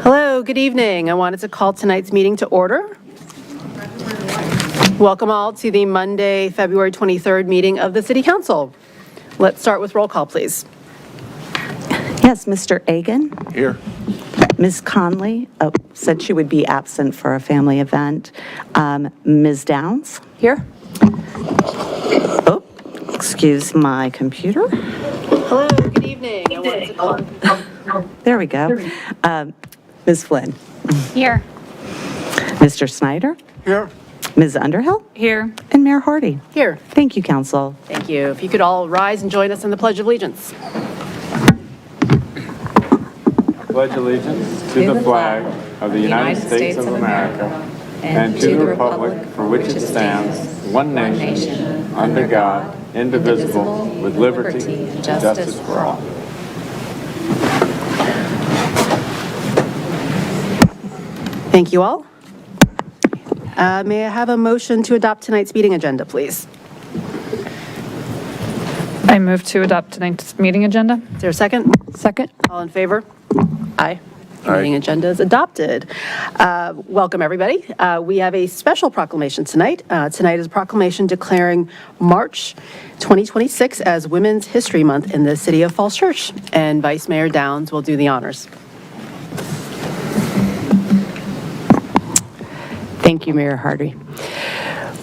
Hello, good evening. I wanted to call tonight's meeting to order. Welcome all to the Monday, February 23rd meeting of the City Council. Let's start with roll call, please. Yes, Mr. Agan. Here. Ms. Conley said she would be absent for a family event. Ms. Downs. Here. Oh, excuse my computer. Hello, good evening. I wanted to call. There we go. Ms. Flynn. Here. Mr. Snyder. Here. Ms. Underhill. Here. And Mayor Hardy. Here. Thank you, Council. Thank you. If you could all rise and join us in the Pledge of Allegiance. Pledge allegiance to the flag of the United States of America and to the republic for which it stands, one nation, under God, indivisible, with liberty and justice for all. Thank you all. May I have a motion to adopt tonight's meeting agenda, please? I move to adopt tonight's meeting agenda. Is there a second? Second. All in favor? Aye. Aye. Meeting agenda is adopted. Welcome, everybody. We have a special proclamation tonight. Tonight is a proclamation declaring March 2026 as Women's History Month in the City of Falls Church, and Vice Mayor Downs will do the honors. Thank you, Mayor Hardy.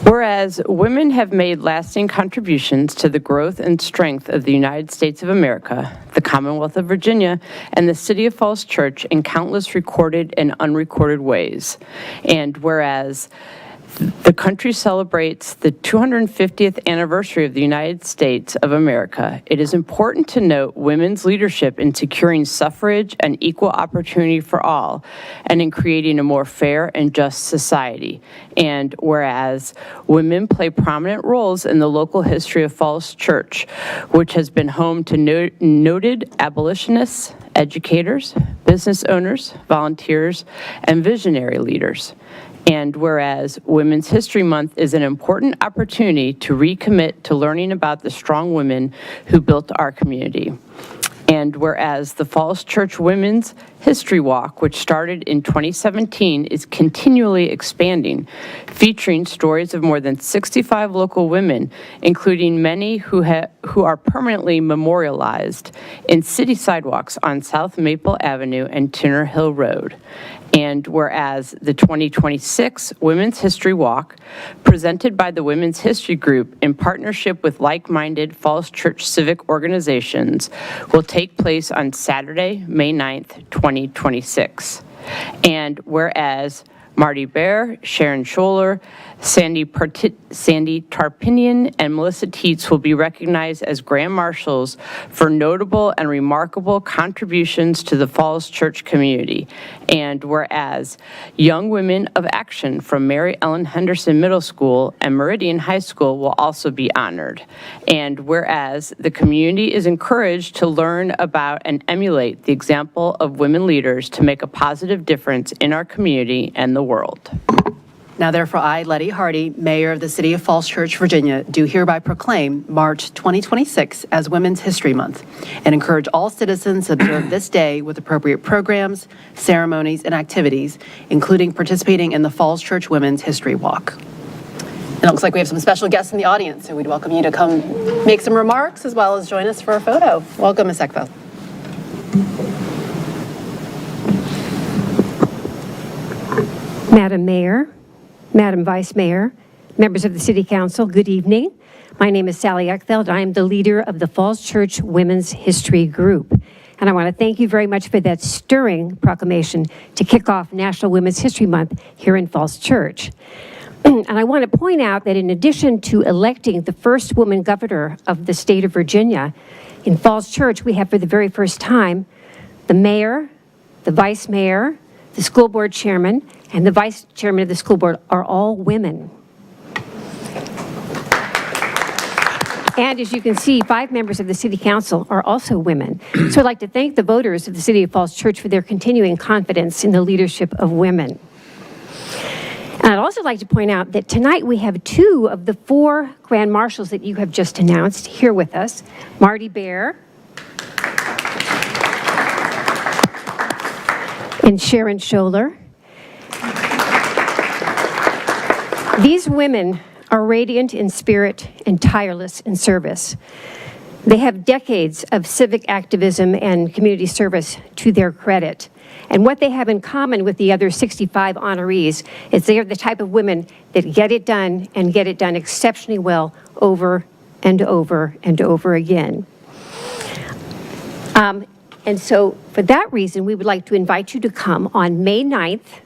Whereas women have made lasting contributions to the growth and strength of the United States of America, the Commonwealth of Virginia, and the City of Falls Church in countless recorded and unrecorded ways. And whereas the country celebrates the 250th anniversary of the United States of America, it is important to note women's leadership in securing suffrage and equal opportunity for all, and in creating a more fair and just society. And whereas women play prominent roles in the local history of Falls Church, which has been home to noted abolitionists, educators, business owners, volunteers, and visionary leaders. And whereas Women's History Month is an important opportunity to recommit to learning about the strong women who built our community. And whereas the Falls Church Women's History Walk, which started in 2017, is continually expanding, featuring stories of more than 65 local women, including many who are permanently memorialized in city sidewalks on South Maple Avenue and Tinner Hill Road. And whereas the 2026 Women's History Walk, presented by the Women's History Group in partnership with like-minded Falls Church civic organizations, will take place on Saturday, May 9th, 2026. And whereas Marty Bear, Sharon Scholler, Sandy Tarpinian, and Melissa Teets will be recognized as Grand Marshals for notable and remarkable contributions to the Falls Church community. And whereas Young Women of Action from Mary Ellen Henderson Middle School and Meridian High School will also be honored. And whereas the community is encouraged to learn about and emulate the example of women leaders to make a positive difference in our community and the world. Now therefore, I, Letty Hardy, Mayor of the City of Falls Church, Virginia, do hereby proclaim March 2026 as Women's History Month and encourage all citizens to observe this day with appropriate programs, ceremonies, and activities, including participating in the Falls Church Women's History Walk. And it looks like we have some special guests in the audience, so we'd welcome you to come make some remarks as well as join us for a photo. Welcome, Ms. Eckfeld. Madam Mayor, Madam Vice Mayor, members of the City Council, good evening. My name is Sally Eckfeld. I am the leader of the Falls Church Women's History Group. And I want to thank you very much for that stirring proclamation to kick off National Women's History Month here in Falls Church. And I want to point out that in addition to electing the first woman governor of the state of Virginia, in Falls Church, we have for the very first time the mayor, the vice mayor, the school board chairman, and the vice chairman of the school board are all women. And as you can see, 5 members of the City Council are also women. So I'd like to thank the voters of the City of Falls Church for their continuing confidence in the leadership of women. And I'd also like to point out that tonight we have 2 of the 4 Grand Marshals that you have just announced here with us, Marty Bear and Sharon Scholler. These women are radiant in spirit and tireless in service. They have decades of civic activism and community service to their credit. And what they have in common with the other 65 honorees is they are the type of women that get it done and get it done exceptionally well over and over and over again. And so for that reason, we would like to invite you to come on May 9th,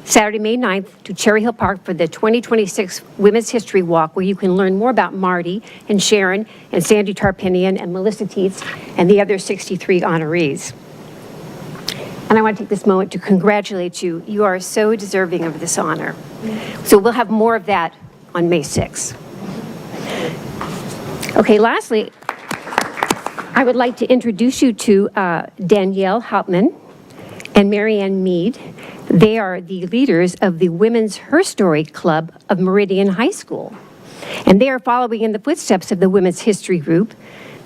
Saturday, May 9th, to Cherry Hill Park for the 2026 Women's History Walk, where you can learn more about Marty and Sharon and Sandy Tarpinian and Melissa Teets and the other 63 honorees. And I want to take this moment to congratulate you. You are so deserving of this honor. So we'll have more of that on May 6th. Okay, lastly, I would like to introduce you to Danielle Hauptman and Marianne Mead. They are the leaders of the Women's Her Story Club of Meridian High School. And they are following in the footsteps of the Women's History Group,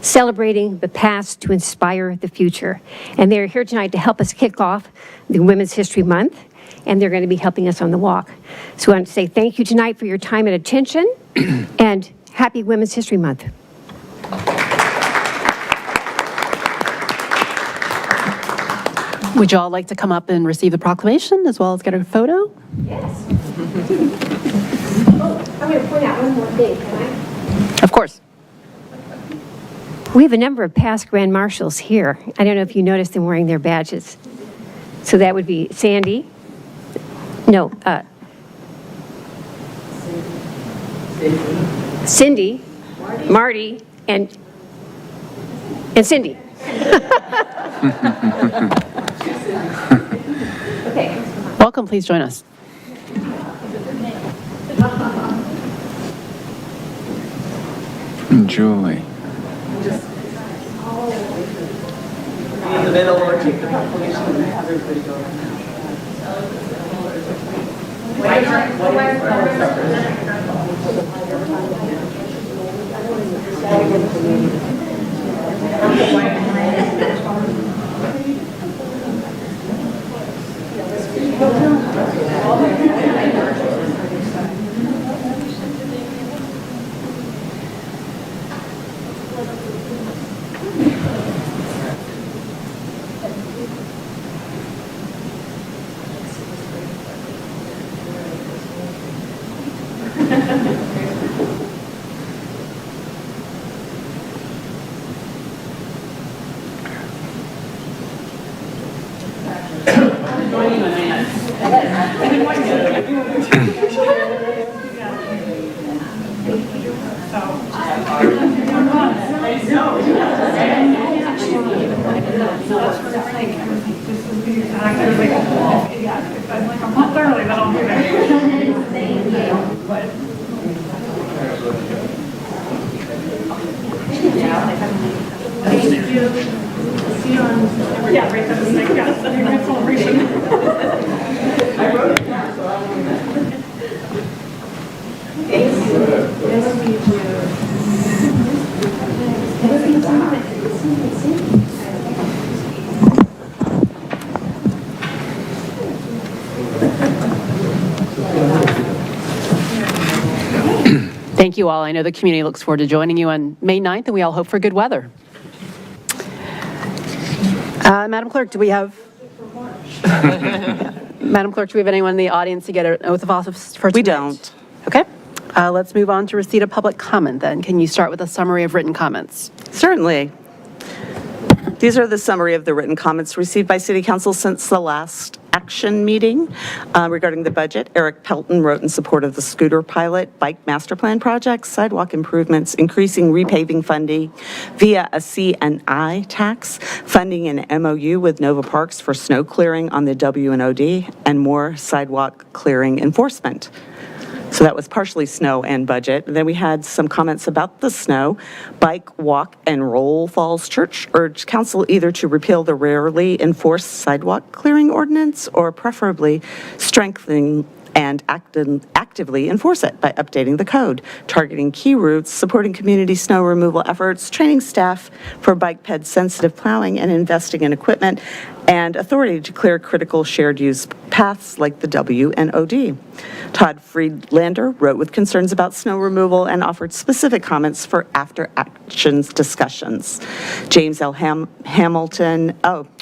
celebrating the past to inspire the future. And they're here tonight to help us kick off the Women's History Month, and they're going to be helping us on the walk. So I want to say thank you tonight for your time and attention, and happy Women's History Month. Would you all like to come up and receive the proclamation as well as get a photo? Yes. I'm going to point out one more thing, can I? Of course. We have a number of past grand marshals here. I don't know if you noticed them wearing their badges. So that would be Sandy. No, Cindy, Marty, and Cindy. Okay. Welcome, please join us. Julie. In the middle or take the proclamation and have everybody go around. Thank you all. I know the community looks forward to joining you on May 9th, and we all hope for good weather. Madam Clerk, do we have... Madam Clerk, do we have anyone in the audience to get an oath of office for tonight? We don't. Okay. Let's move on to receipt of public comment then. Can you start with a summary of written comments? Certainly. These are the summary of the written comments received by City Council since the last action meeting regarding the budget. Eric Pelton wrote in support of the scooter pilot, bike master plan projects, sidewalk improvements, increasing repaving funding via a C&I tax, funding an MOU with Nova Parks for snow clearing on the W&OD, and more sidewalk clearing enforcement. So that was partially snow and budget. And then we had some comments about the snow. Bike, Walk, and Roll Falls Church urged council either to repeal the rarely enforced sidewalk clearing ordinance or preferably strengthening and actively enforce it by updating the code, targeting key routes, supporting community snow removal efforts, training staff for bike ped sensitive plowing, and investing in equipment and authority to clear critical shared use paths like the W and OD. Todd Friedlander wrote with concerns about snow removal and offered specific comments for after actions discussions. James L. Hamilton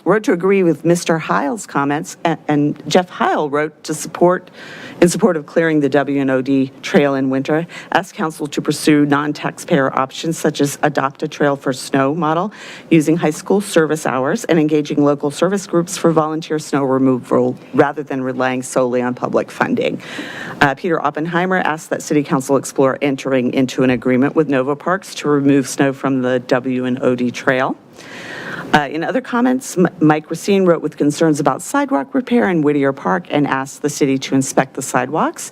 wrote to agree with Mr. Heil's comments, and Jeff Heil wrote in support of clearing the W and OD trail in winter, asked council to pursue non-taxpayer options such as adopt a trail for snow model, using high school service hours and engaging local service groups for volunteer snow removal rather than relying solely on public funding. Peter Oppenheimer asked that City Council explore entering into an agreement with Nova Parks to remove snow from the W and OD trail. In other comments, Mike Racine wrote with concerns about sidewalk repair in Whittier Park and asked the city to inspect the sidewalks.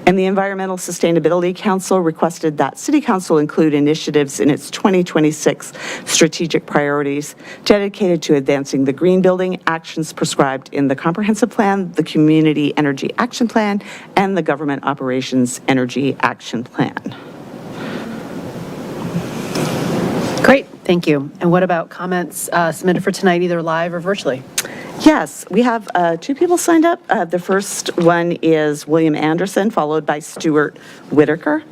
And the Environmental Sustainability Council requested that City Council include initiatives in its 2026 strategic priorities dedicated to advancing the green building actions prescribed in the Comprehensive Plan, the Community Energy Action Plan, and the Government Operations Energy Action Plan. Great, thank you. And what about comments submitted for tonight, either live or virtually? Yes, we have two people signed up. The first one is William Anderson, followed by Stuart Whitaker.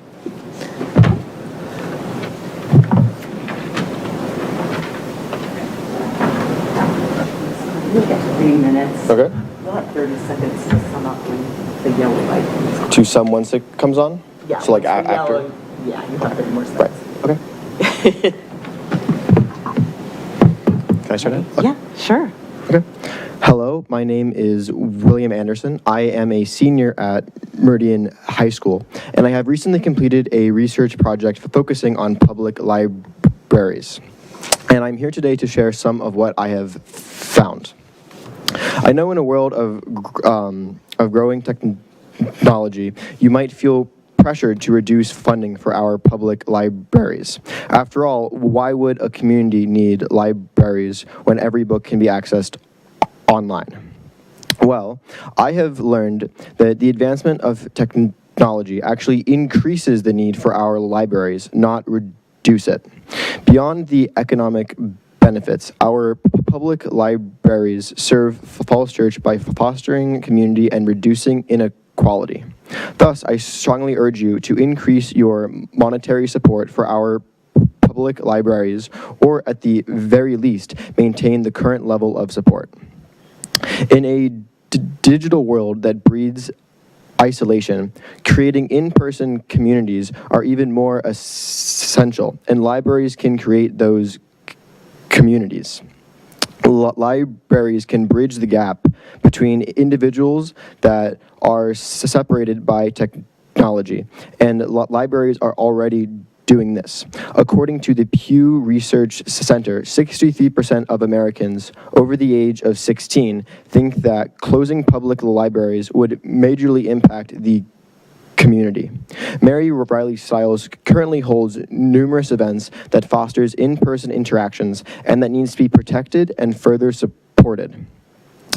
We'll get 3 minutes. Okay. We'll have 30 seconds to sum up when the yellow light comes on. To sum once it comes on? Yeah. So like once the after? yellow- Yeah, you have 30 more Right, seconds. okay. Can I start it? Yeah, sure. Okay. Hello, my name is William Anderson. I am a senior at Meridian High School, and I have recently completed a research project focusing on public libraries. And I'm here today to share some of what I have found. I know in a world of growing technology, you might feel pressured to reduce funding for our public libraries. After all, why would a community need libraries when every book can be accessed online? Well, I have learned that the advancement of technology actually increases the need for our libraries, not reduce it. Beyond the economic benefits, our public libraries serve Falls Church by fostering community and reducing inequality. Thus, I strongly urge you to increase your monetary support for our public libraries, or at the very least, maintain the current level of support. In a digital world that breeds isolation, creating in-person communities are even more essential, and libraries can create those communities. Libraries can bridge the gap between individuals that are separated by technology, and libraries are already doing this. According to the Pew Research Center, 63% of Americans over the age of 16 think that closing public libraries would majorly impact the community. Mary Riley Stiles currently holds numerous events that fosters in-person interactions and that needs to be protected and further supported.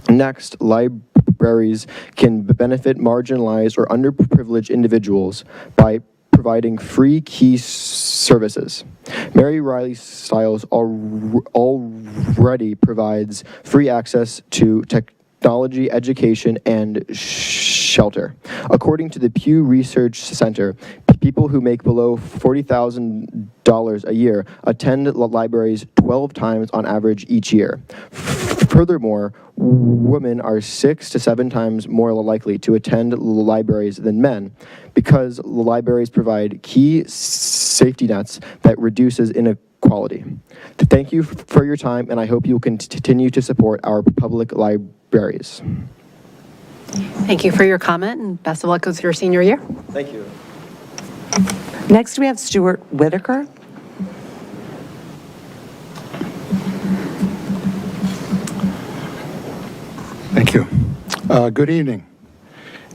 Next, libraries can benefit marginalized or underprivileged individuals by providing free key services. Mary Riley Stiles already provides free access to technology, education, and shelter. According to the Pew Research Center, people who make below $40,000 a year attend libraries 12 times on average each year. Furthermore, women are 6 to 7 times more likely to attend libraries than men because libraries provide key safety nets that reduces inequality. Thank you for your time, and I hope you will continue to support our public libraries. Thank you for your comment, and best of luck with your senior year. Thank you. Next, we have Stuart Whitaker. Thank you. Good evening.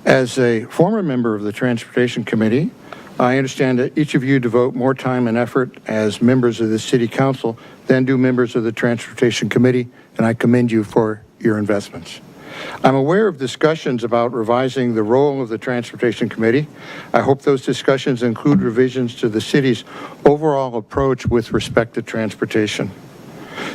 As a former member of the Transportation Committee, I understand that each of you devote more time and effort as members of the City Council than do members of the Transportation Committee, and I commend you for your investments. I'm aware of discussions about revising the role of the Transportation Committee. I hope those discussions include revisions to the city's overall approach with respect to transportation.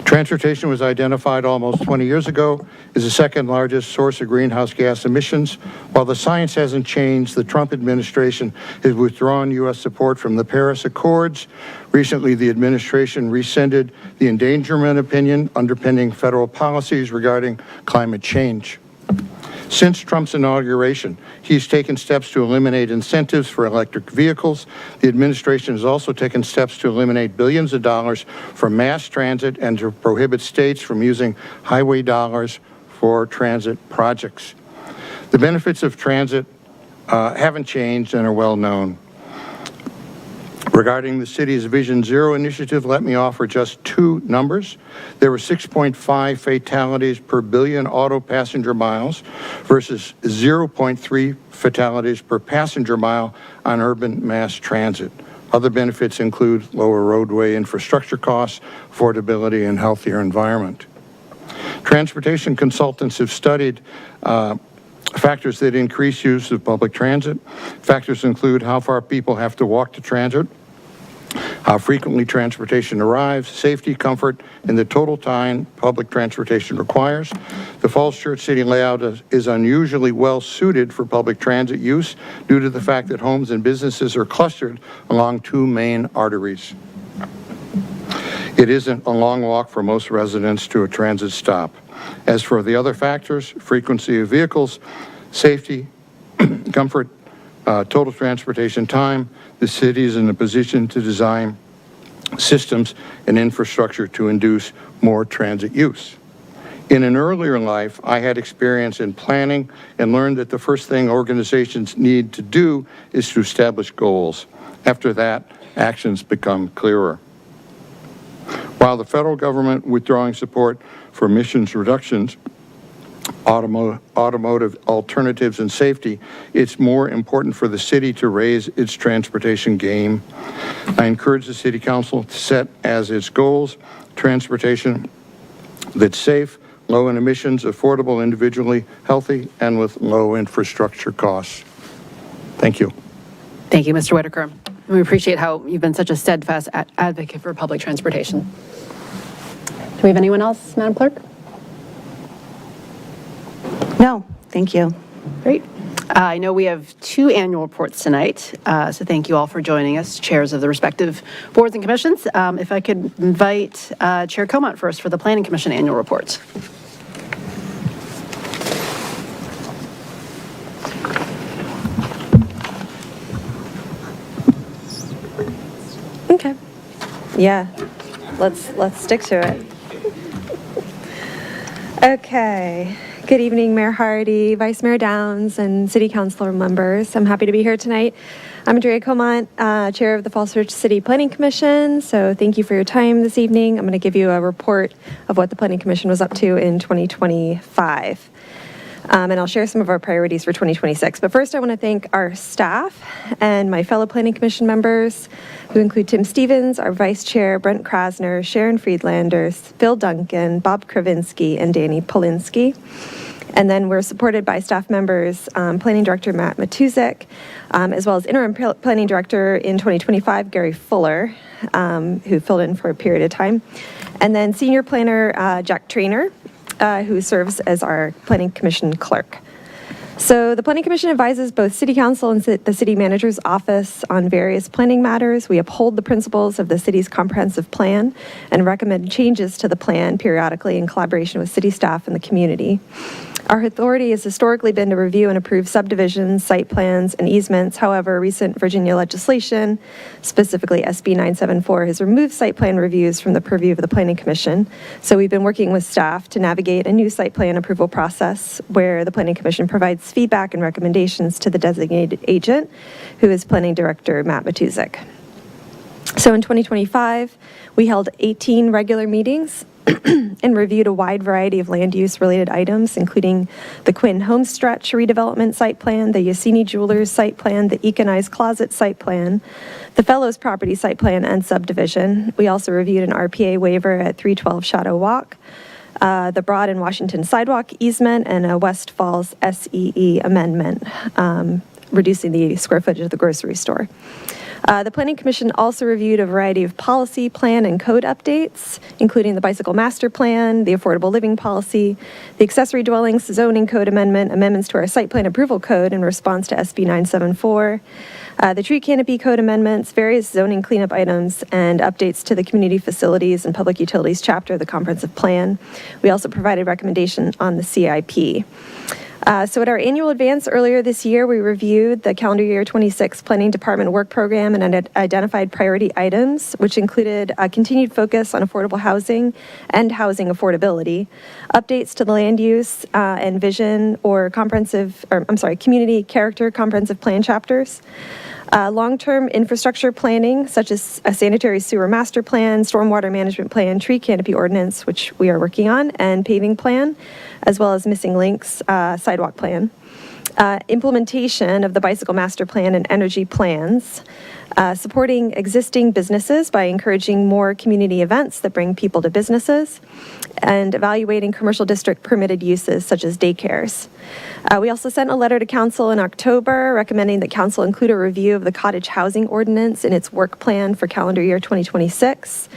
Transportation was identified almost 20 years ago as the second largest source of greenhouse gas emissions. While the science hasn't changed, the Trump administration has withdrawn U.S. support from the Paris Accords. Recently, the administration rescinded the endangerment opinion underpinning federal policies regarding climate change. Since Trump's inauguration, he's taken steps to eliminate incentives for electric vehicles. The administration has also taken steps to eliminate billions of dollars from mass transit and to prohibit states from using highway dollars for transit projects. The benefits of transit haven't changed and are well known. Regarding the city's Vision Zero initiative, let me offer just two numbers. There were 6.5 fatalities per billion auto passenger miles versus 0.3 fatalities per passenger mile on urban mass transit. Other benefits include lower roadway infrastructure costs, affordability, and healthier environment. Transportation consultants have studied factors that increase use of public transit. Factors include how far people have to walk to transit, how frequently transportation arrives, safety, comfort, and the total time public transportation requires. The Falls Church City layout is unusually well suited for public transit use due to the fact that homes and businesses are clustered along two main arteries. It isn't a long walk for most residents to a transit stop. As for the other factors, frequency of vehicles, safety, comfort, total transportation time, the city is in a position to design systems and infrastructure to induce more transit use. In an earlier life, I had experience in planning and learned that the first thing organizations need to do is to establish goals. After that, actions become clearer. While the federal government withdrawing support for emissions reductions, automotive alternatives, and safety, it's more important for the city to raise its transportation game. I encourage the City Council to set as its goals transportation that's safe, low in emissions, affordable, individually healthy, and with low infrastructure costs. Thank you. Thank you, Mr. Whitaker. We appreciate how you've been such a steadfast advocate for public transportation. Do we have anyone else, Madam Clerk? No, thank you. Great. I know we have two annual reports tonight, so thank you all for joining us, chairs of the respective boards and commissions. If I could invite Chair Comont first for the Planning Commission annual report. Okay. Yeah. Let's stick to it. Okay. Good evening, Mayor Hardy, Vice Mayor Downs, and City Council members. I'm happy to be here tonight. I'm Andrea Comont, Chair of the Falls Church City Planning Commission, so thank you for your time this evening. I'm going to give you a report of what the Planning Commission was up to in 2025. And I'll share some of our priorities for 2026. But first, I want to thank our staff and my fellow Planning Commission members, who include Tim Stevens, our Vice Chair, Brent Krasner, Sharon Friedlander, Phil Duncan, Bob Kravinsky, and Danny Polinsky. And then we're supported by staff members, Planning Director Matt Matuzik, as well as Interim Planning Director in 2025, Gary Fuller, who filled in for a period of time. And then Senior Planner Jack Trainer, who serves as our Planning Commission clerk. So the Planning Commission advises both City Council and the City Manager's Office on various planning matters. We uphold the principles of the city's comprehensive plan and recommend changes to the plan periodically in collaboration with city staff and the community. Our authority has historically been to review and approve subdivisions, site plans, and easements. However, recent Virginia legislation, specifically SB 974, has removed site plan reviews from the purview of the Planning Commission. So we've been working with staff to navigate a new site plan approval process where the Planning Commission provides feedback and recommendations to the designated agent, who is Planning Director Matt Matuzik. So in 2025, we held 18 regular meetings and reviewed a wide variety of land use related items, including the Quinn Homestretch redevelopment site plan, the Yassini Jewelers site plan, the Econized Closet site plan, the Fellows property site plan and subdivision. We also reviewed an RPA waiver at 312 Shadow Walk, the Broad and Washington sidewalk easement, and a West Falls SEE amendment, reducing the square footage of the grocery store. The Planning Commission also reviewed a variety of policy, plan, and code updates, including the Bicycle Master Plan, the Affordable Living Policy, the Accessory Dwellings Zoning Code Amendment, amendments to our Site Plan Approval Code in response to SB 974, the Tree Canopy Code amendments, various zoning cleanup items, and updates to the Community Facilities and Public Utilities chapter of the Comprehensive Plan. We also provided recommendation on the CIP. So at our annual advance earlier this year, we reviewed the calendar year 26 Planning Department work program and identified priority items, which included a continued focus on affordable housing and housing affordability, updates to the land use and vision or community character comprehensive plan chapters, long-term infrastructure planning, such as a sanitary sewer master plan, stormwater management plan, tree canopy ordinance, which we are working on, and paving plan, as well as missing links sidewalk plan. Implementation of the bicycle master plan and energy plans, supporting existing businesses by encouraging more community events that bring people to businesses, and evaluating commercial district permitted uses such as daycares. We also sent a letter to council in October recommending that council include a review of the cottage housing ordinance in its work plan for calendar year 2026.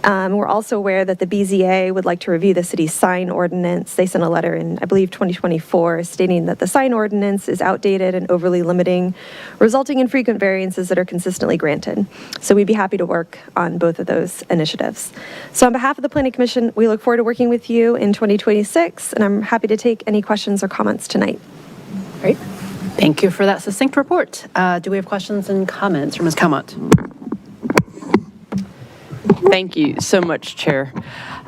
We're also aware that the BZA would like to review the city's sign ordinance. They sent a letter in, I believe, 2024 stating that the sign ordinance is outdated and overly limiting, resulting in frequent variances that are consistently granted. So we'd be happy to work on both of those initiatives. So on behalf of the Planning Commission, we look forward to working with you in 2026, and I'm happy to take any questions or comments tonight. Great. Thank you for that succinct report. Do we have questions and comments from Ms. Calmont? Thank you so much, Chair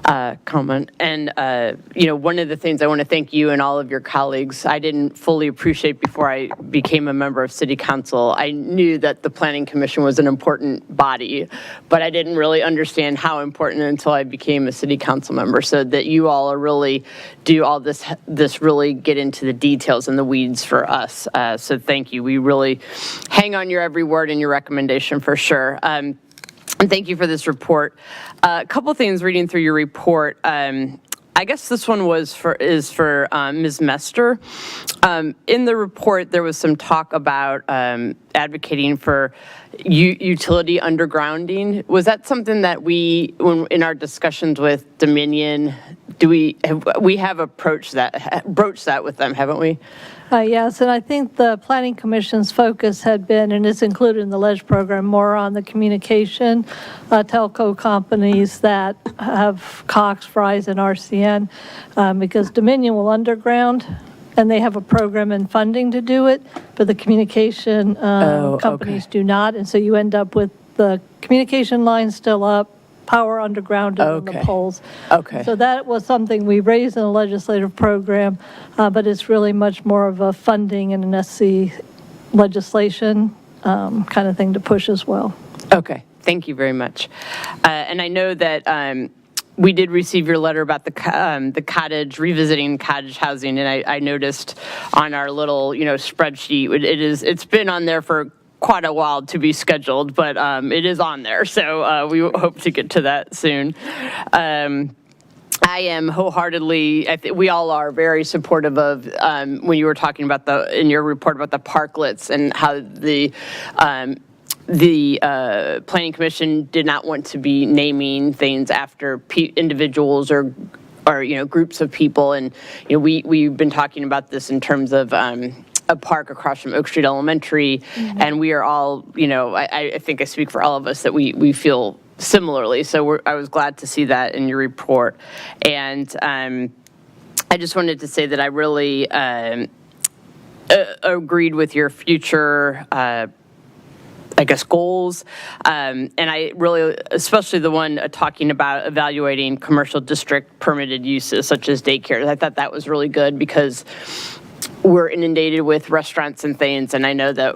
Calmont. And, one of the things I want to thank you and all of your colleagues, I didn't fully appreciate before I became a member of City Council. I knew that the Planning Commission was an important body, but I didn't really understand how important until I became a City Council member. So that you all are really do all this really get into the details and the weeds for us. So thank you. We really hang on your every word and your recommendation for sure. And thank you for this report. A couple things reading through your report. I guess this one is for Ms. Mester. In the report, there was some talk about advocating for utility undergrounding. Was that something that in our discussions with Dominion, we have broached that with them, haven't we? Yes, and I think the Planning Commission's focus had been, and it's included in the LEDGE program, more on the communication telco companies that have Cox, Verizon, RCN, because Dominion will underground, and they have a program and funding to do it, but the communication companies do not, and so you end up with the communication lines still up, power underground on the poles. Okay. So that was something we raised in the legislative program, but it's really much more of a funding and an SC legislation kind of thing to push as well. Okay. Thank you very much. And I know that we did receive your letter about the cottage, revisiting cottage housing, and I noticed on our little spreadsheet it's been on there for quite a while to be scheduled, but it is on there, so we hope to get to that soon. I am wholeheartly, I think we all are very supportive of when you were talking about in your report about the parklets and how the Planning Commission did not want to be naming things after individuals or groups of people, and we've been talking about this in terms of a park across from Oak Street Elementary, and we are all, I think I speak for all of us that we feel similarly. So I was glad to see that in your report, and I just wanted to say that I really agreed with your future goals. And I really, especially the one talking about evaluating commercial district permitted uses such as daycare. I thought that was really good because we're inundated with restaurants and things. And I know that,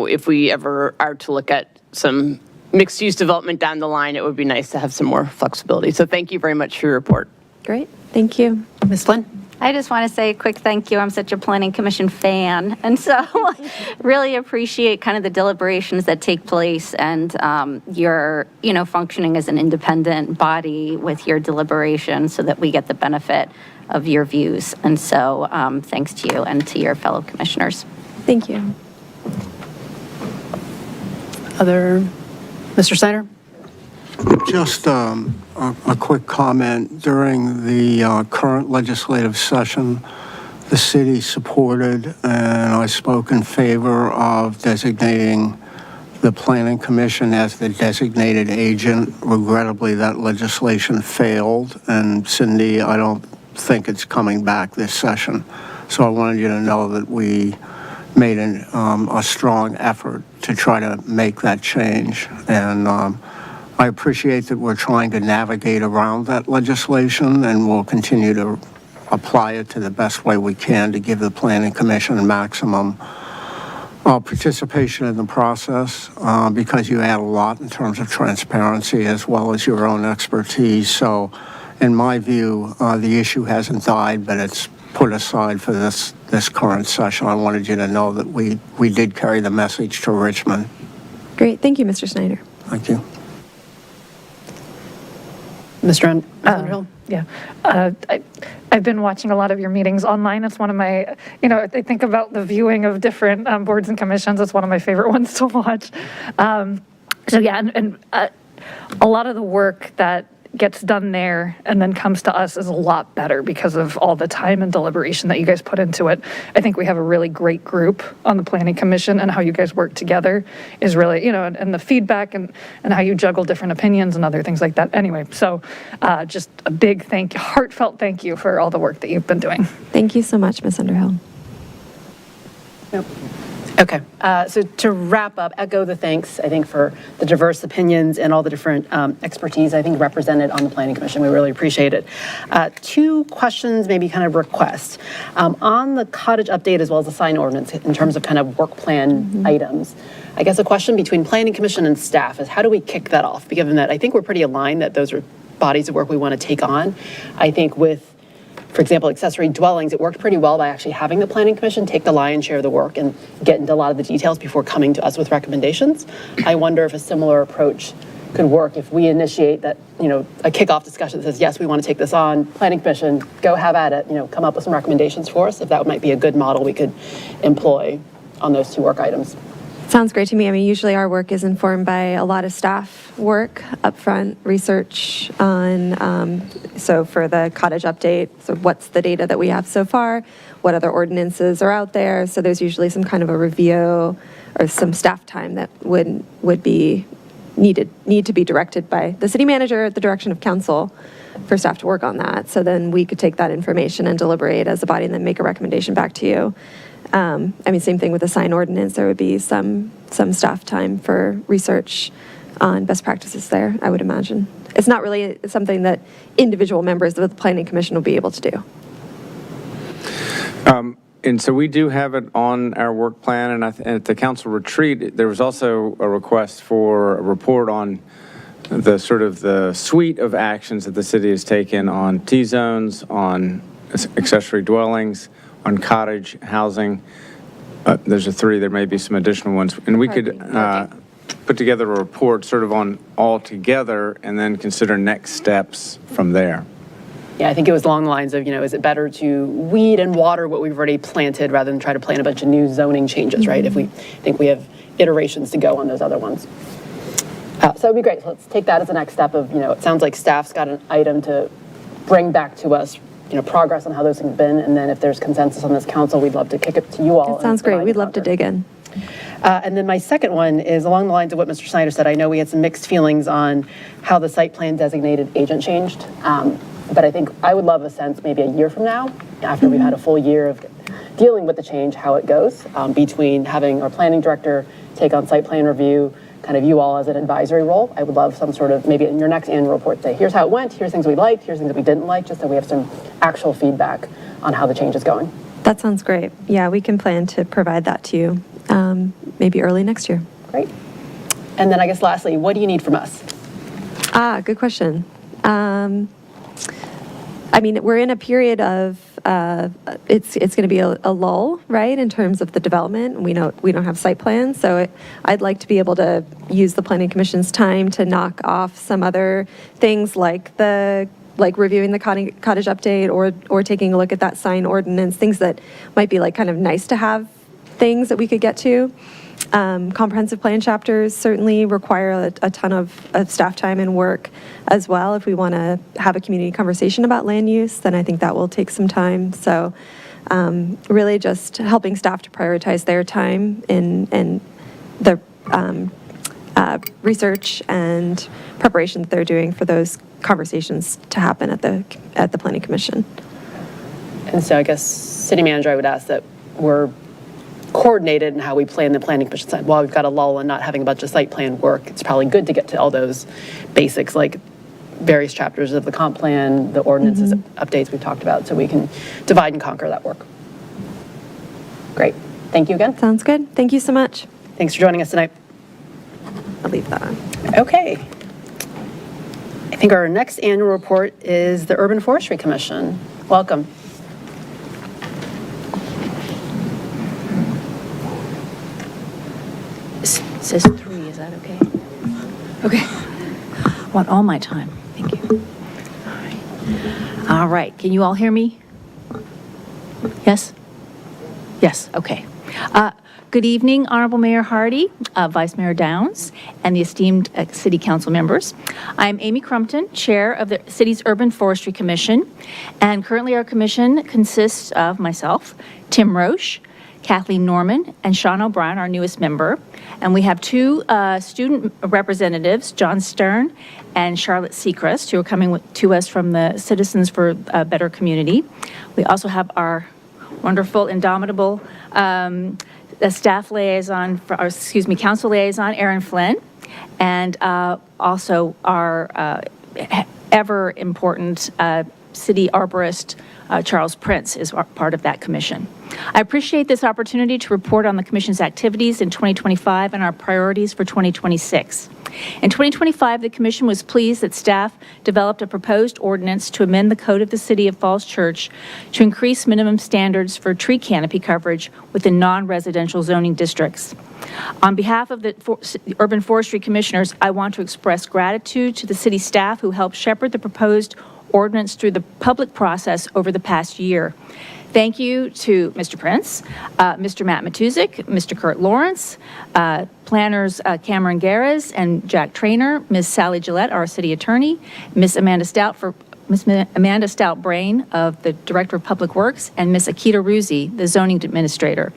if we ever are to look at some mixed use development down the line, it would be nice to have some more flexibility. So thank you very much for your report. Great. Thank you. Ms. Flynn? I just want to say a quick thank you. I'm such a planning commission fan, and so really appreciate kind of the deliberations that take place and your, functioning as an independent body with your deliberation so that we get the benefit of your views. And so thanks to you and to your fellow commissioners. Thank you. Mr. Snyder? Just a quick comment. During the current legislative session, the city supported, and I spoke in favor of designating the Planning Commission as the designated agent. Regrettably, that legislation failed, and Cindy, I don't think it's coming back this session. So I wanted you to know that we made a strong effort to try to make that change. And I appreciate that we're trying to navigate around that legislation, and we'll continue to apply it to the best way we can to give the Planning Commission maximum participation in the process, because you add a lot in terms of transparency as well as your own expertise. So in my view, the issue hasn't died, but it's put aside for this current session. I wanted you to know that we did carry the message to Richmond. Great. Thank you, Mr. Snyder. Thank you. Mr. Underhill? Yeah. I've been watching a lot of your meetings online. It's one of my, I think about the viewing of different boards and commissions. It's one of my favorite ones to watch. So yeah, and a lot of the work that gets done there and then comes to us is a lot better because of all the time and deliberation that you guys put into it. I think we have a really great group on the Planning Commission, and how you guys work together is really, and the feedback and how you juggle different opinions and other things like that. Anyway, so just a big thank you, heartfelt thank you for all the work that you've been doing. Thank you so much, Ms. Underhill. Nope. Okay, so to wrap up, echo the thanks, I think, for the diverse opinions and all the different expertise, I think, represented on the Planning Commission. We really appreciate it. Two questions, maybe kind of requests. On the cottage update as well as the sign ordinance, in terms of kind of work plan items, I guess a question between Planning Commission and staff is how do we kick that off, given that I think we're pretty aligned that those are bodies of work we want to take on. I think with, for example, accessory dwellings, it worked pretty well by actually having the Planning Commission take the lion's share of the work and get into a lot of the details before coming to us with recommendations. I wonder if a similar approach could work if we initiate that, a kickoff discussion that says, yes, we want to take this on, Planning Commission, go have at it, come up with some recommendations for us, if that might be a good model we could employ on those two work items. Sounds great to me. I mean, usually our work is informed by a lot of staff work, upfront research on, so for the cottage update, so what's the data that we have so far, what other ordinances are out there, so there's usually some kind of a review or some staff time that would be need to be directed by the city manager at the direction of council for staff to work on that. So then we could take that information and deliberate as a body and then make a recommendation back to you. Same thing with the sign ordinance. There would be some staff time for research on best practices there, I would imagine. It's not really something that individual members of the Planning Commission will be able to do. And so we do have it on our work plan, and at the council retreat, there was also a request for a report on the sort of the suite of actions that the city has taken on T-zones, on accessory dwellings, on cottage housing. There's three, there may be some additional ones. And we could put together a report sort of on all together and then consider next steps from there. Yeah, I think it was along the lines of, is it better to weed and water what we've already planted rather than try to plant a bunch of new zoning changes, right? If we think we have iterations to go on those other ones. So it would be great. So let's take that as the next step of, it sounds like staff's got an item to bring back to us, progress on how those things have been. And then if there's consensus on this council, we'd love to kick it to you all. That sounds great. We'd love to dig in. And then my second one is along the lines of what Mr. Snyder said. I know we had some mixed feelings on how the site plan designated agent changed. But I think I would love a sense maybe a year from now, after we've had a full year of dealing with the change, how it goes between having our planning director take on site plan review, kind of you all as an advisory role. I would love some sort of, maybe in your next annual report, say, here's how it went, here's things we liked, here's things that we didn't like, just so we have some actual feedback on how the change is going. That sounds great. Yeah, we can plan to provide that to you maybe early next year. Great. And then I guess lastly, what do you need from us? Good question. We're in a period of it's going to be a lull, right, in terms of the development. We don't have site plans, so I'd like to be able to use the Planning Commission's time to knock off some other things like reviewing the cottage update or taking a look at that sign ordinance, things that might be like kind of nice to have things that we could get to. Comprehensive plan chapters certainly require a ton of staff time and work as well. If we want to have a community conversation about land use, then I think that will take some time. So really just helping staff to prioritize their time in the research and preparation that they're doing for those conversations to happen at the Planning Commission. And so I guess, City Manager, I would ask that we're coordinated in how we plan the Planning Commission side. While we've got a lull and not having a bunch of site plan work, it's probably good to get to all those basics, like various chapters of the comp plan, the ordinances, updates we've talked about, so we can divide and conquer that work. Great. Thank you again. Sounds good. Thank you so much. Thanks for joining us tonight. I'll leave that on. Okay. I think our next annual report is the Urban Forestry Commission. Welcome. It says 3, is that okay? Okay. I want all my time. Thank you. All right. Can you all hear me? Yes? Yes, okay. Good evening, Honorable Mayor Hardy, Vice Mayor Downs, and the esteemed City Council members. I'm Amy Crumpton, Chair of the City's Urban Forestry Commission, and currently our commission consists of myself, Tim Roche, Kathleen Norman, and Sean O'Brien, our newest member. And we have 2 student representatives, John Stern and Charlotte Seacrest, who are coming to us from the Citizens for a Better Community. We also have our wonderful, indomitable staff liaison, council liaison, Erin Flynn, and also our ever important city arborist, Charles Prince, is part of that commission. I appreciate this opportunity to report on the Commission's activities in 2025 and our priorities for 2026. In 2025, the Commission was pleased that staff developed a proposed ordinance to amend the Code of the City of Falls Church to increase minimum standards for tree canopy coverage within non-residential zoning districts. On behalf of the Urban Forestry Commissioners, I want to express gratitude to the city staff who helped shepherd the proposed ordinance through the public process over the past year. Thank you to Mr. Prince, Mr. Matt Matuzik, Mr. Kurt Lawrence, planners Cameron Gares and Jack Trainer, Ms. Sally Gillette, our city attorney, Ms. Amanda Stout-Brain of the Director of Public Works, and Ms. Akita Ruzzi, the zoning administrator.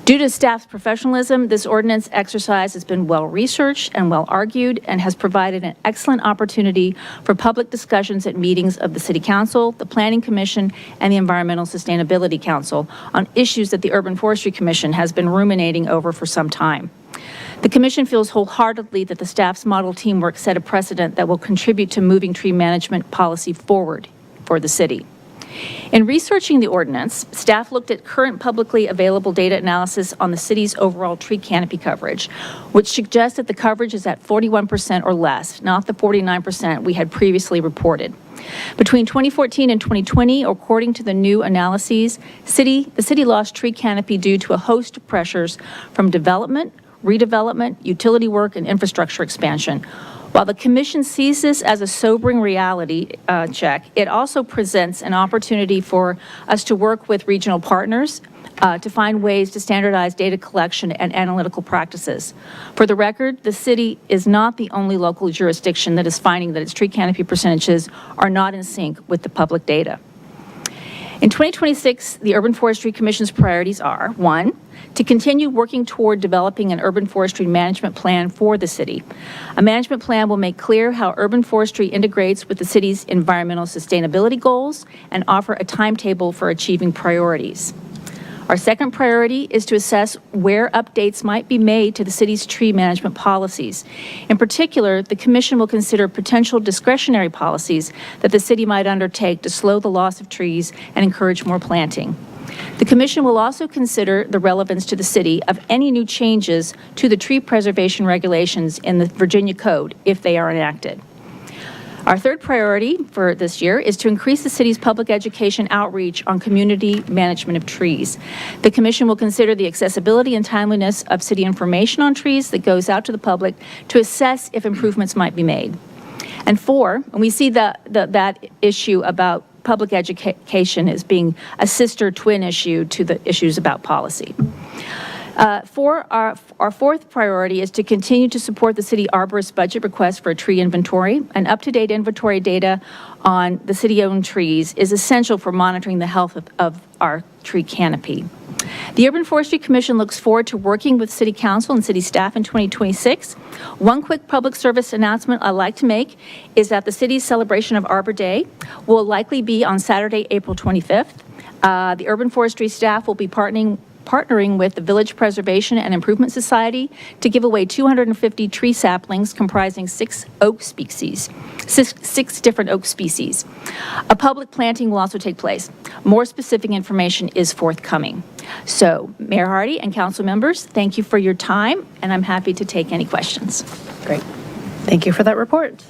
Due to staff's professionalism, this ordinance exercise has been well-researched and well-argued and has provided an excellent opportunity for public discussions at meetings of the City Council, the Planning Commission, and the Environmental Sustainability Council on issues that the Urban Forestry Commission has been ruminating over for some time. The Commission feels wholeheartedly that the staff's model teamwork set a precedent that will contribute to moving tree management policy forward for the city. In researching the ordinance, staff looked at current publicly available data analysis on the city's overall tree canopy coverage, which suggests that the coverage is at 41% or less, not the 49% we had previously reported. Between 2014 and 2020, according to the new analyses, the city lost tree canopy due to a host of pressures from development, redevelopment, utility work, and infrastructure expansion. While the Commission sees this as a sobering reality check, it also presents an opportunity for us to work with regional partners to find ways to standardize data collection and analytical practices. For the record, the city is not the only local jurisdiction that is finding that its tree canopy percentages are not in sync with the public data. In 2026, the Urban Forestry Commission's priorities are: 1, to continue working toward developing an urban forestry management plan for the city. A management plan will make clear how urban forestry integrates with the city's environmental sustainability goals and offer a timetable for achieving priorities. Our second priority is to assess where updates might be made to the city's tree management policies. In particular, the Commission will consider potential discretionary policies that the city might undertake to slow the loss of trees and encourage more planting. The Commission will also consider the relevance to the city of any new changes to the tree preservation regulations in the Virginia Code if they are enacted. Our third priority for this year is to increase the city's public education outreach on community management of trees. The commission will consider the accessibility and timeliness of city information on trees that goes out to the public to assess if improvements might be made. And four, and we see that issue about public education as being a sister twin issue to the issues about policy. Our fourth priority is to continue to support the city arborist budget request for a tree inventory. An up-to-date inventory data on the city-owned trees is essential for monitoring the health of our tree canopy. The Urban Forestry Commission looks forward to working with City Council and city staff in 2026. One quick public service announcement I'd like to make is that the city's celebration of Arbor Day will likely be on Saturday, April 25th. The Urban Forestry staff will be partnering with the Village Preservation and Improvement Society to give away 250 tree saplings comprising six different oak species. A public planting will also take place. More specific information is forthcoming. So, Mayor Hardy and council members, thank you for your time, and I'm happy to take any questions. Great. Thank you for that report.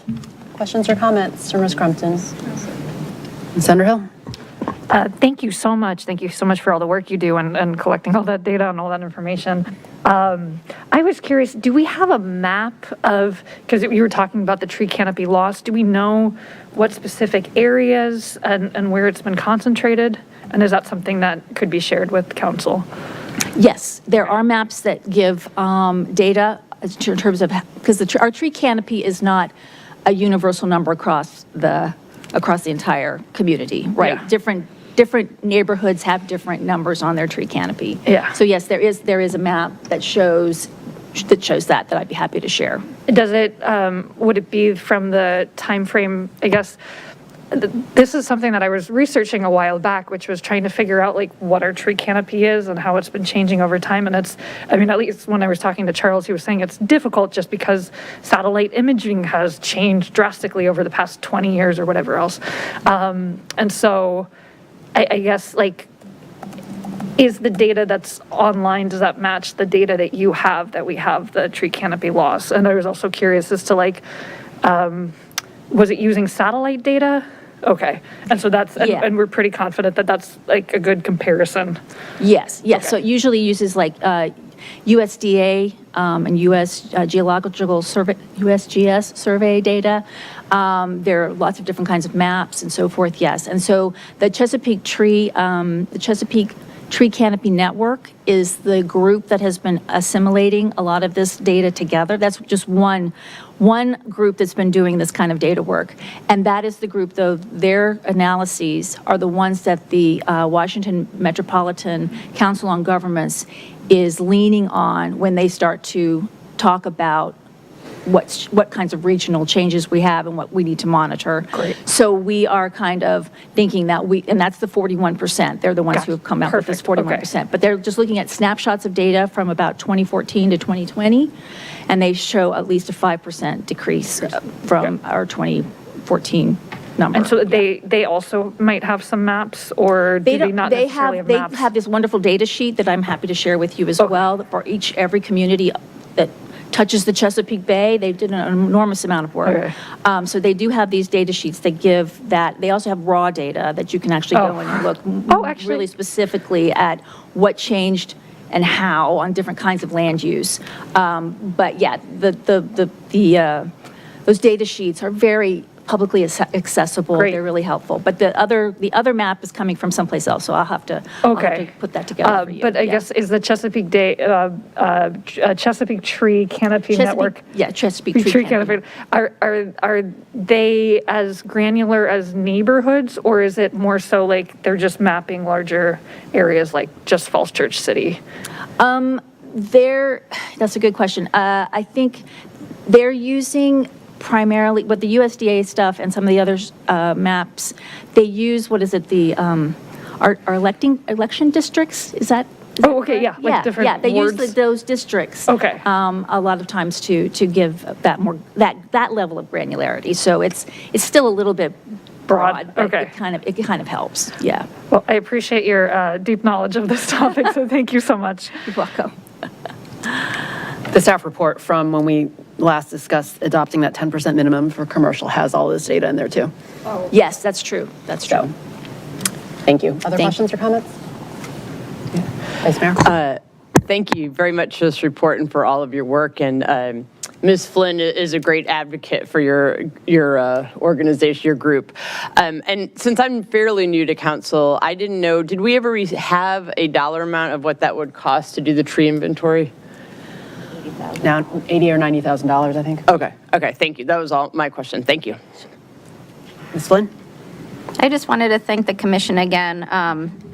Questions or comments from Ms. Crumpton? Ms. Underhill? Thank you so much. Thank you so much for all the work you do and collecting all that data and all that information. I was curious, do we have a map of, because you were talking about the tree canopy loss, do we know what specific areas and where it's been concentrated? And is that something that could be shared with council? Yes, there are maps that give data in terms of, because our tree canopy is not a universal number across the entire community, right? Yeah. Different neighborhoods have different numbers on their tree canopy. Yeah. So yes, there is a map that shows that I'd be happy to share. Does it, would it be from the time frame, I guess, this is something that I was researching a while back, which was trying to figure out like what our tree canopy is and how it's been changing over time. And it's, I mean, at least when I was talking to Charles, he was saying it's difficult just because satellite imaging has changed drastically over the past 20 years or whatever else. And so I guess like, is the data that's online, does that match the data that you have, that we have the tree canopy loss? And I was also curious as to like, was it using satellite data? Okay, and so that's, and we're pretty confident that that's like a good comparison. Yes, yes, Okay. so it usually uses like USDA and US Geological Survey, USGS survey data. There are lots of different kinds of maps and so forth, yes. And so the Chesapeake Tree Canopy Network is the group that has been assimilating a lot of this data together. That's just one group that's been doing this kind of data work. And that is the group, though, their analyses are the ones that the Washington Metropolitan Council on Governments is leaning on when they start to talk about what kinds of regional changes we have and what we need to monitor. Great. So we are kind of thinking that and that's the 41%. They're the ones who have come out with this 41%. Okay. But they're just looking at snapshots of data from about 2014 to 2020, and they show at least a 5% decrease from our 2014 number. And so they also might have some maps, or do they not necessarily have maps? They have this wonderful data sheet that I'm happy to share with you as well for every community that touches the Chesapeake Bay. They did an enormous amount of work. Okay. So they do have these data sheets that give that. They also have raw data that you can actually go and look really specifically at what changed and how on different kinds of land use. But yeah, those data sheets are very publicly accessible. Great. They're really helpful. But the other map is coming from someplace else, so I'll have to put that together for you. But I guess is the Chesapeake Chesapeake Tree Canopy Network? Yeah, Chesapeake Tree Canopy. Are they as granular as neighborhoods, or is it more so like they're just mapping larger areas like just Falls Church City? That's a good question. I think they're using primarily, with the USDA stuff and some of the other maps, they use, what is it, our election districts? Is that? Okay, yeah, like different they wards. use those districts. Okay. A lot of times to give that level of granularity. So it's still a little bit broad, but Okay. it kind of helps. Yeah. Well, I appreciate your deep knowledge of this topic, so thank you so much. You're welcome. The staff report from when we last discussed adopting that 10% minimum for commercial has all this data in there too. Yes, that's true. That's true. So, thank you. Other questions or comments? Vice Mayor? Thank you very much for this report and for all of your work. And Ms. Flynn is a great advocate for your organization, your group. And since I'm fairly new to council, I didn't know, did we ever have a dollar amount of what that would cost to do the tree inventory? Now, $80,000 or $90,000, I think. Okay, thank you. That was all my question. Thank you. Ms. Flynn? I just wanted to thank the commission again,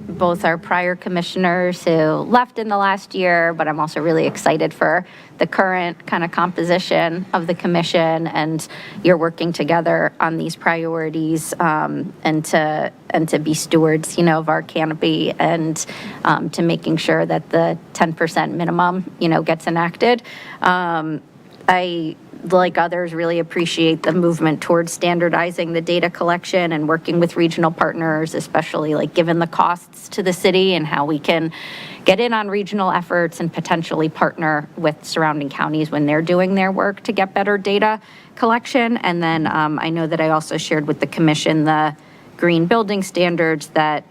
both our prior commissioners who left in the last year, but I'm also really excited for the current kind of composition of the commission, and you're working together on these priorities, and to be stewards, of our canopy, and to making sure that the 10% minimum, gets enacted. I, like others, really appreciate the movement towards standardizing the data collection and working with regional partners, especially given the costs to the city, and how we can get in on regional efforts and potentially partner with surrounding counties when they're doing their work to get better data collection. And then I know that I also shared with the commission the green building standards that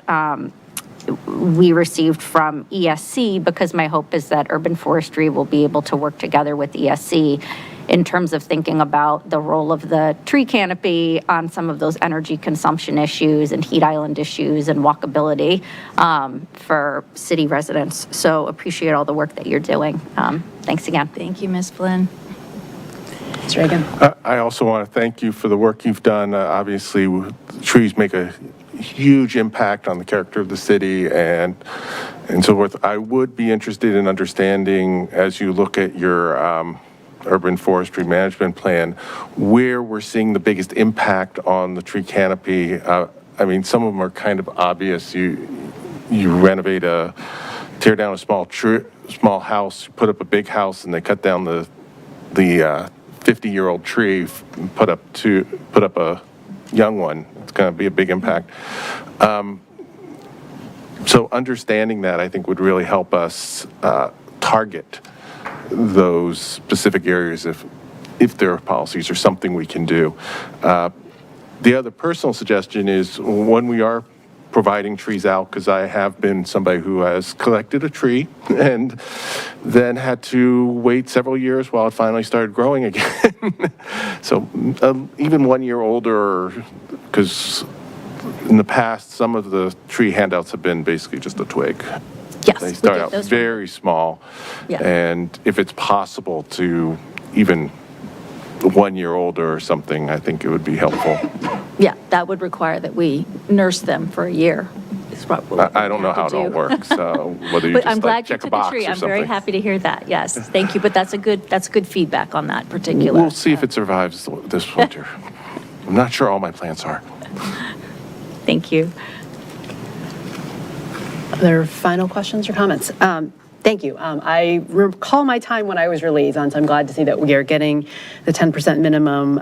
we received from ESC, because my hope is that urban forestry will be able to work together with ESC in terms of thinking about the role of the tree canopy on some of those energy consumption issues and heat island issues and walkability for city residents. So appreciate all the work that you're doing. Thanks again. Thank you, Ms. Flynn. Mr. Reagan? I also want to thank you for the work you've done. Obviously, trees make a huge impact on the character of the city and so forth. I would be interested in understanding, as you look at your urban forestry management plan, where we're seeing the biggest impact on the tree canopy. I mean, some of them are kind of obvious. You tear down a small house, put up a big house, and they cut down the 50-year-old tree, put up a young one. It's going to be a big impact. So understanding that, I think, would really help us target those specific areas if there are policies or something we can do. The other personal suggestion is when we are providing trees out, because I have been somebody who has collected a tree and then had to wait several years while it finally started growing again. So even 1 year older, because in the past, some of the tree handouts have been basically just a twig. Yes. They start out very small. Yeah. And if it's possible to even 1 year older or something, I think it would be helpful. Yeah, that would require that we nurse them for a year. I don't know how it all works, whether you But just I'm glad you check a took a box tree. or I'm very something. happy to hear that. Yes, thank you. But that's good feedback on that particular. We'll see if it survives this winter. I'm not sure all my plants are. Thank you. Other final questions or comments? Thank you. I recall my time when I was your liaison, so I'm glad to see that we are getting the 10% minimum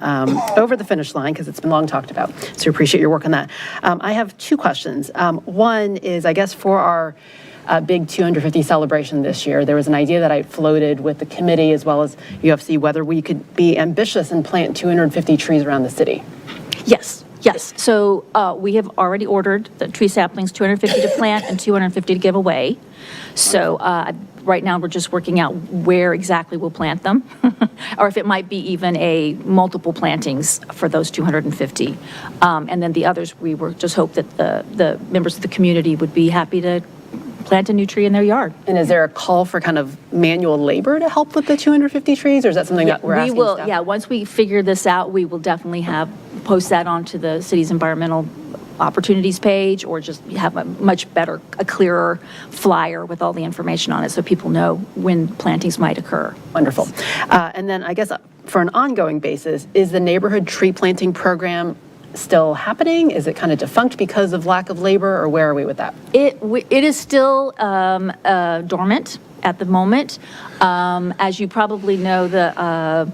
over the finish line, because it's been long talked about. So appreciate your work on that. I have two questions. One is, I guess, for our big 250 celebration this year, there was an idea that I floated with the committee as well as UFC, whether we could be ambitious and plant 250 trees around the city. Yes. So we have already ordered the tree saplings, 250 to plant and 250 to give away. So right now, we're just working out where exactly we'll plant them, or if it might be even a multiple plantings for those 250. And then the others, we were just hope that the members of the community would be happy to plant a new tree in their yard. And is there a call for kind of manual labor to help with the 250 trees, or is that something that we're asking staff? Yeah, once we figure this out, we will definitely post that onto the city's environmental opportunities page, or just have a clearer flyer with all the information on it so people know when plantings might occur. Wonderful. And then I guess for an ongoing basis, is the neighborhood tree planting program still happening? Is it kind of defunct because of lack of labor, or where are we with that? It is still dormant at the moment. As you probably know, the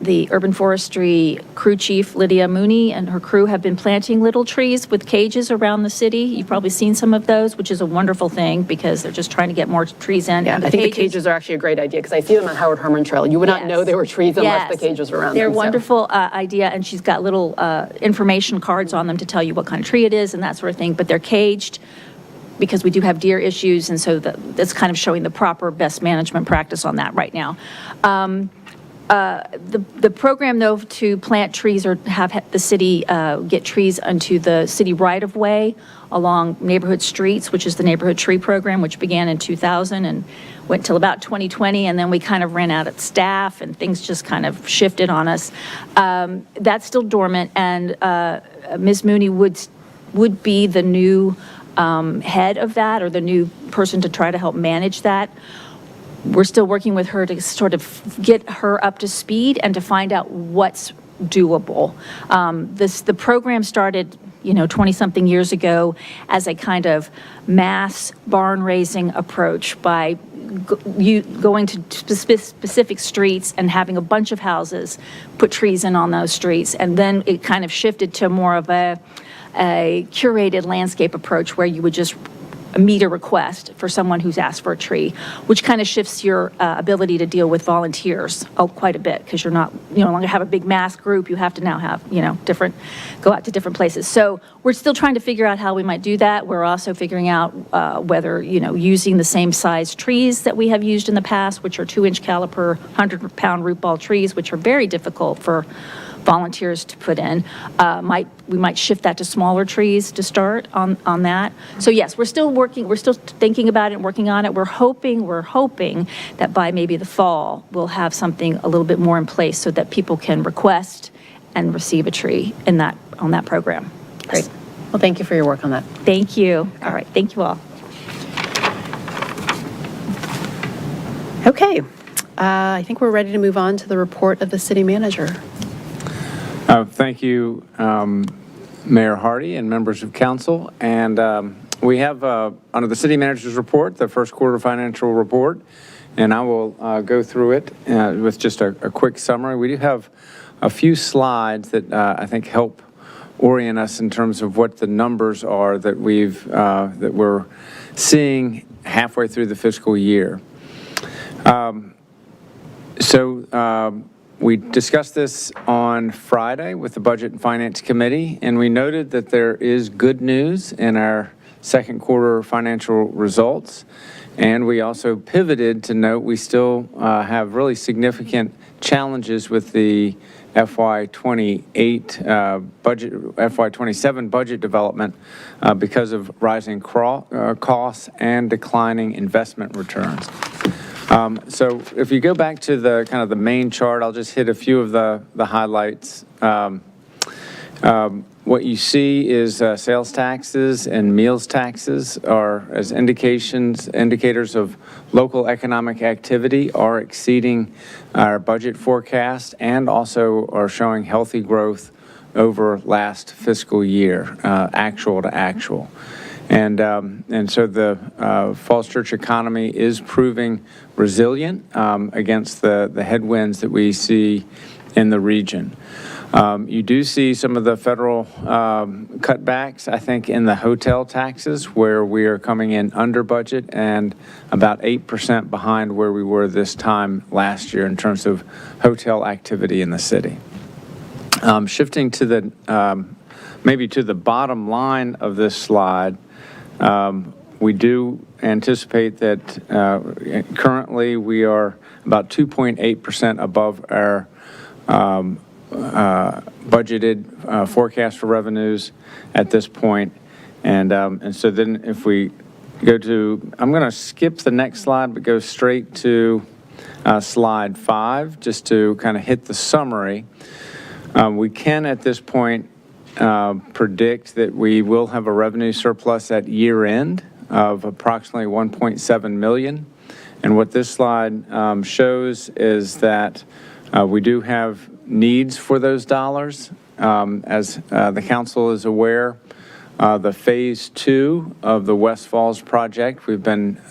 the urban forestry crew chief, Lydia Mooney, and her crew have been planting little trees with cages around the city. You've probably seen some of those, which is a wonderful thing because they're just trying to get more trees in. Yeah, And I think the cages are actually a great idea because I see them on Howard Herman Trail. You would not know they were trees unless the cages were around They're them. a wonderful idea, and she's got little information cards on them to tell you what kind of tree it is and that sort of thing, but they're caged because we do have deer issues, and so that's kind of showing the proper best management practice on that right now. The program, though, to plant trees or have the city get trees onto the city right-of-way along neighborhood streets, which is the Neighborhood Tree Program, which began in 2000 and went till about 2020, and then we kind of ran out of staff and things just kind of shifted on us. That's still dormant, and Ms. Mooney would be the new head of that, or the new person to try to help manage that. We're still working with her to sort of get her up to speed and to find out what's doable. The program started, 20-something years ago as a kind of mass barn raising approach by going to specific streets and having a bunch of houses put trees in on those streets. And then it kind of shifted to more of a curated landscape approach where you would just meet a request for someone who's asked for a tree, which kind of shifts your ability to deal with volunteers quite a bit because you no longer have a big mass group. You have to now have, go out to different places. So we're still trying to figure out how we might do that. We're also figuring out whether, using the same size trees that we have used in the past, which are 2-inch caliper, 100-pound root ball trees, which are very difficult for volunteers to put in. We might shift that to smaller trees to start on that. So yes, we're still thinking about it and working on it. We're hoping that by maybe the fall, we'll have something a little bit more in place so that people can request and receive a tree on that program. Great. Well, thank you for your work on that. Thank you. All right, thank you all. Okay. I think we're ready to move on to the report of the city manager. Thank you, Mayor Hardy and members of council. And we have, under the city manager's report, the first quarter financial report, and I will go through it with just a quick summary. We do have a few slides that I think help orient us in terms of what the numbers are that we're seeing halfway through the fiscal year. We discussed this on Friday with the Budget and Finance Committee, and we noted that there is good news in our second quarter financial results. And we also pivoted to note we still have really significant challenges with the FY28 budget, FY27 budget development because of rising costs and declining investment returns. So if you go back to the kind of the main chart, I'll just hit a few of the highlights. What you see is sales taxes and meals taxes are as indicators of local economic activity are exceeding our budget forecast and also are showing healthy growth over last fiscal year, actual to actual. And so the Falls Church economy is proving resilient against the headwinds that we see in the region. You do see some of the federal cutbacks, I think, in the hotel taxes, where we are coming in under budget and about 8% behind where we were this time last year in terms of hotel activity in the city. Shifting to the maybe to the bottom line of this slide, we do anticipate that currently we are about 2.8% above our budgeted forecast for revenues at this point. And so then if we go to, I'm going to skip the next slide, but go straight to slide 5, just to kind of hit the summary. We can at this point predict that we will have a revenue surplus at year end of approximately $1.7 million. And what this slide shows is that we do have needs for those dollars. As the council is aware, the Phase 2 of the West Falls project. We've been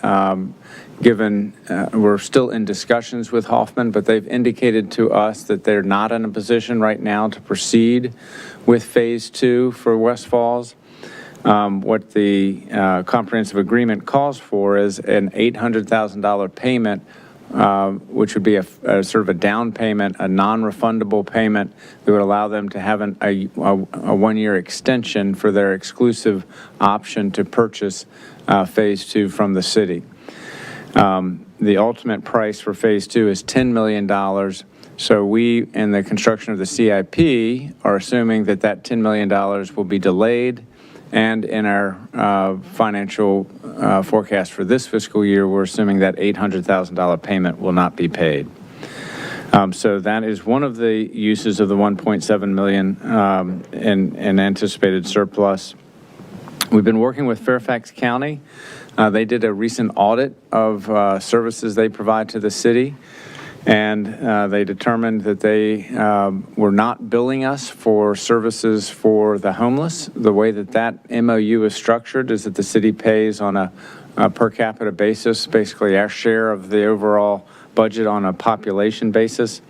we're still in discussions with Hoffman, but they've indicated to us that they're not in a position right now to proceed with Phase 2 for West Falls. What the comprehensive agreement calls for is an $800,000 payment, which would be a sort of a down payment, a non-refundable payment that would allow them to have a one-year extension for their exclusive option to purchase Phase 2 from the city. The ultimate price for Phase 2 is $10 million. So we, in the construction of the CIP, are assuming that that $10 million will be delayed. And in our financial forecast for this fiscal year, we're assuming that $800,000 payment will not be paid. So that is one of the uses of the $1.7 million in anticipated surplus. We've been working with Fairfax County. They did a recent audit of services they provide to the city, and they determined that they were not billing us for services for the homeless. The way that MOU is structured is that the city pays on a per capita basis, basically our share of the overall budget on a population basis.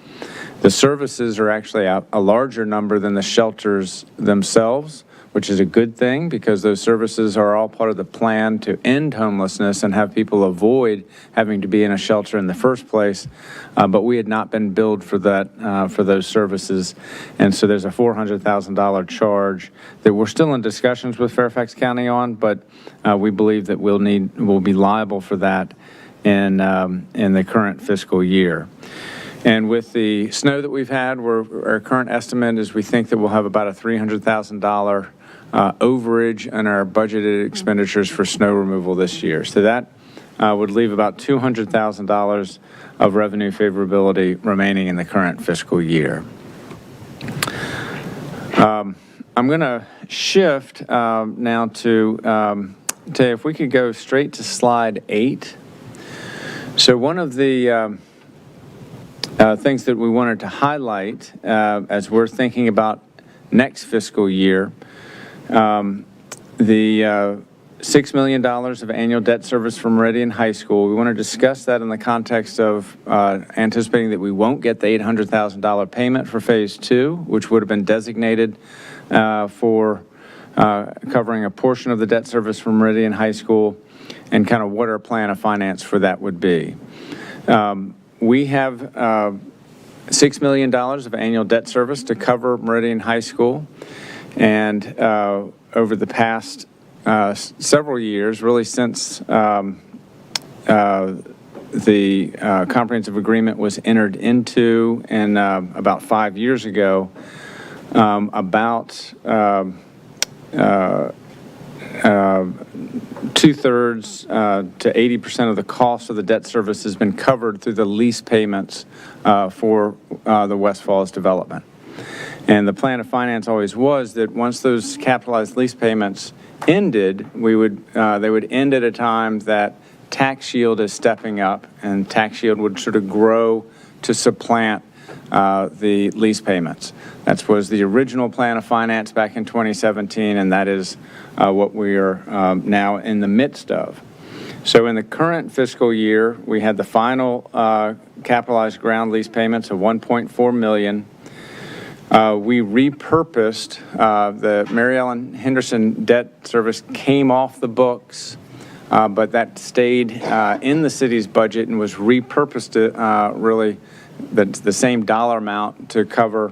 The services are actually a larger number than the shelters themselves, which is a good thing because those services are all part of the plan to end homelessness and have people avoid having to be in a shelter in the first place. But we had not been billed for that, for those services. And so there's a $400,000 charge that we're still in discussions with Fairfax County on, but we believe that we'll be liable for that in the current fiscal year. And with the snow that we've had, our current estimate is we think that we'll have about a $300,000 overage in our budgeted expenditures for snow removal this year. So that would leave about $200,000 of revenue favorability remaining in the current fiscal year. I'm going to shift now to if we could go straight to slide 8. So one of the things that we wanted to highlight as we're thinking about next fiscal year, the $6 million of annual debt service from Meridian High School. We want to discuss that in the context of anticipating that we won't get the $800,000 payment for Phase 2, which would have been designated for covering a portion of the debt service from Meridian High School, and kind of what our plan of finance for that would be. We have $6 million of annual debt service to cover Meridian High School, and over the past several years, really since the comprehensive agreement was entered into, and about 5 years ago, about 2/3 to 80% of the cost of the debt service has been covered through the lease payments for the West Falls development. And the plan of finance always was that once those capitalized lease payments ended, they would end at a time that tax shield is stepping up, and tax shield would sort of grow to supplant the lease payments. That was the original plan of finance back in 2017, and that is what we are now in the midst of. So in the current fiscal year, we had the final capitalized ground lease payments of $1.4 million. We repurposed the Mary Ellen Henderson debt service came off the books, but that stayed in the city's budget and was repurposed to really the same dollar amount to cover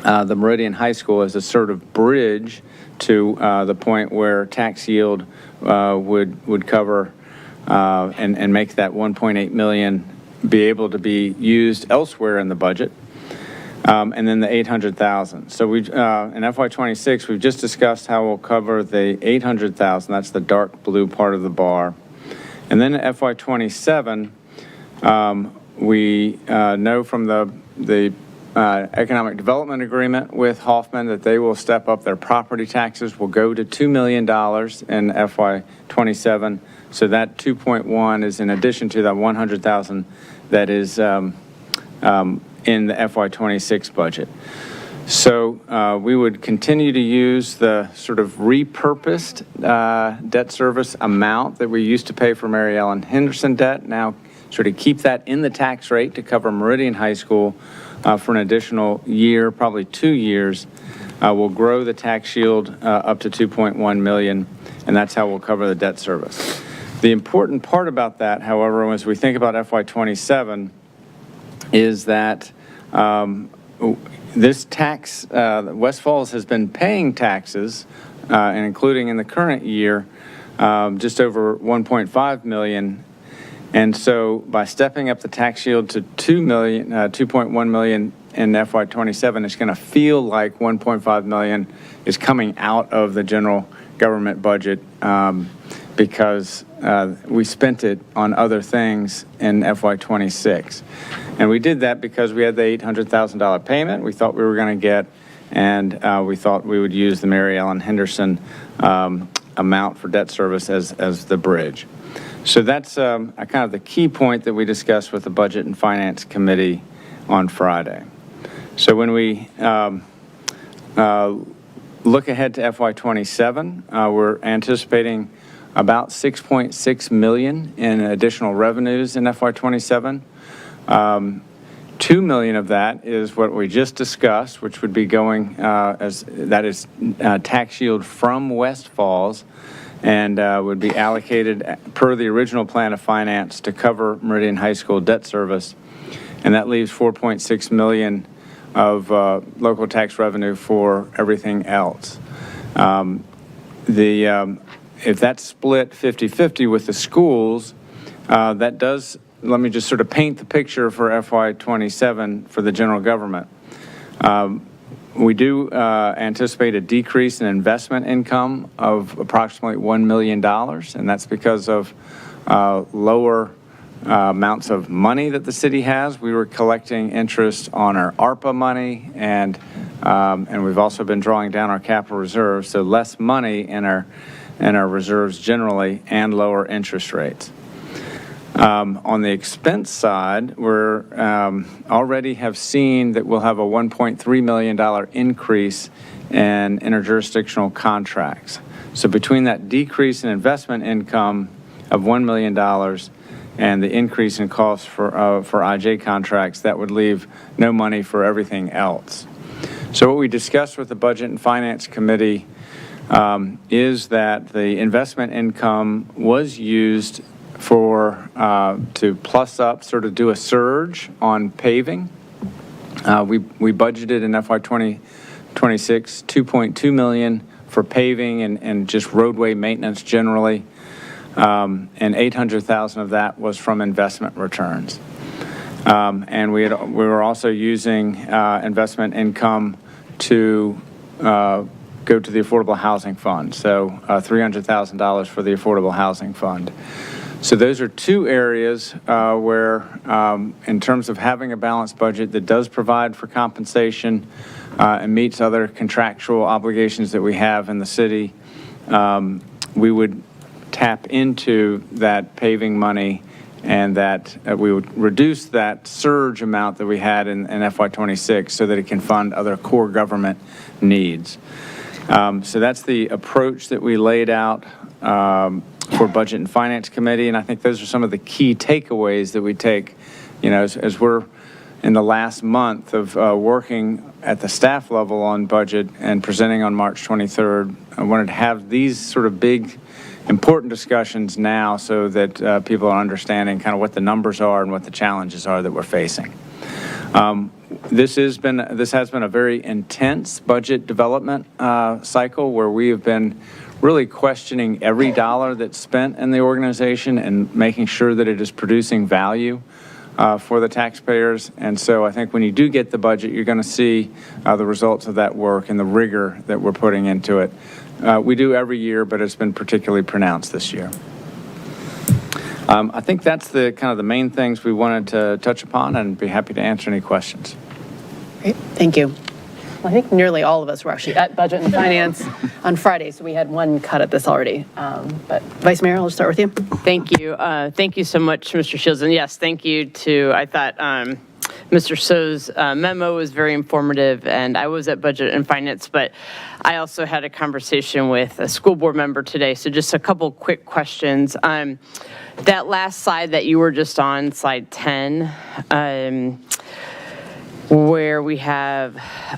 the Meridian High School as a sort of bridge to the point where tax yield would cover and make that $1.8 million be able to be used elsewhere in the budget. And then the $800,000. So we in FY26, we've just discussed how we'll cover the $800,000. That's the dark blue part of the bar. And then in FY27, we know from the economic development agreement with Hoffman that they will step up their property taxes. Will go to $2 million in FY27. So that 2.1 is in addition to that 100,000 that is in the FY26 budget. So we would continue to use the sort of repurposed debt service amount that we used to pay for Mary Ellen Henderson debt. Now sort of keep that in the tax rate to cover Meridian High School for an additional year, probably 2 years. We'll grow the tax shield up to $2.1 million, and that's how we'll cover the debt service. The important part about that, however, as we think about FY27, is that this tax, West Falls has been paying taxes, and including in the current year, just over $1.5 million. And so by stepping up the tax shield to $2.1 million in FY27, it's going to feel like $1.5 million is coming out of the general government budget because we spent it on other things in FY26. And we did that because we had the $800,000 payment we thought we were going to get, and we thought we would use the Mary Ellen Henderson amount for debt service as the bridge. So that's kind of the key point that we discussed with the Budget and Finance Committee on Friday. So when we look ahead to FY27, we're anticipating about $6.6 million in additional revenues in FY27. $2 million of that is what we just discussed, which would be going that is tax shield from West Falls, and would be allocated per the original plan of finance to cover Meridian High School debt service. And that leaves $4.6 million of local tax revenue for everything else. If that's split 50-50 with the schools, that does, let me just sort of paint the picture for FY27 for the general government. We do anticipate a decrease in investment income of approximately $1 million, and that's because of lower amounts of money that the city has. We were collecting interest on our ARPA money, and we've also been drawing down our capital reserves, so less money in our reserves generally, and lower interest rates. On the expense side, we're already have seen that we'll have a $1.3 million increase in interjurisdictional contracts. So between that decrease in investment income of $1 million and the increase in costs for IJ contracts, that would leave no money for everything else. So what we discussed with the Budget and Finance Committee is that the investment income was used to plus up, sort of do a surge on paving. We budgeted in FY26 $2.2 million for paving and just roadway maintenance generally, and $800,000 of that was from investment returns. And we were also using investment income to go to the Affordable Housing Fund, so $300,000 for the Affordable Housing Fund. So those are two areas where, in terms of having a balanced budget that does provide for compensation and meets other contractual obligations that we have in the city, we would tap into that paving money, and that we would reduce that surge amount that we had in FY26 so that it can fund other core government needs. So that's the approach that we laid out for Budget and Finance Committee, and I think those are some of the key takeaways that we take, as we're in the last month of working at the staff level on budget and presenting on March 23rd. I wanted to have these sort of big, important discussions now so that people are understanding kind of what the numbers are and what the challenges are that we're facing. This has been a very intense budget development cycle where we have been really questioning every dollar that's spent in the organization and making sure that it is producing value for the taxpayers. And so I think when you do get the budget, you're going to see the results of that work and the rigor that we're putting into it. We do every year, but it's been particularly pronounced this year. I think that's the kind of the main things we wanted to touch upon, and be happy to answer any questions. Great, thank you. Well, I think nearly all of us were actually at Budget and Finance on Friday, so we had one cut at this already. But Vice Mayor, I'll start with you. Thank you. Thank you so much, Mr. Shields. And yes, thank you to, I thought, Mr. So's memo was very informative, and I was at Budget and Finance, but I also had a conversation with a school board member today, so just a couple quick questions. That last slide that you were just on, slide 10, where we have,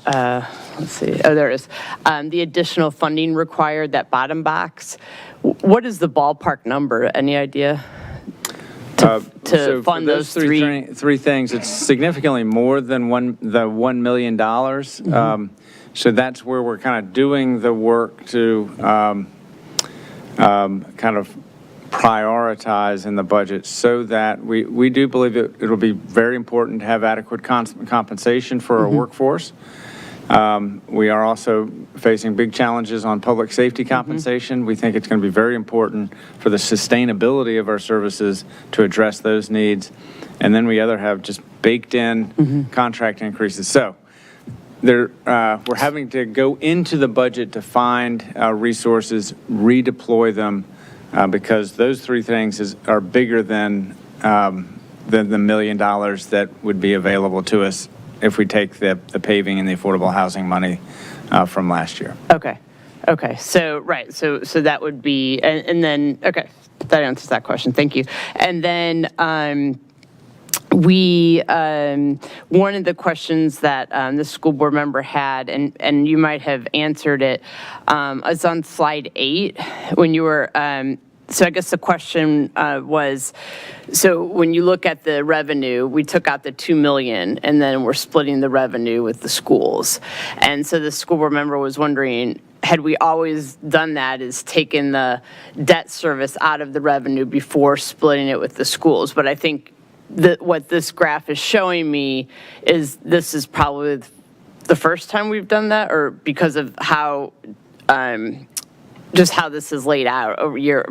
let's see, oh, there it is, the additional funding required, that bottom box. What is the ballpark number? Any idea? So To for fund those three things, it's significantly more than the $1 million. So that's where we're kind of doing the work to kind of prioritize in the budget so that we do believe it'll be very important to have adequate compensation for our workforce. We are also facing big challenges on public safety compensation. We think it's going to be very important for the sustainability of our services to address those needs. And then we have just baked in contract increases. So we're having to go into the budget to find resources, redeploy them, because those three things are bigger than the $1 million that would be available to us if we take the paving and the affordable housing money from last year. Okay. So, right. So that would be, and then, okay, that answers that question. Thank you. And then one of the questions that the school board member had, and you might have answered it, is on slide 8 when you were, so I guess the question was, so when you look at the revenue, we took out the $2 million, and then we're splitting the revenue with the schools. And so the school board member was wondering, had we always done that, is taken the debt service out of the revenue before splitting it with the schools? But I think that what this graph is showing me is this is probably the first time we've done that, or because of how just how this is laid out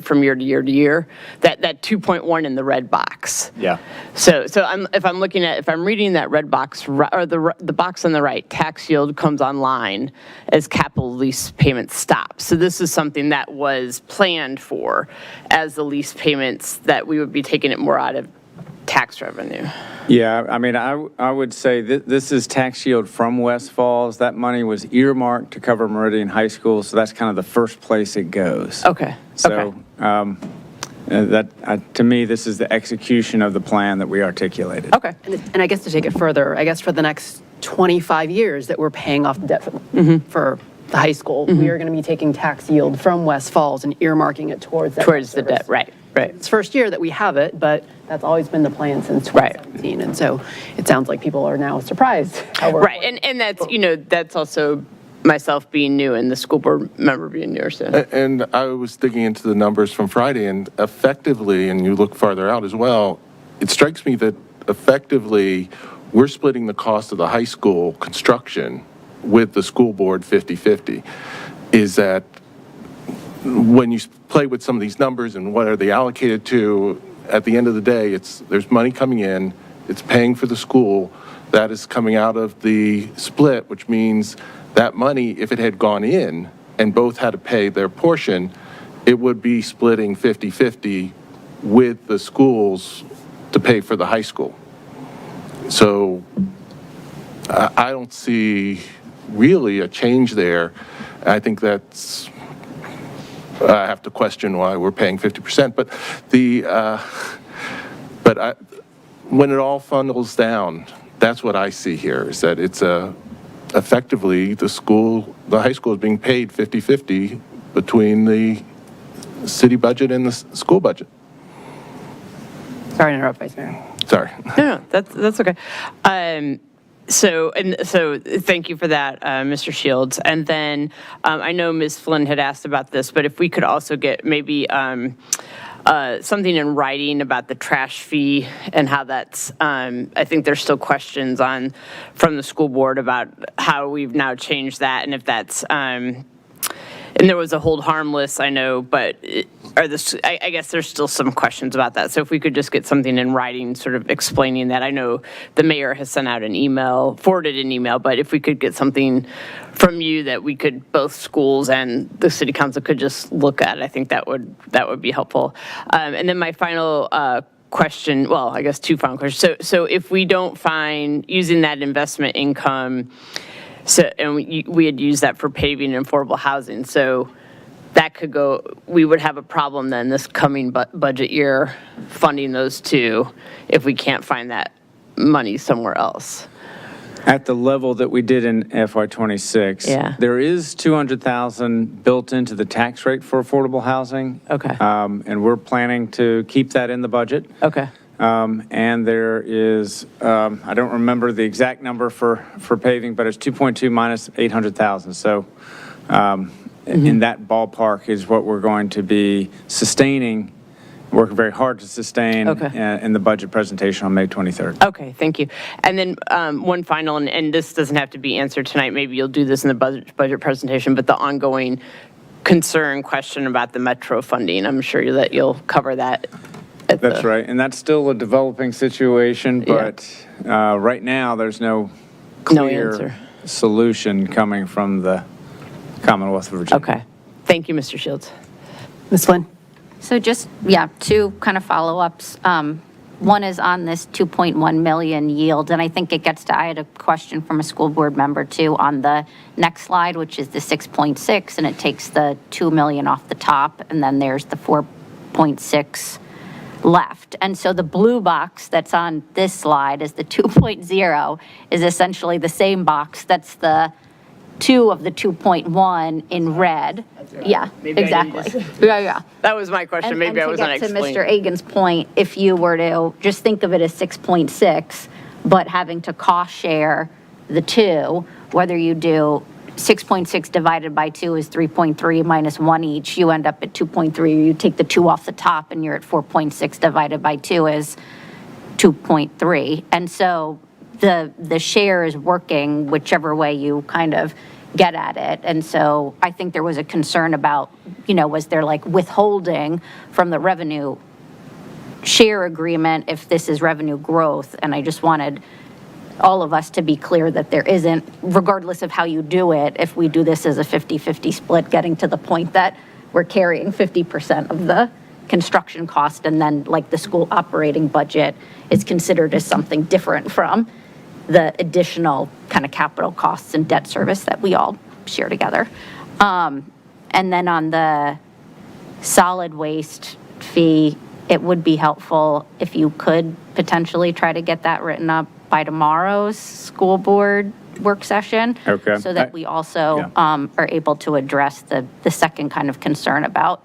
from year to year to year, that 2.1 in the red box. Yeah. So if I'm reading that red box, or the box on the right, tax yield comes online as capital lease payments stop. So this is something that was planned for as the lease payments, that we would be taking it more out of tax revenue. Yeah, I mean, I would say this is tax yield from West Falls. That money was earmarked to cover Meridian High School, so that's kind of the first place it goes. Okay. So to me, this is the execution of the plan that we articulated. Okay. And I guess to take it further, I guess for the next 25 years that we're paying off the debt for the high school, we are going to be taking tax yield from West Falls and earmarking it towards that the debt, right. It's first year that we have it, but that's always been the plan since 2017. And so it sounds like people are now surprised how we're Right, and that's, that's also myself being new and the school board member being newer, so. And I was digging into the numbers from Friday, and effectively, and you look farther out as well, it strikes me that effectively we're splitting the cost of the high school construction with the school board 50-50. Is that when you play with some of these numbers and what are they allocated to, at the end of the day, there's money coming in, it's paying for the school, that is coming out of the split, which means that money, if it had gone in and both had to pay their portion, it would be splitting 50-50 with the schools to pay for the high school. So I don't see really a change there. I think that's, I have to question why we're paying 50%, but when it all funnels down, that's what I see here, is that it's effectively the high school is being paid 50-50 between the city budget and the school budget. Sorry to interrupt, Vice Mayor. Sorry. No, that's okay. So thank you for that, Mr. Shields. And then I know Ms. Flynn had asked about this, but if we could also get maybe something in writing about the trash fee and how that's, I think there's still questions from the school board about how we've now changed that, and if that's, and there was a hold harmless, I know, but I guess there's still some questions about that. So if we could just get something in writing sort of explaining that. I know the mayor has sent out an email, forwarded an email, but if we could get something from you that we could, both schools and the city council could just look at, I think that would be helpful. And then my final question, well, I guess two final questions. So if we don't find, using that investment income, and we had used that for paving and affordable housing, so that could go, we would have a problem then this coming budget year funding those two if we can't find that money somewhere else. At the level that we did in FY26, Yeah. there is $200,000 built into the tax rate for affordable housing. Okay. And we're planning to keep that in the budget. Okay. And there is, I don't remember the exact number for paving, but it's 2.2 minus 800,000. So in that ballpark is what we're going to be sustaining, working very hard to sustain in the budget presentation on May 23rd. Okay, thank you. And then one final, and this doesn't have to be answered tonight, maybe you'll do this in the budget presentation, but the ongoing question about the Metro funding, I'm sure that you'll cover that. That's right, and that's still a developing situation, but right now, there's no clear answer. solution coming from the Commonwealth of Virginia. Okay. Thank you, Mr. Shields. Ms. Flynn? So just, two kind of follow-ups. One is on this 2.1 million yield, and I think it gets to, I had a question from a school board member too on the next slide, which is the 6.6, and it takes the 2 million off the top, and then there's the 4.6 left. And so the blue box that's on this slide is the 2.0 is essentially the same box that's the 2 of the 2.1 in red. Yeah, exactly. Yeah. That was my question. Maybe I wasn't explaining. To Mr. Agan's point, if you were to just think of it as 6.6, but having to cost share the 2, whether you do 6.6 divided by 2 is 3.3 minus 1 each, you end up at 2.3. You take the 2 off the top and you're at 4.6 divided by 2 is 2.3. And so the share is working whichever way you kind of get at it. And so I think there was a concern about, was there like withholding from the revenue share agreement if this is revenue growth? And I just wanted all of us to be clear that there isn't, regardless of how you do it, if we do this as a 50-50 split, getting to the point that we're carrying 50% of the construction cost, and then like the school operating budget is considered as something different from the additional kind of capital costs and debt service that we all share together. And then on the solid waste fee, it would be helpful if you could potentially try to get that written up by tomorrow's school board work session. Okay. So that we also are able to address the second kind of concern about,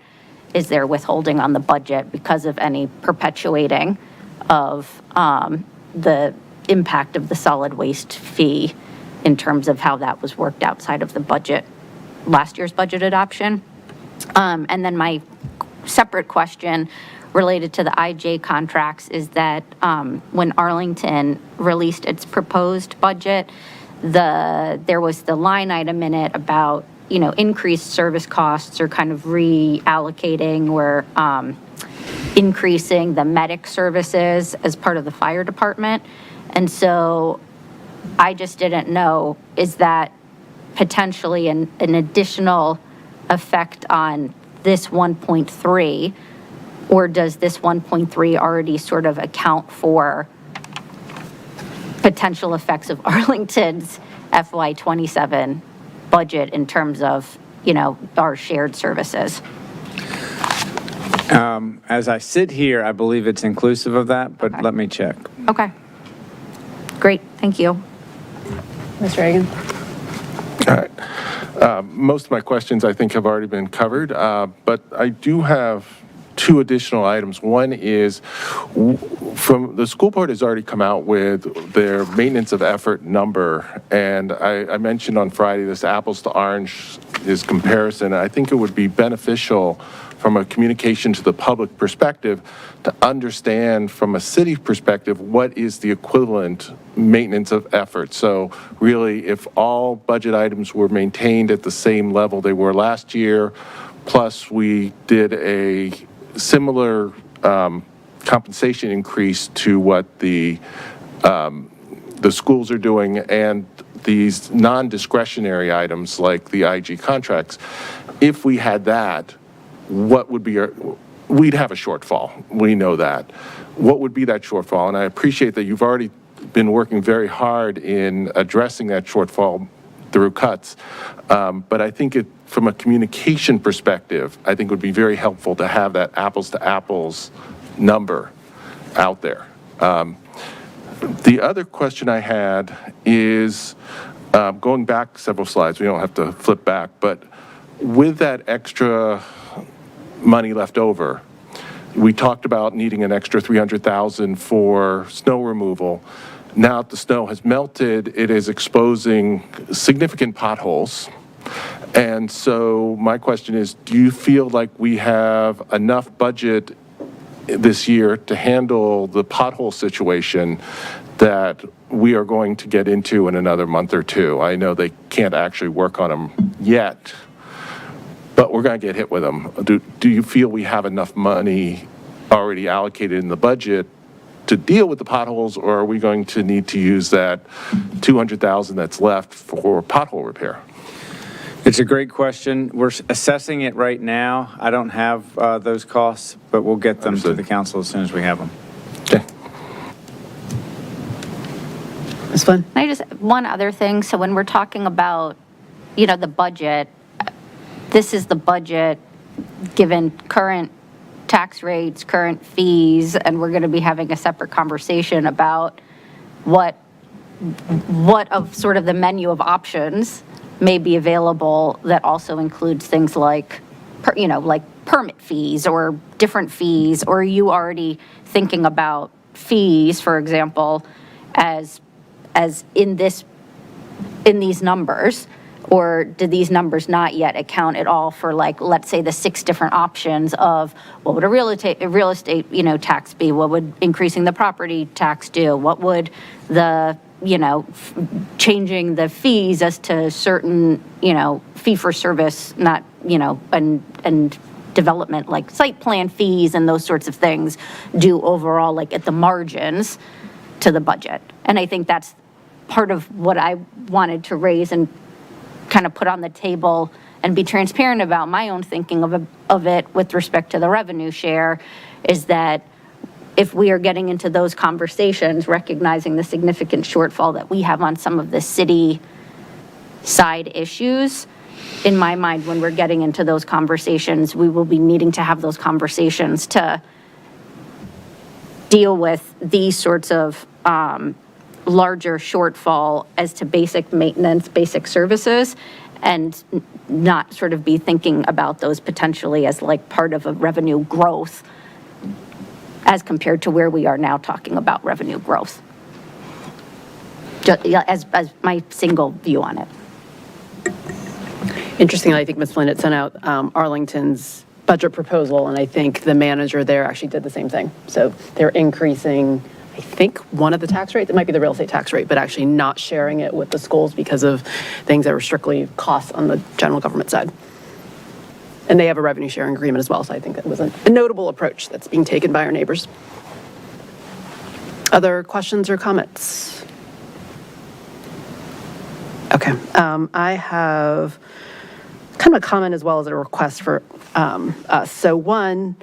is there withholding on the budget because of any perpetuating of the impact of the solid waste fee in terms of how that was worked outside of the budget, last year's budget adoption. And then my separate question related to the IJ contracts is that when Arlington released its proposed budget, there was the line item in it about, increased service costs or kind of reallocating or increasing the medic services as part of the fire department. And so I just didn't know, is that potentially an additional effect on this 1.3, or does this 1.3 already sort of account for potential effects of Arlington's FY27 budget in terms of, our shared services? As I sit here, I believe it's inclusive of that, but let me check. Okay. Great, thank you. Mr. Agan? All right. Most of my questions, I think, have already been covered, but I do have 2 additional items. One is, from the school board has already come out with their maintenance of effort number, and I mentioned on Friday this apples to orange is comparison. I think it would be beneficial from a communication to the public perspective to understand from a city perspective what is the equivalent maintenance of effort. So really, if all budget items were maintained at the same level they were last year, plus we did a similar compensation increase to what the schools are doing, and these non-discretionary items like the IG contracts, if we had that, what would be we'd have a shortfall. We know that. what would be that shortfall? And I appreciate that you've already been working very hard in addressing that shortfall through cuts. But I think from a communication perspective, I think it would be very helpful to have that apples to apples number out there. The other question I had is going back several slides. We don't have to flip back, but with that extra money left over, we talked about needing an extra $300,000 for snow removal. Now that the snow has melted, it is exposing significant potholes. And so my question is, do you feel like we have enough budget this year to handle the pothole situation that we are going to get into in another month or two? I know they can't actually work on them yet, but we're going to get hit with them. Do you feel we have enough money already allocated in the budget to deal with the potholes, or are we going to need to use that $200,000 that's left for pothole repair? It's a great question. We're assessing it right now. I don't have those costs, but we'll get them to the council as soon as we have them. Okay. Ms. Flynn? Can I just, one other thing, so when we're talking about, the budget, this is the budget given current tax rates, current fees, and we're going to be having a separate conversation about what of sort of the menu of options may be available that also includes things like, like permit fees or different fees, or are you already thinking about fees, for example, as in these numbers? Or do these numbers not yet account at all for, like, let's say the 6 different options of what would a real estate tax be? What would increasing the property tax do? What would the, changing the fees as to certain, fee for service, not, and development, like site plan fees and those sorts of things do overall, like at the margins to the budget? And I think that's part of what I wanted to raise and kind of put on the table and be transparent about my own thinking of it with respect to the revenue share, is that if we are getting into those conversations, recognizing the significant shortfall that we have on some of the city side issues, in my mind, when we're getting into those conversations, we will be needing to have those conversations to deal with these sorts of larger shortfall as to basic maintenance, basic services, and not sort of be thinking about those potentially as like part of a revenue growth as compared to where we are now talking about revenue growth. Just, as my single view on it. Interestingly, I think Ms. Flynn had sent out Arlington's budget proposal, and I think the manager there actually did the same thing. So they're increasing, I think, one of the tax rates. It might be the real estate tax rate, but actually not sharing it with the schools because of things that were strictly costs on the general government side. And they have a revenue sharing agreement as well, so I think that was a notable approach that's being taken by our neighbors. Other questions or comments? Okay, I have kind of a comment as well as a request for us. So one,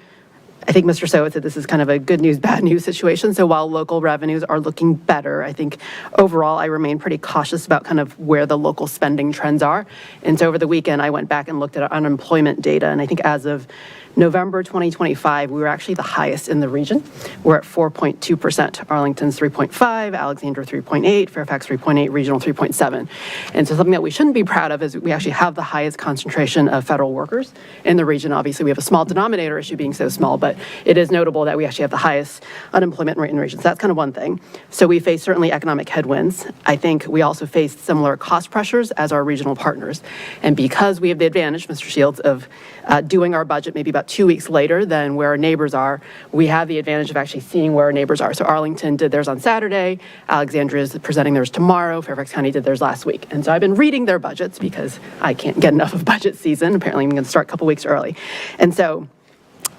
I think Mr. Sowa said this is kind of a good news, bad news situation. So while local revenues are looking better, I think overall I remain pretty cautious about kind of where the local spending trends are. And so over the weekend, I went back and looked at our unemployment data. And I think as of November 2025, we were actually the highest in the region. We're at 4.2%. Arlington's 3.5, Alexandria 3.8, Fairfax 3.8, Regional 3.7. And so something that we shouldn't be proud of is we actually have the highest concentration of federal workers in the region. Obviously, we have a small denominator issue being so small, but it is notable that we actually have the highest unemployment rate in the region. So that's kind of one thing. So we face certainly economic headwinds. I think we also face similar cost pressures as our regional partners. And because we have the advantage, Mr. Shields, of doing our budget maybe about 2 weeks later than where our neighbors are, we have the advantage of actually seeing where our neighbors are. So Arlington did theirs on Saturday, Alexandria is presenting theirs tomorrow, Fairfax County did theirs last week. And so I've been reading their budgets because I can't get enough of budget season. Apparently I'm going to start a couple weeks early. And so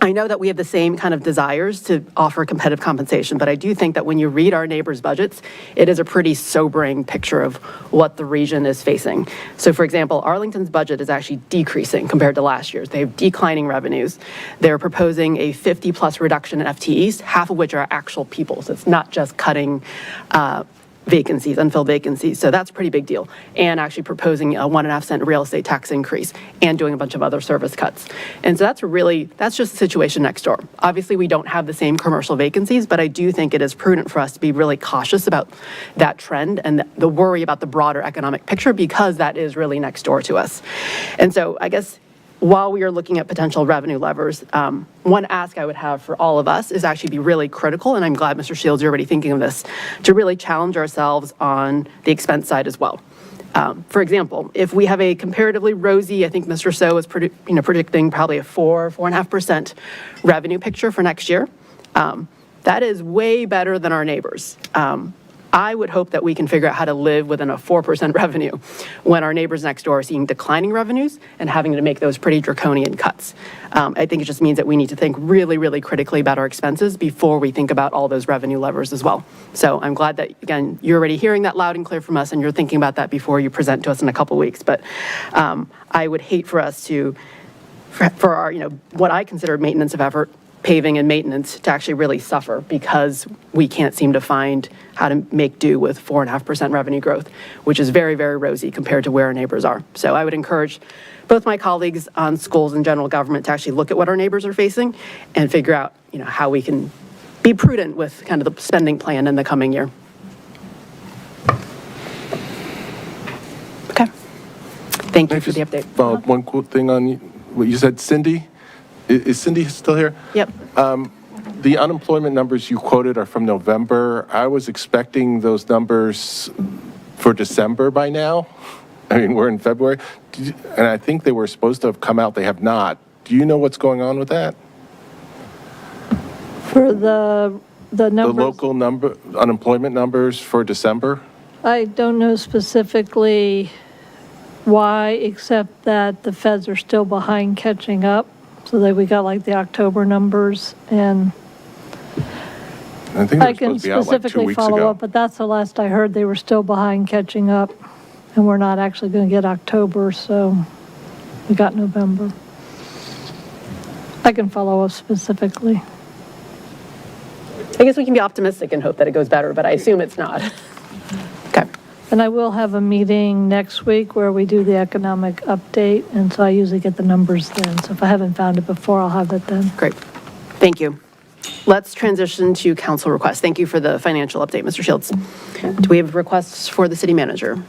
I know that we have the same kind of desires to offer competitive compensation, but I do think that when you read our neighbors' budgets, it is a pretty sobering picture of what the region is facing. So for example, Arlington's budget is actually decreasing compared to last year's. They have declining revenues. They're proposing a 50+ reduction in FTEs, half of which are actual people. So it's not just cutting vacancies, unfilled vacancies. So that's a pretty big deal. And actually proposing a 1.5-cent real estate tax increase and doing a bunch of other service cuts. And so that's just the situation next door. Obviously, we don't have the same commercial vacancies, but I do think it is prudent for us to be really cautious about that trend and the worry about the broader economic picture, because that is really next door to us. And so I guess while we are looking at potential revenue levers, one ask I would have for all of us is actually be really critical, and I'm glad, Mr. Shields, you're already thinking of this, to really challenge ourselves on the expense side as well. For example, if we have a comparatively rosy, I think Mr. So is predicting probably a 4.5% revenue picture for next year, that is way better than our neighbors. I would hope that we can figure out how to live within a 4% revenue when our neighbors next door are seeing declining revenues and having to make those pretty draconian cuts. I think it just means that we need to think really, really critically about our expenses before we think about all those revenue levers as well. So I'm glad that, again, you're already hearing that loud and clear from us and you're thinking about that before you present to us in a couple weeks. But I would hate for us to, for our, what I consider maintenance of effort, paving and maintenance, to actually really suffer because we can't seem to find how to make do with 4.5% revenue growth, which is very, very rosy compared to where our neighbors are. So I would encourage both my colleagues on schools and general government to actually look at what our neighbors are facing and figure out, how we can be prudent with kind of the spending plan in the coming year. Okay. Thank you for the update. One quick thing on what you said, Cindy. Is Cindy still here? Yep. The unemployment numbers you quoted are from November. I was expecting those numbers for December by now. I mean, we're in February. And I think they were supposed to have come out. They have not. Do you know what's going on with that? For the numbers? The local unemployment numbers for December? I don't know specifically why, except that the feds are still behind catching up. So that we got like the October numbers, and I think I can specifically follow up, but that's the last I heard. They were still behind catching up, and we're not actually going to get October, so we got November. I can follow up specifically. I guess we can be optimistic and hope that it goes better, but I assume it's not. Okay. And I will have a meeting next week where we do the economic update, and so I usually get the numbers then. So if I haven't found it before, I'll have it then. Great. Thank you. Let's transition to council requests. Thank you for the financial update, Mr. Shields. Do we have requests for the city manager?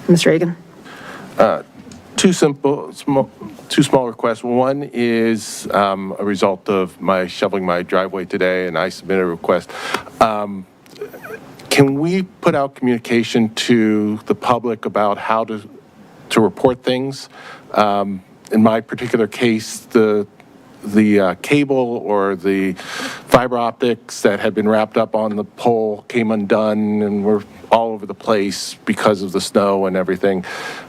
Mr. Egan? Two small requests. One is a result of my shoveling my driveway today, and I submitted a request. Can we put out communication to the public about how to report things? In my particular case, the cable or the fiber optics that had been wrapped up on the pole came undone and were all over the place because of the snow and everything.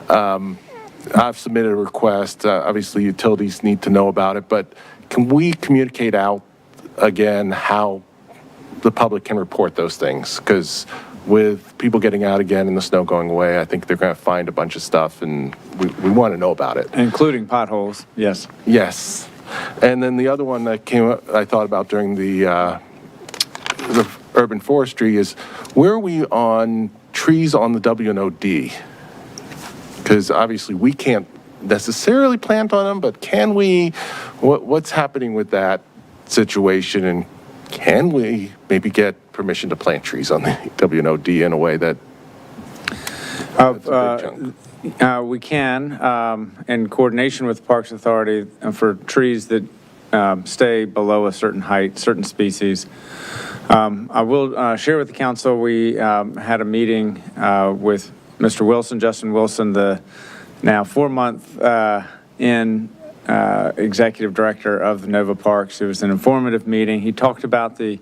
I've submitted a request. Obviously, utilities need to know about it, but can we communicate out again how the public can report those things? Because with people getting out again and the snow going away, I think they're going to find a bunch of stuff, and we want to know about it. Including potholes, yes. Yes. And then the other one that I thought about during the urban forestry is, where are we on trees on the WNOD? Because obviously we can't necessarily plant on them, but can we? What's happening with that situation, and can we maybe get permission to plant trees on the WNOD in a way that we can, in coordination with the Parks Authority, for trees that stay below a certain height, certain species. I will share with the council, we had a meeting with Mr. Wilson, Justin Wilson, the now 4-month executive director of the Nova Parks. It was an informative meeting. He talked about the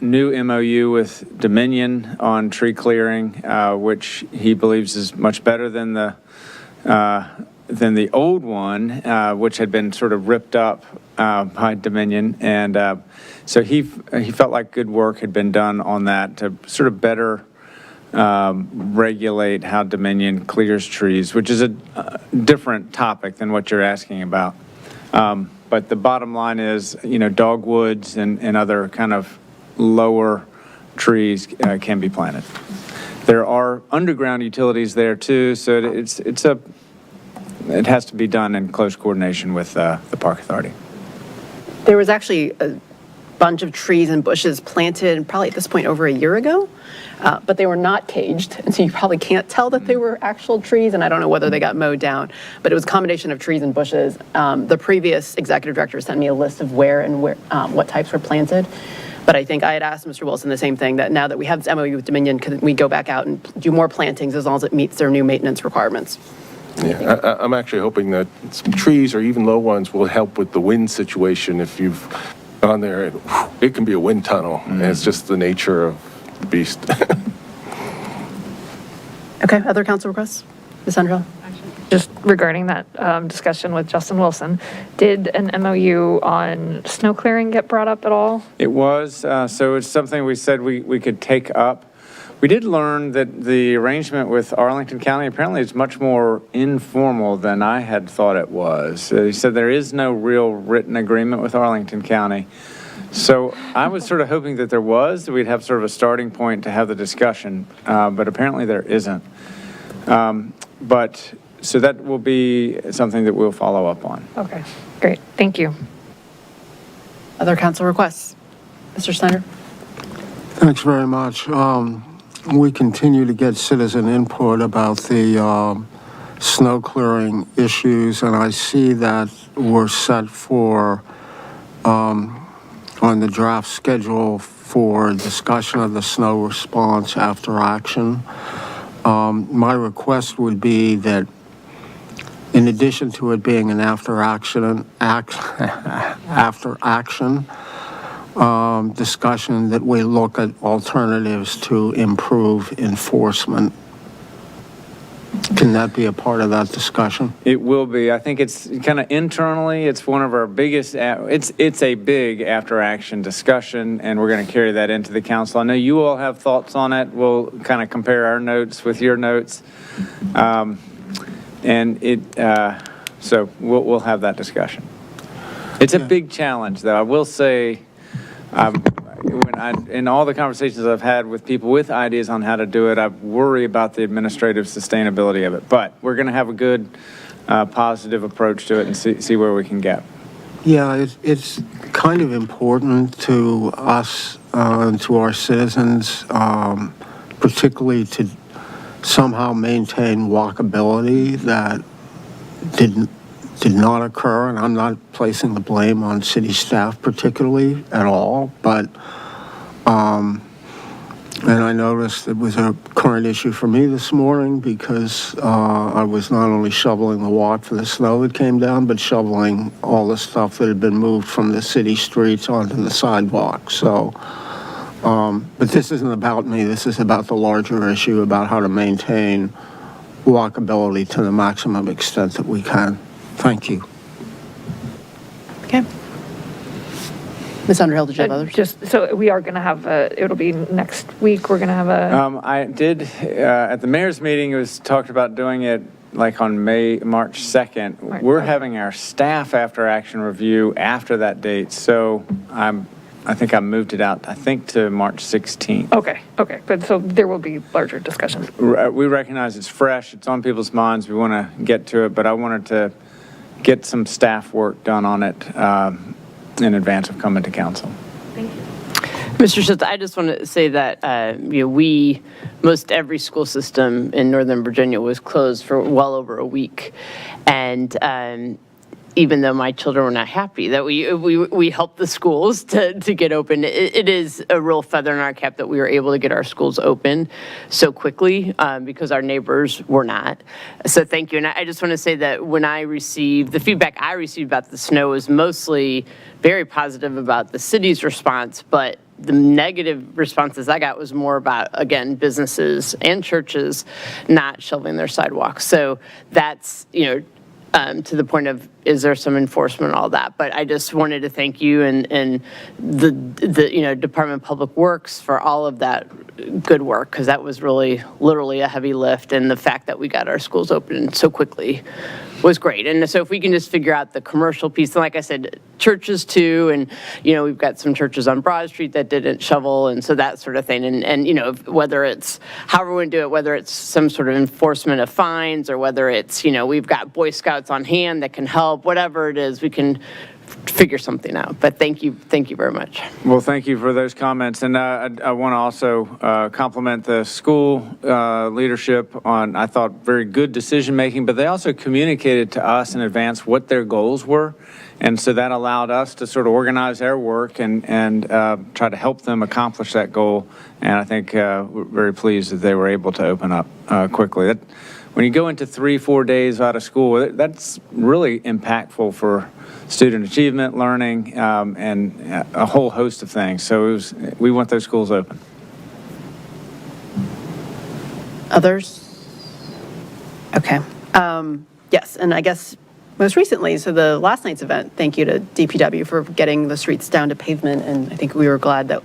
new MOU with Dominion on tree clearing, which he believes is much better than the than the old one, which had been sort of ripped up by Dominion. And so he felt like good work had been done on that to sort of better regulate how Dominion clears trees, which is a different topic than what you're asking about. But the bottom line is, dogwoods and other kind of lower trees can be planted. There are underground utilities there too, so it has to be done in close coordination with the Park Authority. There was actually a bunch of trees and bushes planted probably at this point over a year ago, but they were not caged, and so you probably can't tell that they were actual trees, and I don't know whether they got mowed down, but it was a combination of trees and bushes. The previous executive director sent me a list of where what types were planted, but I think I had asked Mr. Wilson the same thing, that now that we have this MOU with Dominion, could we go back out and do more plantings as long as it meets their new maintenance requirements? Yeah, I'm actually hoping that some trees or even low ones will help with the wind situation. If you've gone there, it can be a wind tunnel, and it's just the nature of the beast. Okay, other council requests? Ms. Underhill? Just regarding that discussion with Justin Wilson, did an MOU on snow clearing get brought up at all? It was, so it's something we said we could take up. We did learn that the arrangement with Arlington County apparently is much more informal than I had thought it was. He said there is no real written agreement with Arlington County. So I was sort of hoping that there was, that we'd have sort of a starting point to have the discussion, but apparently there isn't. So that will be something that we'll follow up on. Okay, great, thank you. Other council requests? Mr. Snyder? Thanks very much. We continue to get citizen input about the snow clearing issues, and I see that we're set for, on the draft schedule for discussion of the snow response after action. My request would be that in addition to it being an after action discussion, that we look at alternatives to improve enforcement. Can that be a part of that discussion? It will be. I think it's kind of internally, it's one of our biggest, it's a big after-action discussion, and we're going to carry that into the council. I know you all have thoughts on it. We'll kind of compare our notes with your notes. So we'll have that discussion. It's a big challenge, though. I will say, in all the conversations I've had with people with ideas on how to do it, I worry about the administrative sustainability of it. But we're going to have a good, positive approach to it and see where we can get. Yeah, it's kind of important to us, to our citizens, particularly to somehow maintain walkability that did not occur, and I'm not placing the blame on city staff particularly at all, but and I noticed it was a current issue for me this morning because I was not only shoveling the walk for the snow that came down, but shoveling all the stuff that had been moved from the city streets onto the sidewalk. So, but this isn't about me. This is about the larger issue about how to maintain walkability to the maximum extent that we can. Thank you. Okay. Ms. Underhill, did you have others? Just, so we are going to have it'll be next week, we're going to have a... I did, at the mayor's meeting, it was talked about doing it like on March 2nd. We're having our staff after action review after that date, so I think I moved it out, to March 16th. Okay, but so there will be larger discussions. We recognize it's fresh, it's on people's minds, we want to get to it, but I wanted to get some staff work done on it in advance of coming to council. Mr. Schultz, I just want to say that most every school system in Northern Virginia was closed for well over a week, and even though my children were not happy that we helped the schools to get open, it is a real feather in our cap that we were able to get our schools open so quickly because our neighbors were not. So thank you. And I just want to say that when the feedback I received about the snow was mostly very positive about the city's response, but the negative responses I got was more about, again, businesses and churches not shoveling their sidewalks. So that's, to the point of, is there some enforcement and all that? But I just wanted to thank you and the Department of Public Works for all of that good work, because that was really literally a heavy lift, and the fact that we got our schools open so quickly was great. And so if we can just figure out the commercial piece, and like I said, churches too, and, we've got some churches on Broad Street that didn't shovel, and so that sort of thing. And whether it's, however we want to do it, whether it's some sort of enforcement of fines, or whether it's, we've got Boy Scouts on hand that can help, whatever it is, we can figure something out. But thank you very much. Well, thank you for those comments. And I want to also compliment the school leadership on, I thought, very good decision-making, but they also communicated to us in advance what their goals were. And so that allowed us to sort of organize their work and try to help them accomplish that goal. And I think we're very pleased that they were able to open up quickly. When you go into 3-4 days out of school, that's really impactful for student achievement, learning, and a whole host of things. So we want those schools open. Others? Okay. Yes, and I guess most recently, so the last night's event, thank you to DPW for getting the streets down to pavement, and I think we were glad that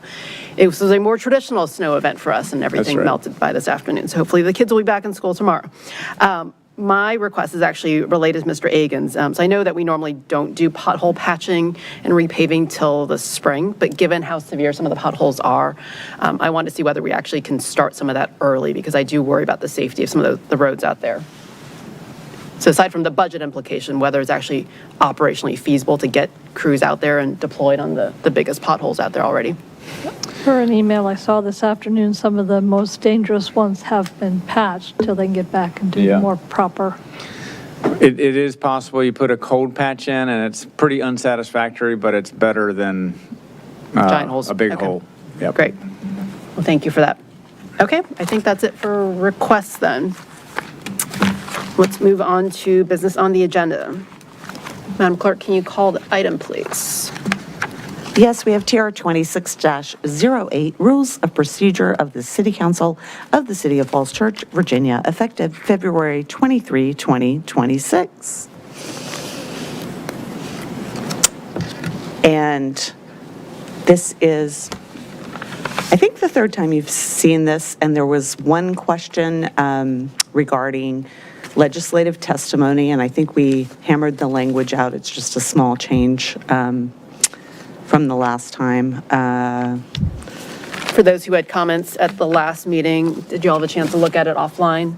it was a more traditional snow event for us, and everything That's right. melted by this afternoon. So hopefully the kids will be back in school tomorrow. My request is actually related to Mr. Egan's. So I know that we normally don't do pothole patching and repaving till the spring, but given how severe some of the potholes are, I want to see whether we actually can start some of that early, because I do worry about the safety of some of the roads out there. So aside from the budget implication, whether it's actually operationally feasible to get crews out there and deployed on the biggest potholes out there already. Per an email I saw this afternoon, some of the most dangerous ones have been patched till they can get back and do Yeah. more proper. It is possible you put a cold patch in, and it's pretty unsatisfactory, but it's better than Giant holes. a big Okay. hole. Yep. Great. Well, thank you for that. Okay, I think that's it for requests then. Let's move on to business on the agenda. Madam Clerk, can you call the item, please? Yes, we have TR 26-08, Rules of Procedure of the City Council of the City of Falls Church, Virginia, effective February 23, 2026. And this is, I think, the third time you've seen this, and there was one question regarding legislative testimony, and I think we hammered the language out. It's just a small change from the last time. For those who had comments at the last meeting, did you all have a chance to look at it offline?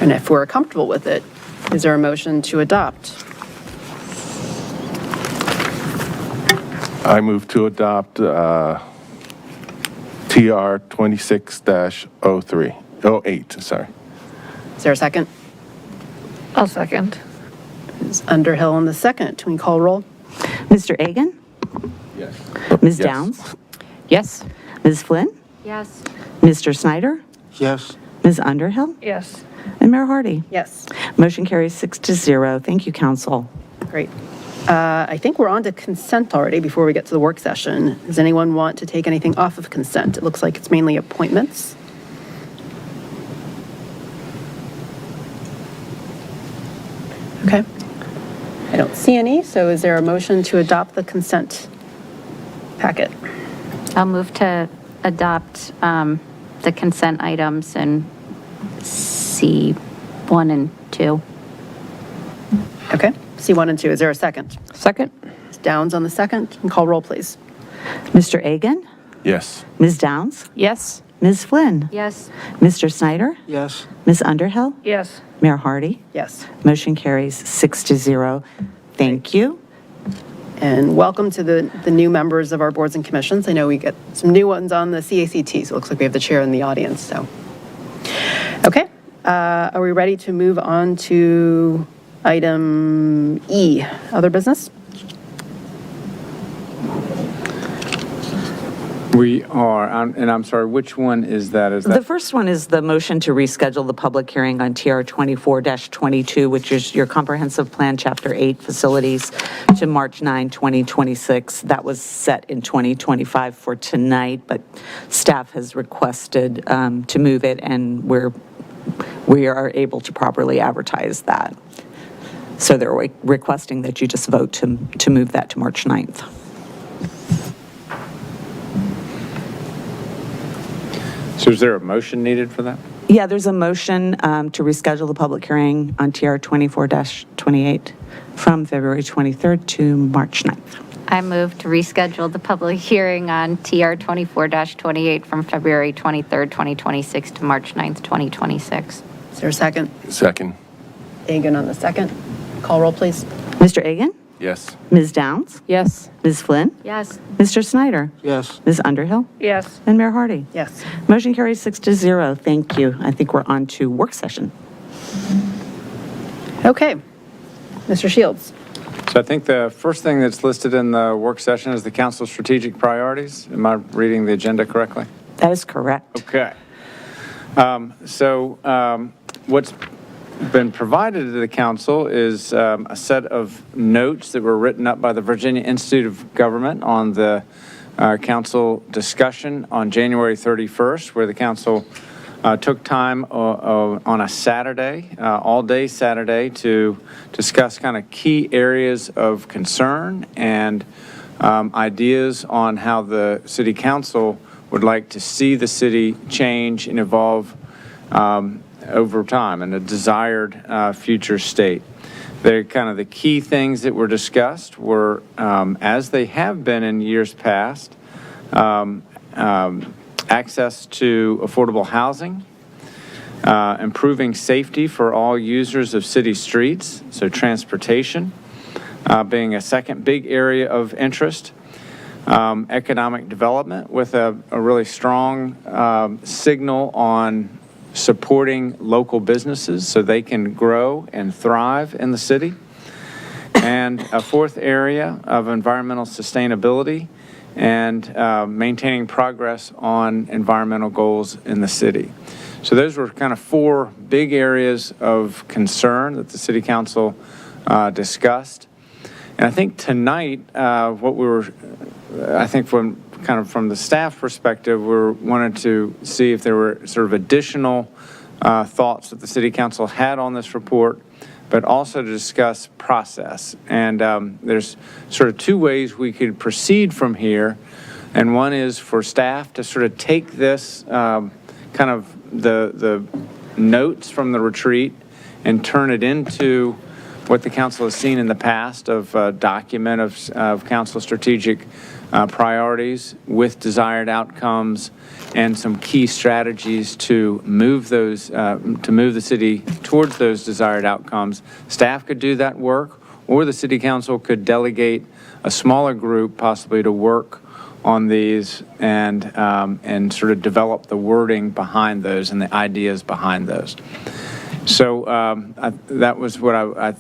And if we're comfortable with it, is there a motion to adopt? I move to adopt TR 26-08, sorry. Is there a second? I'll second. Ms. Underhill on the second. Can we call roll? Mr. Egan? Yes. Ms. Yes. Downs? Yes? Ms. Flynn? Yes. Mr. Snyder? Yes. Ms. Underhill? Yes. And Mayor Hardy? Yes. Motion carries 6-0. Thank you, council. Great. I think we're on to consent already before we get to the work session. Does anyone want to take anything off of consent? It looks like it's mainly appointments. Okay. I don't see any, so is there a motion to adopt the consent packet? I'll move to adopt the consent items in C1 and 2. Okay. C1 and 2. Is there a second? Second? Ms. Downs on the second. And call roll, please. Mr. Egan? Yes. Ms. Downs? Yes? Ms. Flynn? Yes. Mr. Snyder? Yes. Ms. Underhill? Yes. Mayor Hardy? Yes. Motion carries 6-0. Thank you. And welcome to the new members of our boards and commissions. I know we get some new ones on the CACT, so it looks like we have the chair in the audience. So, okay. Are we ready to move on to item E, other business? We are, and I'm sorry, which one is that? Is The that? first one is the motion to reschedule the public hearing on TR 24-22, which is your comprehensive plan, Chapter 8 facilities, to March 9, 2026. That was set in 2025 for tonight, but staff has requested to move it, and we're we are able to properly advertise that. So they're requesting that you just vote to move that to March 9th. So is there a motion needed for that? Yeah, there's a motion to reschedule the public hearing on TR 24-28 from February 23rd to March 9th. I move to reschedule the public hearing on TR 24-28 from February 23rd, 2026 to March 9th, 2026. Is there a second? Second. Egan on the second. Call roll, please. Mr. Egan? Yes. Ms. Downs? Yes. Ms. Flynn? Yes. Mr. Snyder? Yes. Ms. Underhill? Yes. And Mayor Hardy? Yes. Motion carries 6-0. Thank you. I think we're on to work session. Okay. Mr. Shields. So I think the first thing that's listed in the work session is the council's strategic priorities. Am I reading the agenda correctly? That is correct. Okay. What's been provided to the council is a set of notes that were written up by the Virginia Institute of Government on the council discussion on January 31st, where the council took time on a Saturday, all-day Saturday, to discuss kind of key areas of concern and ideas on how the city council would like to see the city change and evolve over time in a desired future state. The key things that were discussed were, as they have been in years past, access to affordable housing, improving safety for all users of city streets, so transportation being a second big area of interest, economic development with a really strong signal on supporting local businesses so they can grow and thrive in the city, and a fourth area of environmental sustainability and maintaining progress on environmental goals in the city. So those were kind of four big areas of concern that the City Council discussed. And I think tonight, what we were, I think from the staff perspective, we wanted to see if there were sort of additional thoughts that the City Council had on this report, but also to discuss process. And there's sort of two ways we could proceed from here. And one is for staff to sort of take this kind of the notes from the retreat and turn it into what the council has seen in the past of a document of council strategic priorities with desired outcomes and some key strategies to move those, to move the city towards those desired outcomes. Staff could do that work, or the city council could delegate a smaller group possibly to work on these and sort of develop the wording behind those and the ideas behind those. So that was what I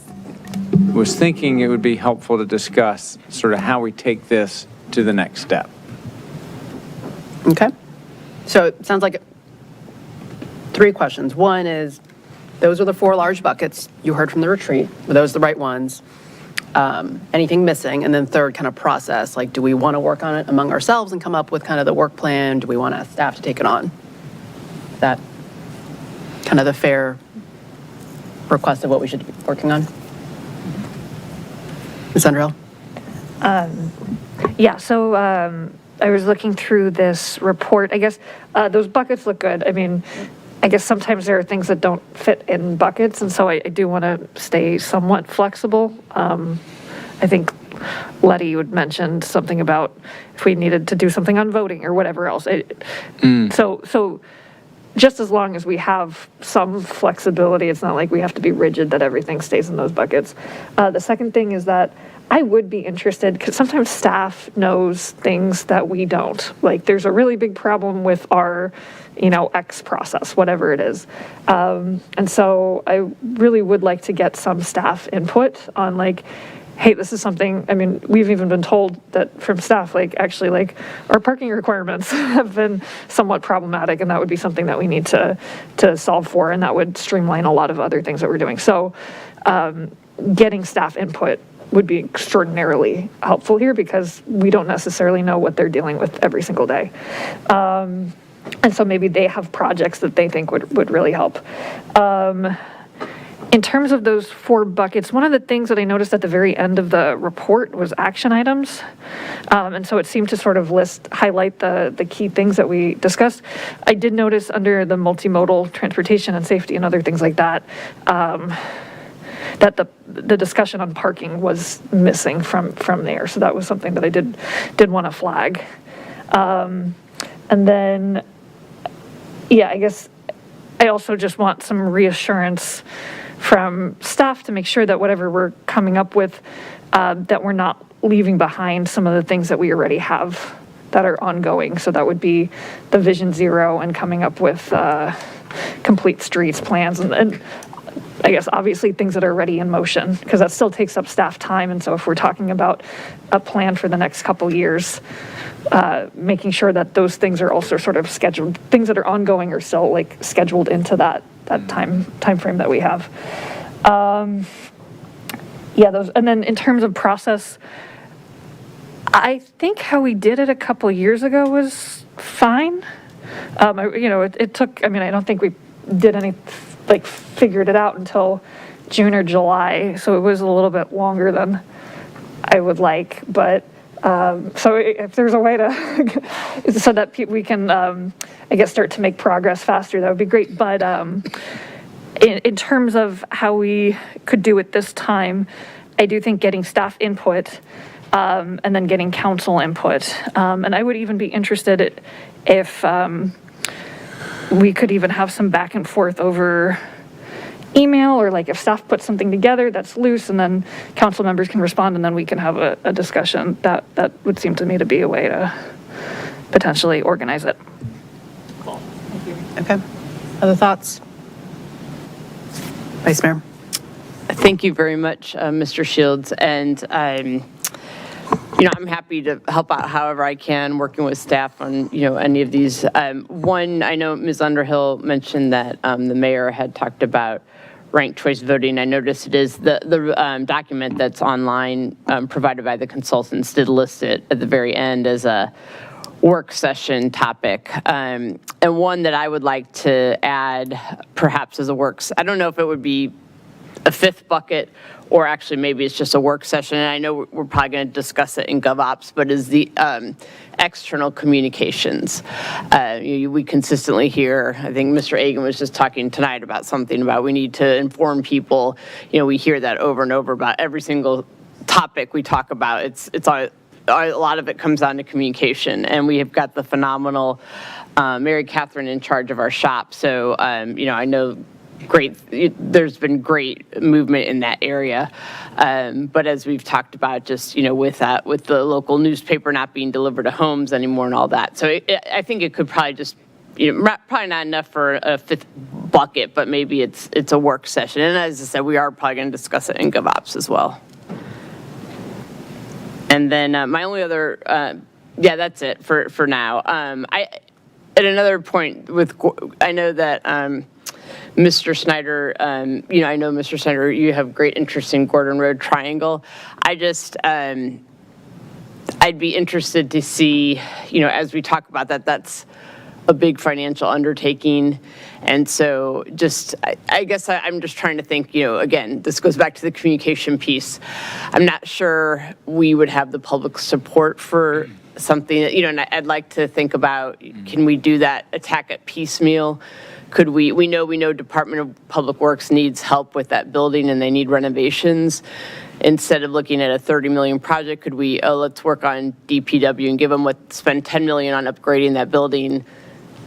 was thinking it would be helpful to discuss, sort of how we take this to the next step. Okay. So it sounds like three questions. One is, those are the four large buckets you heard from the retreat. Were those the right ones? Anything missing? And then third, kind of process, like, do we want to work on it among ourselves and come up with kind of the work plan? Do we want staff to take it on? Is that kind of the fair request of what we should be working on? Ms. Underhill? Yeah, so I was looking through this report. I guess those buckets look good. I mean, I guess sometimes there are things that don't fit in buckets, and so I do want to stay somewhat flexible. I think, Letty, you had mentioned something about if we needed to do something on voting or whatever else. So just as long as we have some flexibility, it's not like we have to be rigid that everything stays in those buckets. The second thing is that I would be interested, because sometimes staff knows things that we don't. Like, there's a really big problem with our, X process, whatever it is. And so I really would like to get some staff input on, like, hey, this is something, I mean, we've even been told that from staff, actually, our parking requirements have been somewhat problematic, and that would be something that we need to solve for, and that would streamline a lot of other things that we're doing. So getting staff input would be extraordinarily helpful here, because we don't necessarily know what they're dealing with every single day. And so maybe they have projects that they think would really help. In terms of those 4 buckets, one of the things that I noticed at the very end of the report was action items. And so it seemed to sort of highlight the key things that we discussed. I did notice under the multimodal transportation and safety and other things like that, that the discussion on parking was missing from there. So that was something that I did want to flag. And then, yeah, I guess I also just want some reassurance from staff to make sure that whatever we're coming up with, that we're not leaving behind some of the things that we already have that are ongoing. So that would be the Vision Zero and coming up with complete streets plans and I guess obviously things that are already in motion, because that still takes up staff time. And so if we're talking about a plan for the next couple years, making sure that those things are also sort of scheduled, things that are ongoing are still like scheduled into that time frame that we have. Yeah, those, and then in terms of process, I think how we did it a couple years ago was fine. It took, I don't think we did any, figured it out until June or July, so it was a little bit longer than I would like, but so if there's a way to, so that we can, I guess, start to make progress faster, that would be great. But in terms of how we could do it this time, I do think getting staff input and then getting council input. And I would even be interested if we could even have some back and forth over email, or if staff puts something together that's loose and then council members can respond and then we can have a discussion. That would seem to me to be a way to potentially organize it. Cool. Thank you. Okay. Other thoughts? Vice Mayor. Thank you very much, Mr. Shields. And I'm happy to help out however I can, working with staff on, any of these. One, I know Ms. Underhill mentioned that the mayor had talked about ranked choice voting. I noticed it is the document that's online provided by the consultants did list it at the very end as a work session topic. And one that I would like to add perhaps as I don't know if it would be a 5th bucket, or actually maybe it's just a work session. And I know we're probably going to discuss it in GovOps, but is the external communications. We consistently hear, I think Mr. Agan was just talking tonight about something about we need to inform people. We hear that over and over about every single topic we talk about. It's a lot of it comes down to communication, and we have got the phenomenal Mary Catherine in charge of our shop. So, I know there's been great movement in that area. But as we've talked about, just, with the local newspaper not being delivered to homes anymore and all that. So I think it could probably just, probably not enough for a 5th bucket, but maybe it's a work session. And as I said, we are probably going to discuss it in GovOps as well. And then my only other, that's it for now. At another point I know that Mr. Snyder, I know Mr. Snyder, you have great interest in Gordon Road Triangle. I'd be interested to see, as we talk about that's a big financial undertaking. And so I guess I'm just trying to think, again, this goes back to the communication piece. I'm not sure we would have the public support for something that, and I'd like to think about, can we do that, attack it piecemeal? Could we know Department of Public Works needs help with that building and they need renovations. Instead of looking at a $30 million project, could we, let's work on DPW and give them spend $10 million on upgrading that building.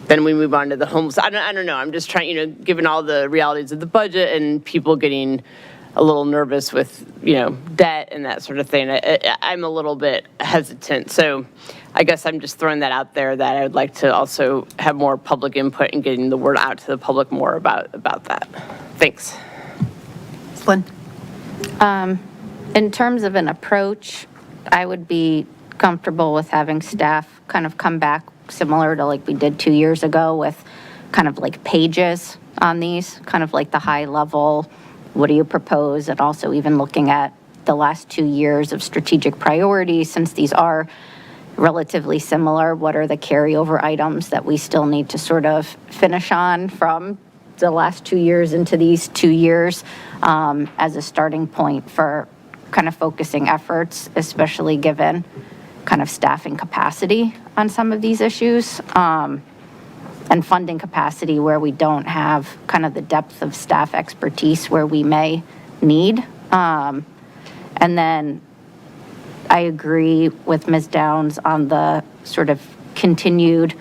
Then we move on to the homes. I don't know. I'm just trying, given all the realities of the budget and people getting a little nervous with, debt and that sort of thing, I'm a little bit hesitant. So I guess I'm just throwing that out there that I would like to also have more public input and getting the word out to the public more about that. Thanks. Lynn? In terms of an approach, I would be comfortable with having staff kind of come back similar to like we did 2 years ago with kind of like pages on these, kind of like the high level, what do you propose? And also even looking at the last 2 years of strategic priorities, since these are relatively similar. What are the carryover items that we still need to sort of finish on from the last 2 years into these 2 years as a starting point for kind of focusing efforts, especially given kind of staffing capacity on some of these issues and funding capacity where we don't have kind of the depth of staff expertise where we may need. And then I agree with Ms. Downs on the sort of continued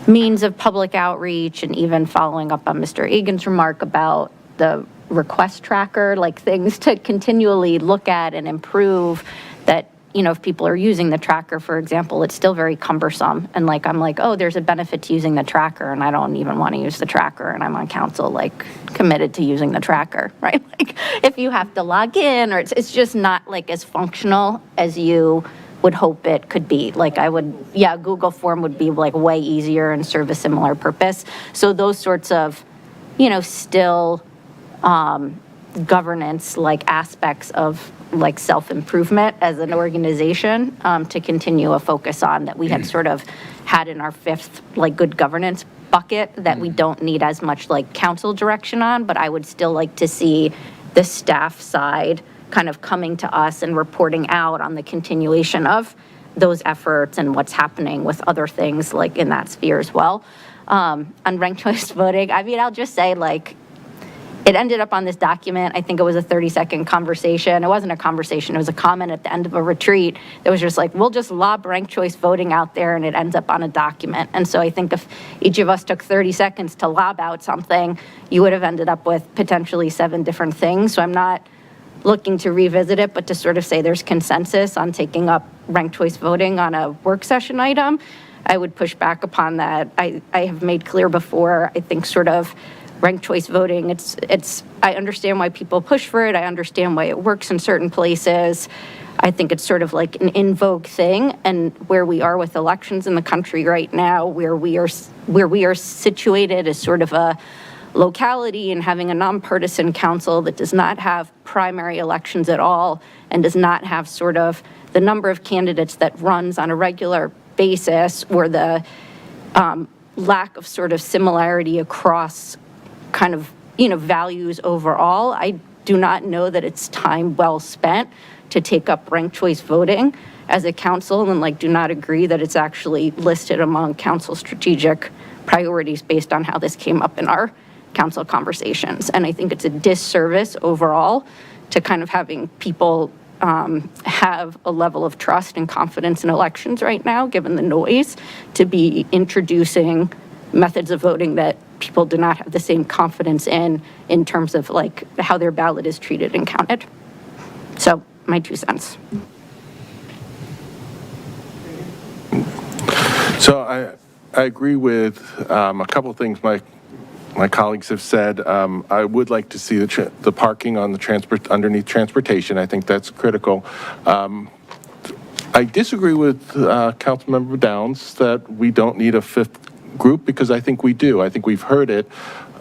means of public outreach and even following up on Mr. Egan's remark about the request tracker, like things to continually look at and improve that, you know, if people are using the tracker, for example, it's still very cumbersome. And like, I'm like, oh, there's a benefit to using the tracker and I don't even want to use the tracker and I'm on council, like committed to using the tracker, right? Like if you have to log in or it's just not like as functional as you would hope it could be. Like I would, yeah, Google form would be like way easier and serve a similar purpose. So those sorts of, you know, still governance like aspects of like self-improvement as an organization to continue a focus on that we had sort of had in our fifth like good governance bucket that we don't need as much like council direction on, but I would still like to see the staff side kind of coming to us and reporting out on the continuation of those efforts and what's happening with other things like in that sphere as well. On ranked choice voting, I mean, I'll just say like, it ended up on this document. I think it was a 30-second conversation. It wasn't a conversation. It was a comment at the end of a retreat that was just like, we'll just lob ranked choice voting out there and it ends up on a document. And so I think if each of us took 30 seconds to lob out something, you would have ended up with potentially 7 different things. So I'm not looking to revisit it, but to sort of say there's consensus on taking up ranked choice voting on a work session item. I would push back upon that. I have made clear before, I think sort of ranked choice voting, I understand why people push for it. I understand why it works in certain places. I think it's sort of like an in vogue thing, and where we are with elections in the country right now, where we are situated as sort of a locality and having a nonpartisan council that does not have primary elections at all and does not have sort of the number of candidates that runs on a regular basis or the lack of sort of similarity across kind of, you know, values overall. I do not know that it's time well spent to take up ranked choice voting as a council, and like do not agree that it's actually listed among council strategic priorities based on how this came up in our council conversations. And I think it's a disservice overall to kind of having people have a level of trust and confidence in elections right now, given the noise, to be introducing methods of voting that people do not have the same confidence in terms of like how their ballot is treated and counted. So my 2 cents. So I agree with a couple of things my colleagues have said. I would like to see the parking on the underneath transportation. I think that's critical. I disagree with Councilmember Downs that we don't need a 5th group, because I think we do. I think we've heard it.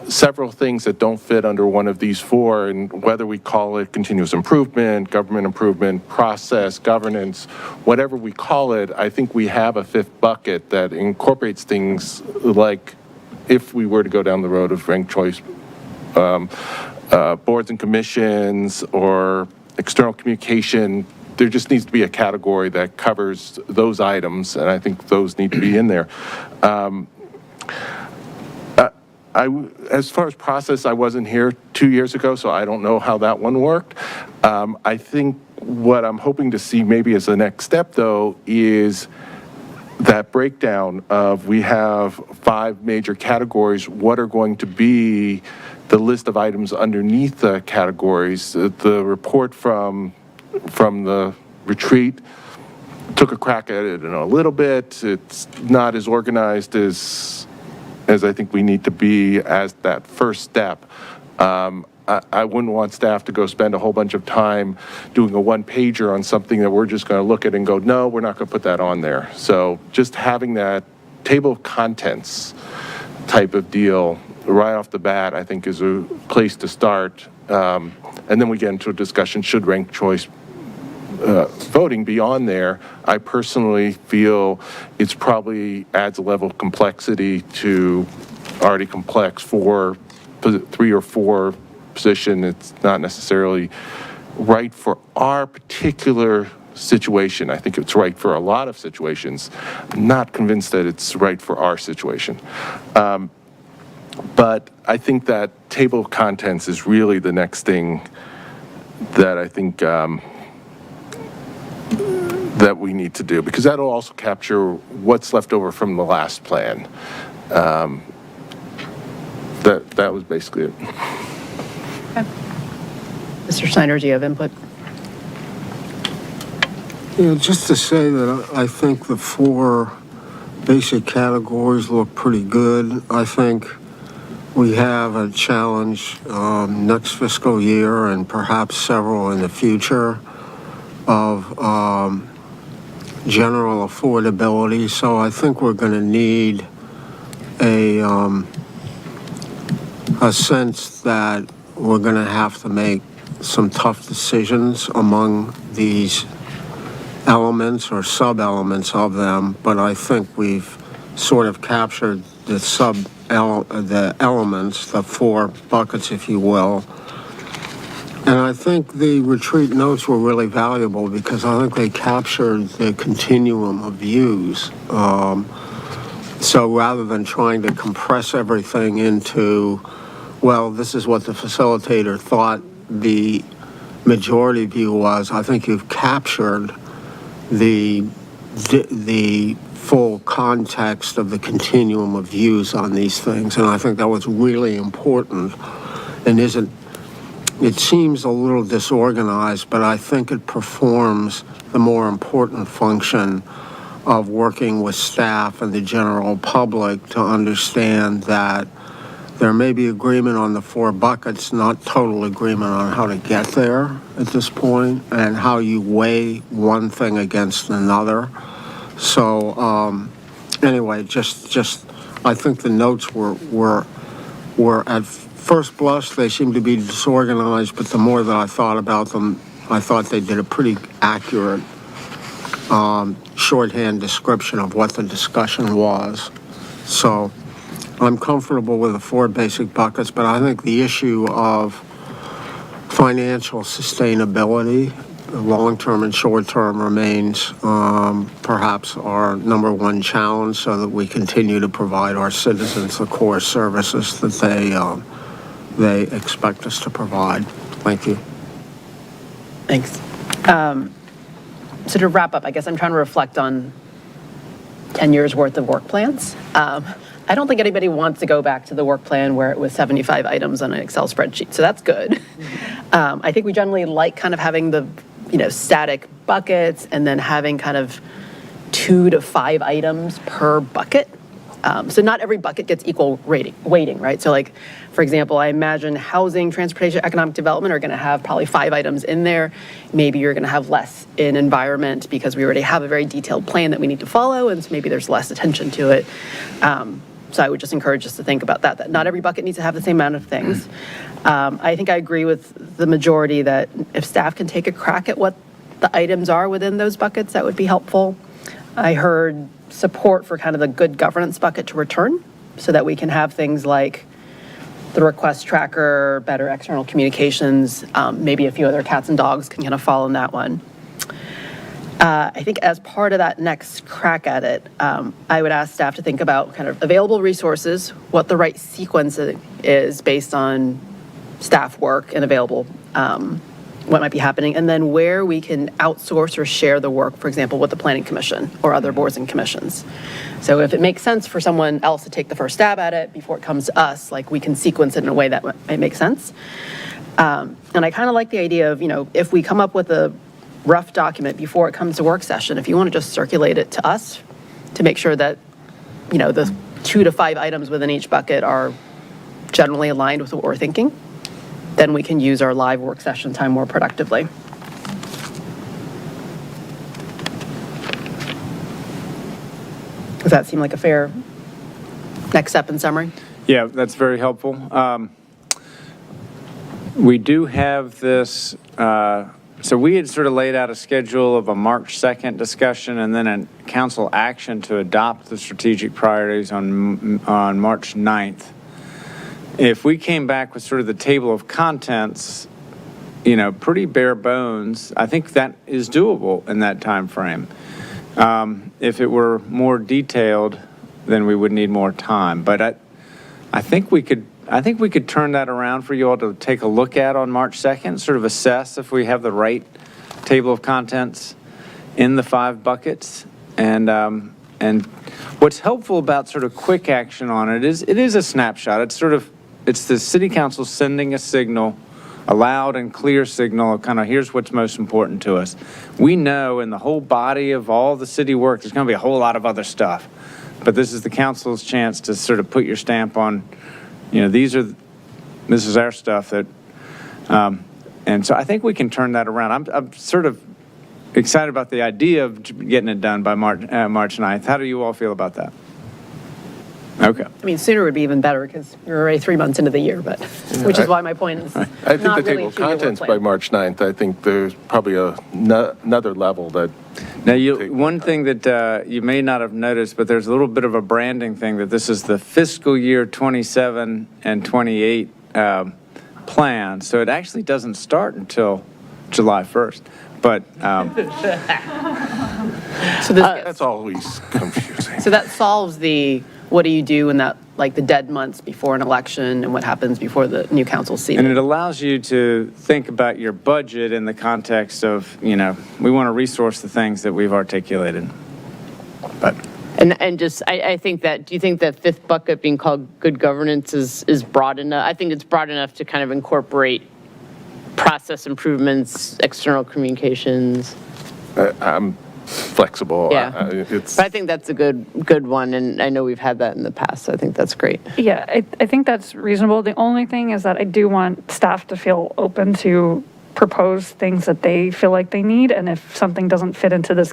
Several things that don't fit under one of these 4, and whether we call it continuous improvement, government improvement, process, governance, whatever we call it, I think we have a 5th bucket that incorporates things like if we were to go down the road of ranked choice boards and commissions or external communication. There just needs to be a category that covers those items, and I think those need to be in there. As far as process, I wasn't here 2 years ago, so I don't know how that one worked. I think what I'm hoping to see maybe as the next step, though, is that breakdown of we have 5 major categories. What are going to be the list of items underneath the categories? The report from the retreat took a crack at it in a little bit. It's not as organized as I think we need to be as that first step. I wouldn't want staff to go spend a whole bunch of time doing a 1-pager on something that we're just going to look at and go, no, we're not going to put that on there. So just having that table of contents type of deal right off the bat, I think is a place to start. And then we get into a discussion, should ranked choice voting beyond there, I personally feel it's probably adds a level of complexity to already complex 3 or 4 position. It's not necessarily right for our particular situation. I think it's right for a lot of situations. I'm not convinced that it's right for our situation. But I think that table of contents is really the next thing that I think that we need to do, because that'll also capture what's left over from the last plan. That was basically it. Mr. Snyder, do you have input? Yeah, just to say that I think the 4 basic categories look pretty good. I think we have a challenge next fiscal year and perhaps several in the future of general affordability. So I think we're going to need a sense that we're going to have to make some tough decisions among these elements or sub-elements of them, but I think we've sort of captured the elements, the 4 buckets, if you will. And I think the retreat notes were really valuable because I think they captured the continuum of views. So rather than trying to compress everything into, well, this is what the facilitator thought the majority view was, I think you've captured the full context of the continuum of views on these things. And I think that was really important and it seems a little disorganized, but I think it performs the more important function of working with staff and the general public to understand that there may be agreement on the 4 buckets, not total agreement on how to get there at this point and how you weigh one thing against another. So anyway, just I think the notes were at first blush, they seem to be disorganized, but the more that I thought about them, I thought they did a pretty accurate shorthand description of what the discussion was. So I'm comfortable with the 4 basic buckets, but I think the issue of financial sustainability, long-term and short-term, remains perhaps our number 1 challenge so that we continue to provide our citizens the core services that they expect us to provide. Thank you. Thanks. So to wrap up, I guess I'm trying to reflect on 10 years worth of work plans. I don't think anybody wants to go back to the work plan where it was 75 items on an Excel spreadsheet, so that's good. I think we generally like kind of having the, static buckets and then having kind of 2 to 5 items per bucket. So not every bucket gets equal weighting, right? So like, for example, I imagine housing, transportation, economic development are going to have probably 5 items in there. Maybe you're going to have less in environment because we already have a very detailed plan that we need to follow, and so maybe there's less attention to it. So I would just encourage us to think about that not every bucket needs to have the same amount of things. I think I agree with the majority that if staff can take a crack at what the items are within those buckets, that would be helpful. I heard support for kind of the good governance bucket to return so that we can have things like the request tracker, better external communications, maybe a few other cats and dogs can kind of fall in that one. I think as part of that next crack at it, I would ask staff to think about kind of available resources, what the right sequence is based on staff work and available, what might be happening, and then where we can outsource or share the work, for example, with the Planning Commission or other boards and commissions. So if it makes sense for someone else to take the first stab at it before it comes to us, like we can sequence it in a way that might make sense. And I kind of like the idea of, if we come up with a rough document before it comes to work session, if you want to just circulate it to us to make sure that, the 2 to 5 items within each bucket are generally aligned with what we're thinking, then we can use our live work session time more productively. Does that seem like a fair next step in summary? Yeah, that's very helpful. We do have this So we had sort of laid out a schedule of a March 2nd discussion and then a council action to adopt the strategic priorities on March 9th. If we came back with sort of the table of contents, you know, pretty bare bones, I think that is doable in that time frame. If it were more detailed, then we would need more time. But I think we could turn that around for you all to take a look at on March 2nd, sort of assess if we have the right table of contents in the 5 buckets. And what's helpful about sort of quick action on it is a snapshot. It's the city council sending a signal, a loud and clear signal of kind of here's what's most important to us. We know in the whole body of all the city work, there's going to be a whole lot of other stuff. But this is the council's chance to sort of put your stamp on, you know, this is our stuff that, and so I think we can turn that around. I'm sort of excited about the idea of getting it done by March 9th. How do you all feel about that? Okay. I mean, sooner would be even better because we're already 3 months into the year, but, which is why my point is I think the not really table a of two-year work contents by plan. March 9th, I think there's probably another level that. Now, one thing that you may not have noticed, but there's a little bit of a branding thing that this is the fiscal year 27 and 28 plan. So it actually doesn't start until July 1st. But that's always confusing. So that solves the, what do you do in that, like the dead months before an election and what happens before the new council seat? And it allows you to think about your budget in the context of, you know, we want to resource the things that we've articulated. But And just, I think that, do you think that 5th bucket being called good governance is broad enough? I think it's broad enough to kind of incorporate process improvements, external communications. I'm flexible. Yeah. But I think that's a good one, and I know we've had that in the past, so I think that's great. Yeah, I think that's reasonable. The only thing is that I do want staff to feel open to propose things that they feel like they need, and if something doesn't fit into this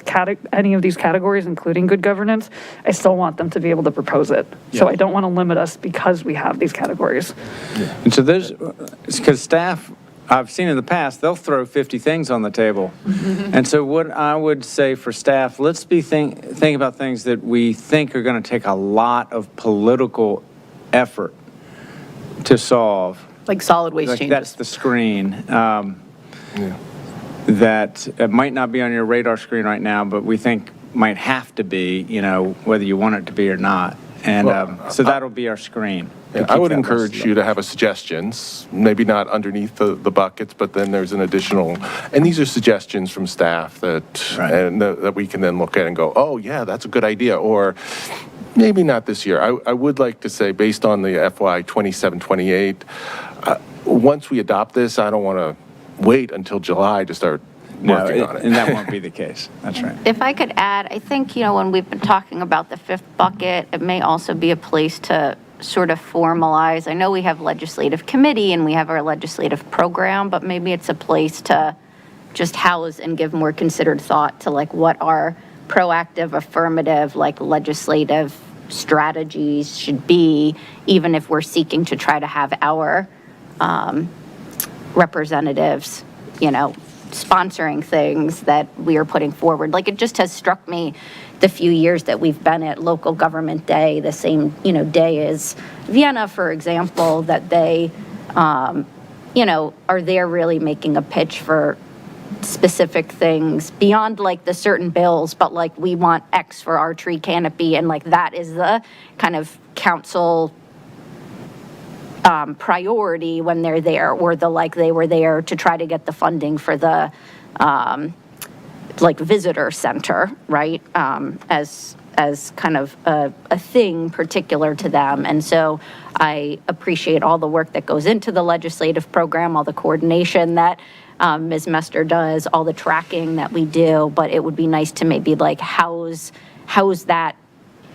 any of these categories, including good governance, I still want them to be able to propose it. So I don't want to limit us because we have these categories. And so because staff, I've seen in the past, they'll throw 50 things on the table. And so what I would say for staff, let's be think about things that we think are going to take a lot of political effort to solve. Like solid waste changes. That's the screen. That might not be on your radar screen right now, but we think might have to be, you know, whether you want it to be or not. And so that'll be our screen. Yeah, I would encourage you to have suggestions, maybe not underneath the buckets, but then there's an additional, and these are suggestions from staff that we can then look at and go, oh yeah, that's a good idea, or maybe not this year. I would like to say, based on the FY 27-28, once we adopt this, I don't want to wait until July to start working on it. And that won't be the case. That's right. If I could add, I think, you know, when we've been talking about the 5th bucket, it may also be a place to sort of formalize. I know we have legislative committee and we have our legislative program, but maybe it's a place to just house and give more considered thought to like what our proactive, affirmative, like legislative strategies should be, even if we're seeking to try to have our representatives, you know, sponsoring things that we are putting forward. Like it just has struck me the few years that we've been at Local Government Day, the same, you know, day as Vienna, for example, that they, you know, are there really making a pitch for specific things beyond like the certain bills, but like we want X for our tree canopy, and like that is the kind of council priority when they're there, or the like they were there to try to get the funding for the like visitor center, right? As kind of a thing particular to them. And so I appreciate all the work that goes into the legislative program, all the coordination that Ms. Mester does, all the tracking that we do, but it would be nice to maybe like house that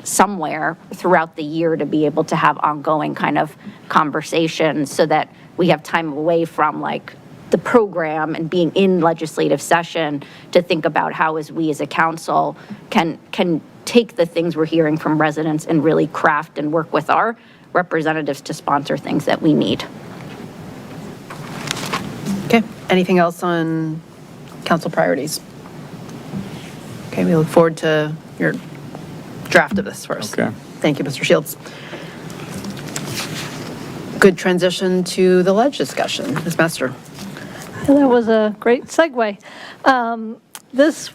somewhere throughout the year to be able to have ongoing kind of conversations so that we have time away from like the program and being in legislative session to think about how as we as a council can take the things we're hearing from residents and really craft and work with our representatives to sponsor things that we need. Okay, anything else on council priorities. Okay, we look forward to your draft of this first. Okay. Thank you, Mr. Shields. Good transition to the ledge discussion. Ms. Mester. That was a great segue. This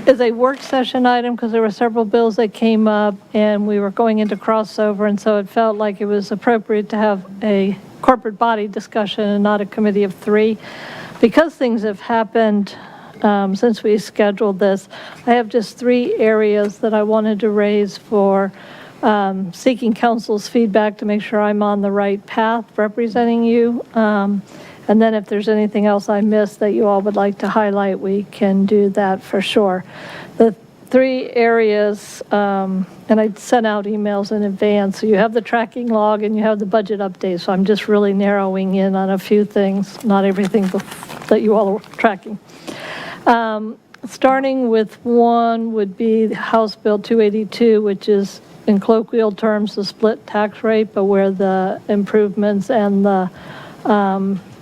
is a work session item because there were several bills that came up and we were going into crossover, and so it felt like it was appropriate to have a corporate body discussion and not a committee of three. Because things have happened since we scheduled this, I have just 3 areas that I wanted to raise for seeking council's feedback to make sure I'm on the right path representing you. And then if there's anything else I missed that you all would like to highlight, we can do that for sure. The 3 areas, and I sent out emails in advance, so you have the tracking log and you have the budget update, so I'm just really narrowing in on a few things, not everything that you all are tracking. Starting with one would be House Bill 282, which is in colloquial terms the split tax rate, but where the improvements and the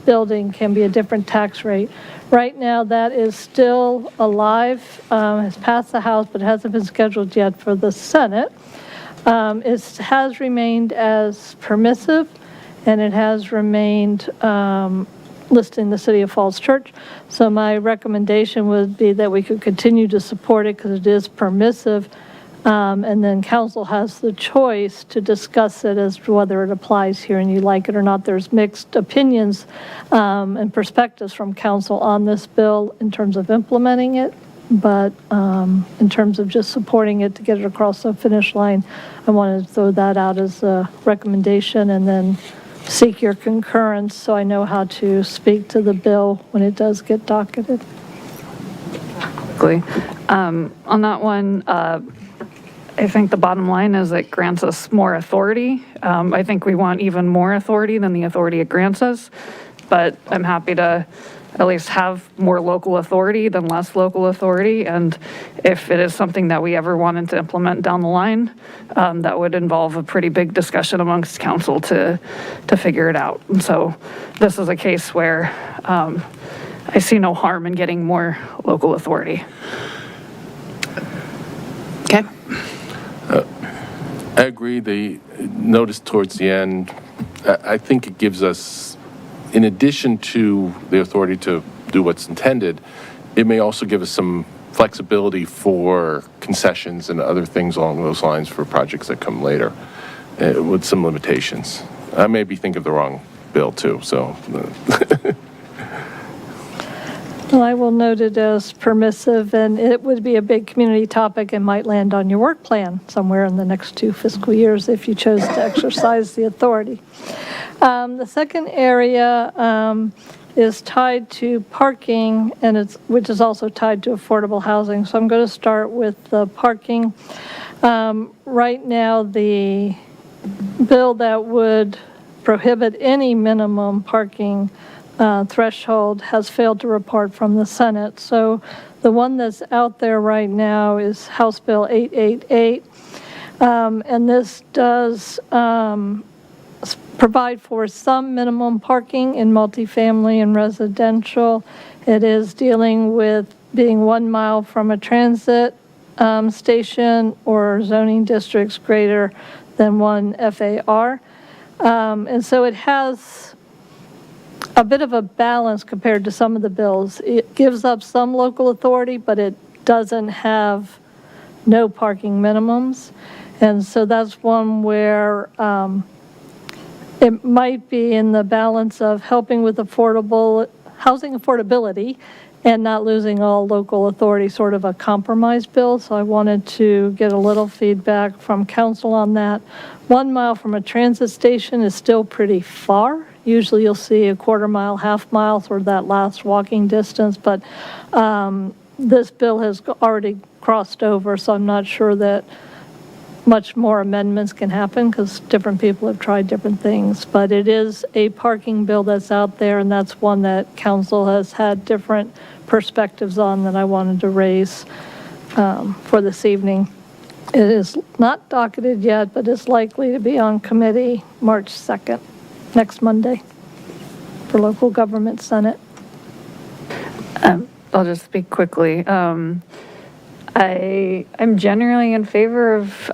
building can be a different tax rate. Right now, that is still alive. Has passed the House, but hasn't been scheduled yet for the Senate. It has remained as permissive, and it has remained listing the City of Falls Church. So my recommendation would be that we could continue to support it because it is permissive. And then council has the choice to discuss it as to whether it applies here and you like it or not. There's mixed opinions and perspectives from council on this bill in terms of implementing it. But in terms of just supporting it to get it across the finish line, I wanted to throw that out as a recommendation and then seek your concurrence so I know how to speak to the bill when it does get docketed. On that one, I think the bottom line is it grants us more authority. I think we want even more authority than the authority it grants us, but I'm happy to at least have more local authority than less local authority. And if it is something that we ever wanted to implement down the line, that would involve a pretty big discussion amongst council to figure it out. And so this is a case where I see no harm in getting more local authority. Okay. I agree. The notice towards the end, I think it gives us, in addition to the authority to do what's intended, it may also give us some flexibility for concessions and other things along those lines for projects that come later with some limitations. I may be thinking of the wrong bill too, so. Well, I will note it as permissive, and it would be a big community topic and might land on your work plan somewhere in the next 2 fiscal years if you chose to exercise the authority. The second area is tied to parking, and which is also tied to affordable housing. So I'm going to start with the parking. Right now, the bill that would prohibit any minimum parking threshold has failed to report from the Senate. So the one that's out there right now is House Bill 888. And this does provide for some minimum parking in multifamily and residential. It is dealing with being 1 mile from a transit station or zoning districts greater than 1 FAR. And so it has a bit of a balance compared to some of the bills. It gives up some local authority, but it doesn't have no parking minimums. And so that's one where it might be in the balance of helping with housing affordability and not losing all local authority, sort of a compromise bill. So I wanted to get a little feedback from council on that. 1 mile from a transit station is still pretty far. Usually you'll see a quarter mile, half mile, sort of that last walking distance, but this bill has already crossed over, so I'm not sure that much more amendments can happen because different people have tried different things. But it is a parking bill that's out there, and that's one that council has had different perspectives on that I wanted to raise for this evening. It is not docketed yet, but it's likely to be on committee March 2nd. Next Monday for local government Senate. I'll just speak quickly. I'm generally in favor of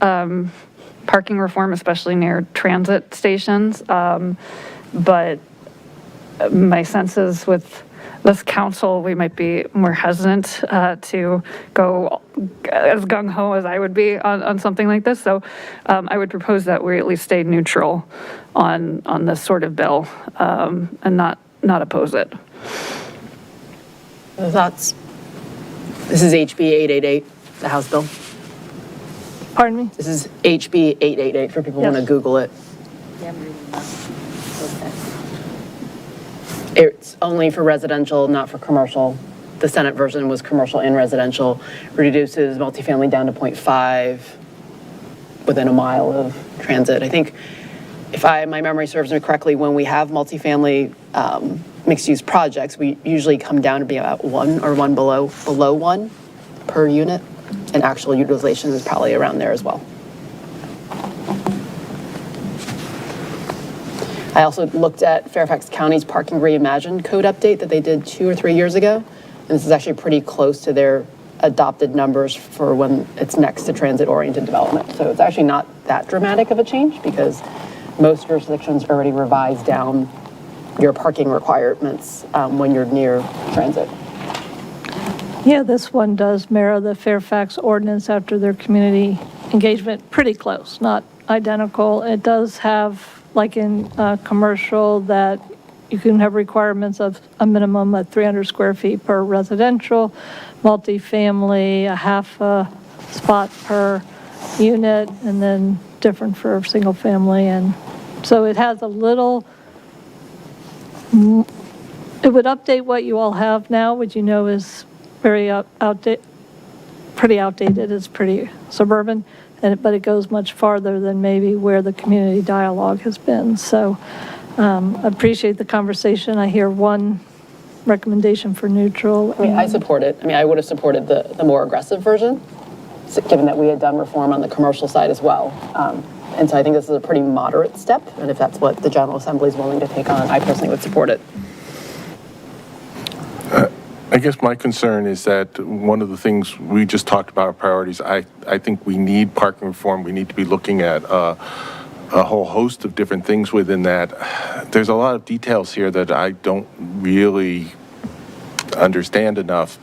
parking reform, especially near transit stations. But my sense is with this council, we might be more hesitant to go as gung-ho as I would be on something like this. So I would propose that we at least stay neutral on this sort of bill and not oppose it. Thoughts? This is HB 888, the House bill. Pardon me? This is HB 888 for people who want to Yes. Google it. It's only for residential, not for commercial. The Senate version was commercial and residential. Reduces multifamily down to 0.5 within a mile of transit. I think if my memory serves me correctly, when we have multifamily mixed-use projects, we usually come down to be about 1 or 1 below 1 per unit, and actual utilization is probably around there as well. I also looked at Fairfax County's Parking Reimagined code update that they did 2 or 3 years ago, and this is actually pretty close to their adopted numbers for when it's next to transit-oriented development. So it's actually not that dramatic of a change because most jurisdictions already revised down your parking requirements when you're near transit. Yeah, this one does mirror the Fairfax ordinance after their community engagement, pretty close, not identical. It does have, like in commercial, that you can have requirements of a minimum of 300 square feet per residential, multifamily, a half a spot per unit, and then different for single family. And so it has a little, it would update what you all have now, which you know is very outdated, pretty outdated. It's pretty suburban, but it goes much farther than maybe where the community dialogue has been. So I appreciate the conversation. I hear one recommendation for neutral. I mean, I support it. I mean, I would have supported the more aggressive version, given that we had done reform on the commercial side as well. And so I think this is a pretty moderate step, and if that's what the General Assembly is willing to take on, I personally would support it. I guess my concern is that one of the things we just talked about, our priorities, I think we need parking reform. We need to be looking at a whole host of different things within that. There's a lot of details here that I don't really understand enough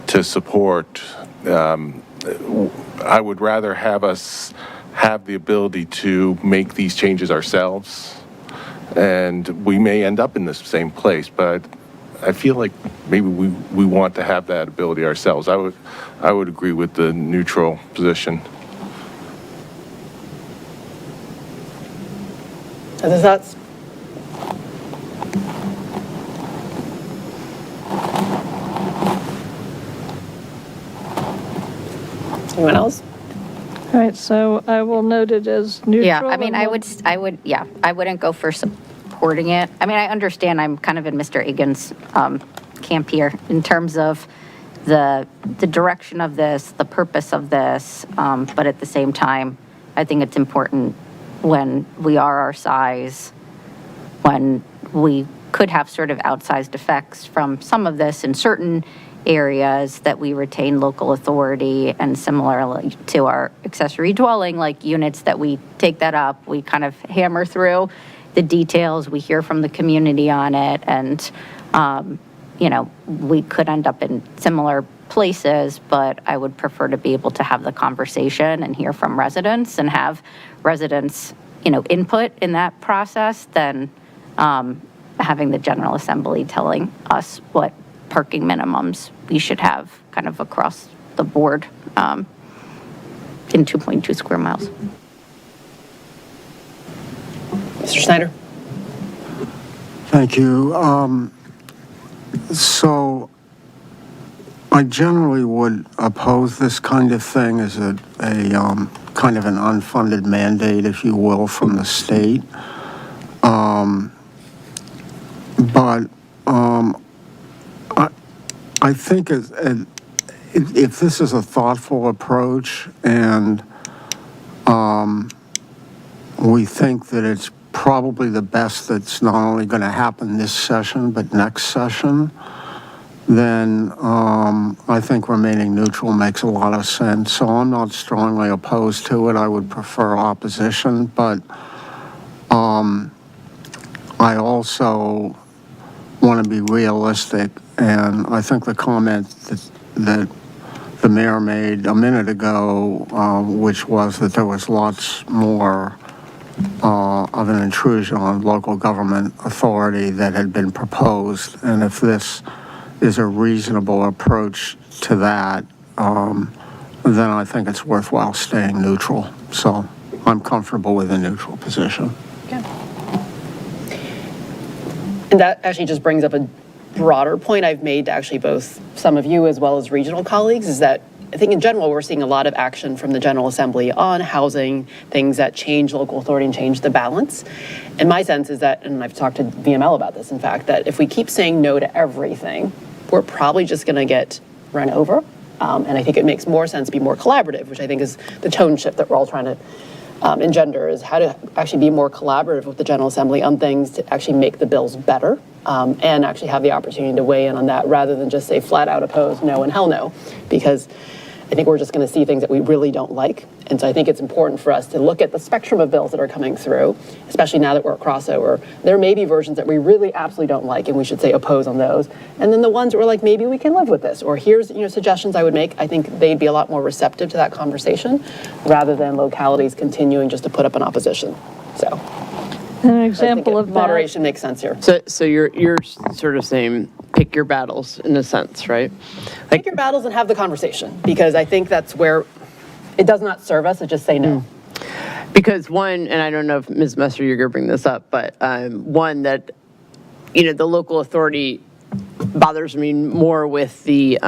to support. I would rather have us have the ability to make these changes ourselves, and we may end up in the same place, but I feel like maybe we want to have that ability ourselves. I would agree with the neutral position. Other thoughts? Anyone else? All right, so I will note it as neutral. Yeah, I mean, and I wouldn't go for supporting it. I mean, I understand I'm kind of in Mr. Egan's camp here in terms of the direction of this, the purpose of this, but at the same time, I think it's important when we are our size, when we could have sort of outsized effects from some of this in certain areas, that we retain local authority, and similarly to our accessory dwelling, like units that we take that up, we kind of hammer through the details, we hear from the community on it, and we could end up in similar places, but I would prefer to be able to have the conversation and hear from residents and have residents, input in that process than having the General Assembly telling us what parking minimums we should have kind of across the board in 2.2 square miles. Mr. Snyder? Thank you. So I generally would oppose this kind of thing as a kind of an unfunded mandate, if you will, from the state. But I think if this is a thoughtful approach and we think that it's probably the best that's not only going to happen this session, but next session, then I think remaining neutral makes a lot of sense. So I'm not strongly opposed to it. I would prefer opposition, but I also want to be realistic, and I think the comment that the mayor made a minute ago, which was that there was lots more of an intrusion on local government authority that had been proposed, and if this is a reasonable approach to that, then I think it's worthwhile staying neutral. So I'm comfortable with a neutral position. And that actually just brings up a broader point I've made to actually both some of you as well as regional colleagues, is that I think in general we're seeing a lot of action from the General Assembly on housing, things that change local authority and change the balance. And my sense is that, and I've talked to VML about this, in fact, that if we keep saying no to everything, we're probably just going to get run over. And I think it makes more sense to be more collaborative, which I think is the tone shift that we're all trying to engender, is how to actually be more collaborative with the General Assembly on things to actually make the bills better, and actually have the opportunity to weigh in on that rather than just say flat out opposed, no and hell no, because I think we're just going to see things that we really don't like. And so I think it's important for us to look at the spectrum of bills that are coming through, especially now that we're a crossover. There may be versions that we really absolutely don't like, and we should say oppose on those. And then the ones that we're like, maybe we can live with this, or here's suggestions I would make. I think they'd be a lot more receptive to that conversation rather than localities continuing just to put up an opposition. So An example of that. Moderation makes sense here. So you're sort of saying pick your battles in a sense, right? Pick your battles and have the conversation, because I think that's where it does not serve us to just say no. Because one, and I don't know if Ms. Messer, you're going to bring this up, but one that, the local authority bothers me more with the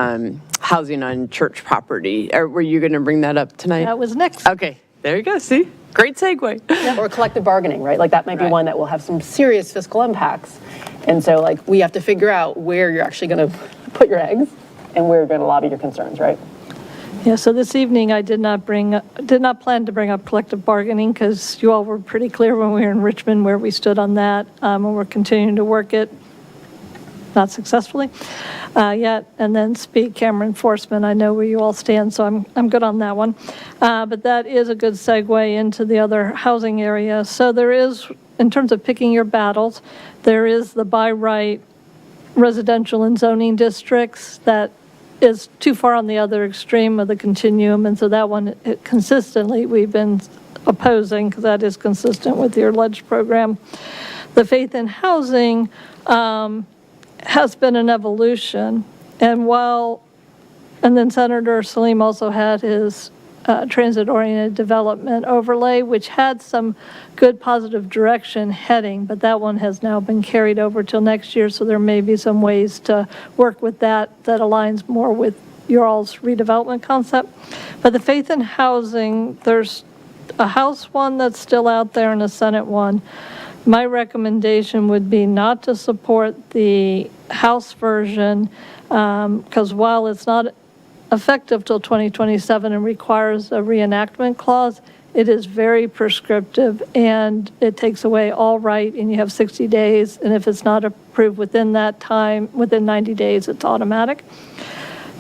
housing on church property. Were you going to bring that up tonight? That was next. Okay, there you go. See? Great segue. Or collective bargaining, right? Like that might be one that will have some serious fiscal impacts. And so like we have to figure out where you're actually going to put your eggs and where you're going to lobby your concerns, right? Yeah, so this evening I did not plan to bring up collective bargaining because you all were pretty clear when we were in Richmond where we stood on that, and we're continuing to work it, not successfully yet, and then speed camera enforcement. I know where you all stand, so I'm good on that one. But that is a good segue into the other housing area. So there is, in terms of picking your battles, there is the by right residential and zoning districts that is too far on the other extreme of the continuum, and so that one consistently we've been opposing because that is consistent with your LEDGE program. The faith in housing has been an evolution, and then Senator Salim also had his transit-oriented development overlay, which had some good positive direction heading, but that one has now been carried over till next year, so there may be some ways to work with that aligns more with your all's redevelopment concept. But the faith in housing, there's a House one that's still out there and a Senate one. My recommendation would be not to support the House version, because while it's not effective till 2027 and requires a reenactment clause, it is very prescriptive and it takes away all right, and you have 60 days, and if it's not approved within that time, within 90 days, it's automatic.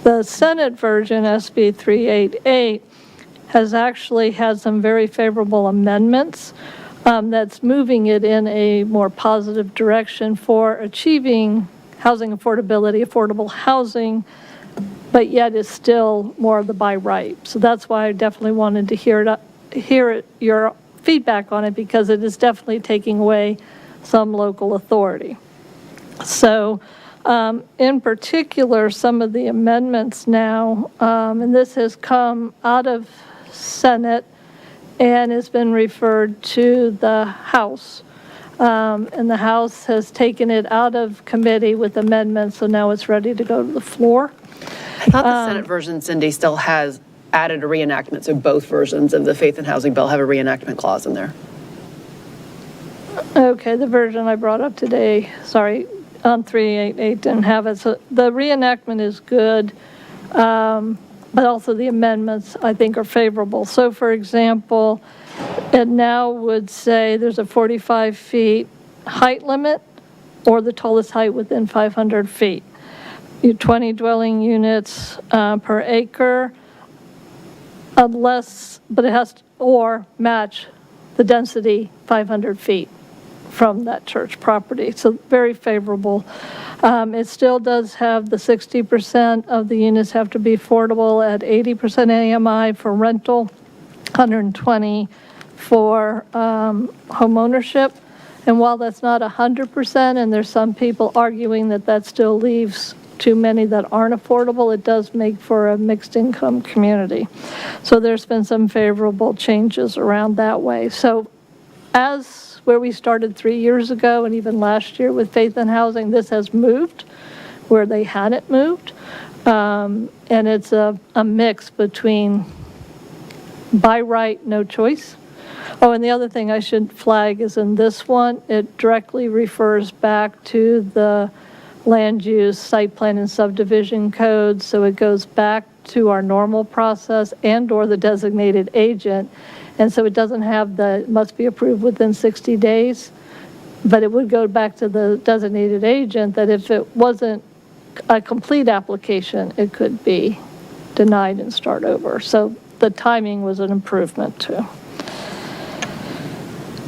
The Senate version, SB 388, has actually had some very favorable amendments that's moving it in a more positive direction for achieving housing affordability, affordable housing, but yet is still more of the by right. So that's why I definitely wanted to hear your feedback on it, because it is definitely taking away some local authority. So in particular, some of the amendments now, and this has come out of Senate and has been referred to the House. And the House has taken it out of committee with amendments, so now it's ready to go to the floor. I thought the Senate version, Cindy, still has added a reenactment, so both versions of the Faith and Housing Bill have a reenactment clause in there. Okay, the version I brought up today, sorry, on 388 didn't have it. So the reenactment is good, but also the amendments, I think, are favorable. So, for example, it now would say there's a 45 feet height limit or the tallest height within 500 feet. 20 dwelling units per acre, unless, but it has to, or match the density 500 feet from that church property. So very favorable. It still does have the 60% of the units have to be affordable at 80% AMI for rental, 120 for home ownership. And while that's not 100%, and there's some people arguing that that still leaves too many that aren't affordable, it does make for a mixed income community. So there's been some favorable changes around that way. So as where we started 3 years ago and even last year with Faith in Housing, this has moved where they hadn't moved. And it's a mix between by right, no choice. Oh, and the other thing I should flag is in this one, it directly refers back to the land use, site plan, and subdivision codes. So it goes back to our normal process and or the designated agent. And so it doesn't have the must be approved within 60 days, but it would go back to the designated agent that if it wasn't a complete application, it could be denied and start over. So the timing was an improvement too.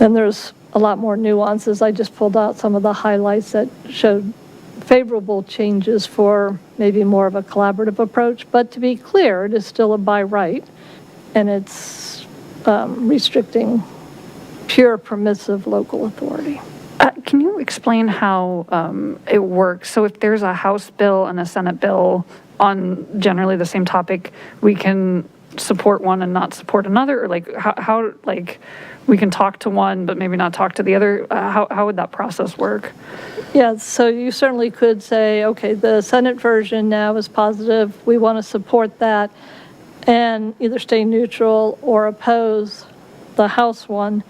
And there's a lot more nuances. I just pulled out some of the highlights that showed favorable changes for maybe more of a collaborative approach. But to be clear, it is still a by right, and it's restricting pure permissive local authority. Can you explain how it works? So if there's a House bill and a Senate bill on generally the same topic, we can support one and not support another? Or like how like we can talk to one but maybe not talk to the other? How would that process work? Yeah, so you certainly could say, okay, the Senate version now is positive, we want to support that, and either stay neutral or oppose the House one.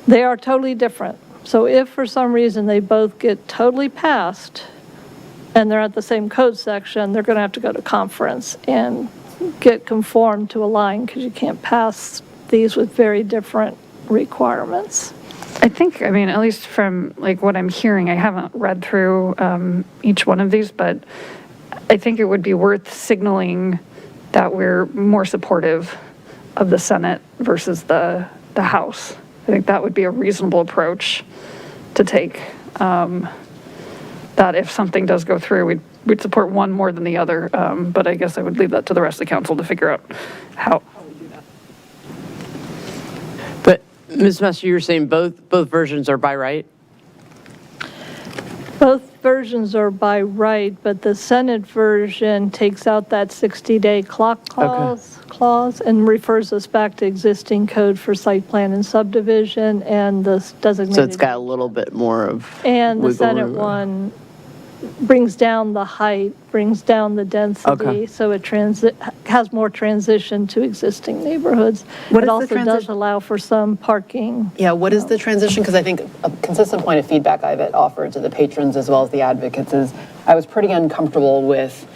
They are totally different. So if for some reason they both get totally passed and they're at the same code section, they're going to have to go to conference and get conformed to a line because you can't pass these with very different requirements. I think, I mean, at least from like what I'm hearing, I haven't read through each one of these, but I think it would be worth signaling that we're more supportive of the Senate versus the House. I think that would be a reasonable approach to take. That if something does go through, we'd support one more than the other. But I guess I would leave that to the rest of the council to figure out how we do that. But Ms. Messer, you were saying both versions are by right? Both versions are by right, but the Senate version takes out that 60-day clock clause and refers us back to existing code for site plan and subdivision and the designated. So it's got a little bit more of And the wiggle Senate room. one brings down the height, brings down the density, Okay. so it has more transition to existing neighborhoods. What is It the also does transition? allow for some parking. Yeah, what is the transition? Because I think a consistent point of feedback I've offered to the patrons as well as the advocates is I was pretty uncomfortable with,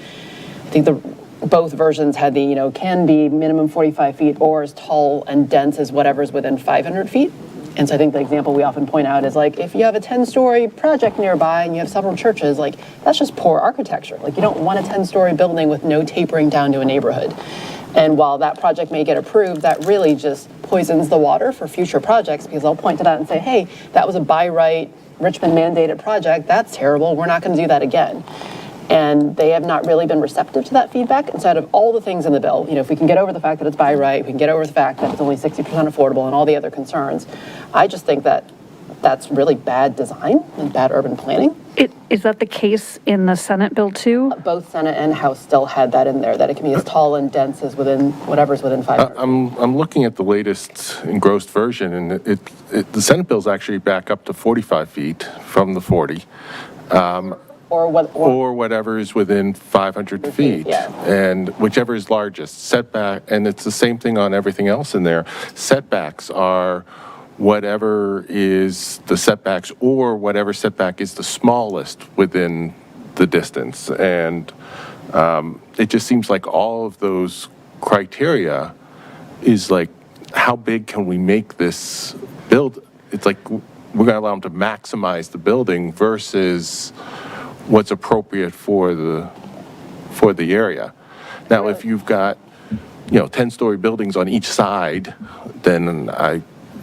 I think both versions had the, can be minimum 45 feet or as tall and dense as whatever's within 500 feet. And so I think the example we often point out is like, if you have a 10-story project nearby and you have several churches, like that's just poor architecture. Like you don't want a 10-story building with no tapering down to a neighborhood. And while that project may get approved, that really just poisons the water for future projects because they'll point to that and say, hey, that was a by right Richmond mandated project. That's terrible. We're not going to do that again. And they have not really been receptive to that feedback. Instead of all the things in the bill, if we can get over the fact that it's by right, we can get over the fact that it's only 60% affordable and all the other concerns, I just think that that's really bad design and bad urban planning. Is that the case in the Senate bill too? Both Senate and House still had that in there, that it can be as tall and dense as within whatever's within 500. I'm looking at the latest engrossed version, and the Senate bill's actually back up to 45 feet from the 40. Or whatever is within 500 feet. Yeah. And whichever is largest. Setback, and it's the same thing on everything else in there. Setbacks are whatever is the setbacks or whatever setback is the smallest within the distance. And it just seems like all of those criteria is like, how big can we make this build? It's like we're going to allow them to maximize the building versus what's appropriate for the area. Now, if you've got, 10-story buildings on each side, then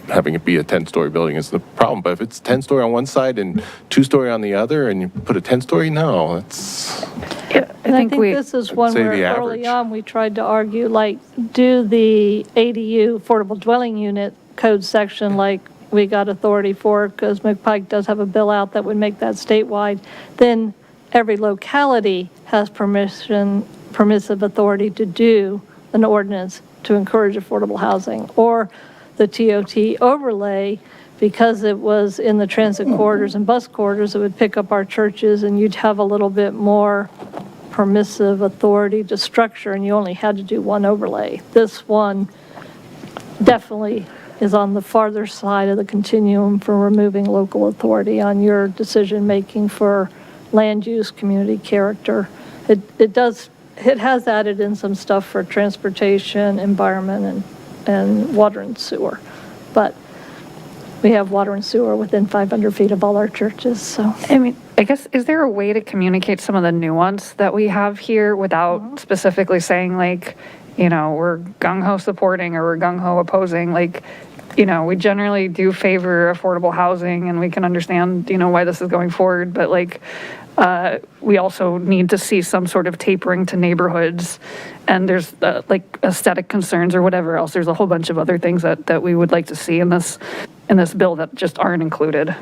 having it be a 10-story building is the problem. But if it's 10-story on one side and 2-story on the other, and you put a 10-story, no, it's... And I think this is one say where the early average. on, we tried to argue, like, do the ADU, affordable dwelling unit code section, like we got authority for, because McPike does have a bill out that would make that statewide, then every locality has permissive authority to do an ordinance to encourage affordable housing, or the TOT overlay, because it was in the transit corridors and bus corridors, it would pick up our churches, and you'd have a little bit more permissive authority to structure, and you only had to do one overlay. This one definitely is on the farther side of the continuum for removing local authority on your decision-making for land use, community character. It has added in some stuff for transportation, environment, and water and sewer. But we have water and sewer within 500 feet of all our churches, so. I mean, I guess, is there a way to communicate some of the nuance that we have here without specifically saying, like, we're gung-ho supporting or we're gung-ho opposing? Like, we generally do favor affordable housing, and we can understand, why this is going forward, but like, we also need to see some sort of tapering to neighborhoods, and there's like aesthetic concerns or whatever else. There's a whole bunch of other things that we would like to see in this bill that just aren't included.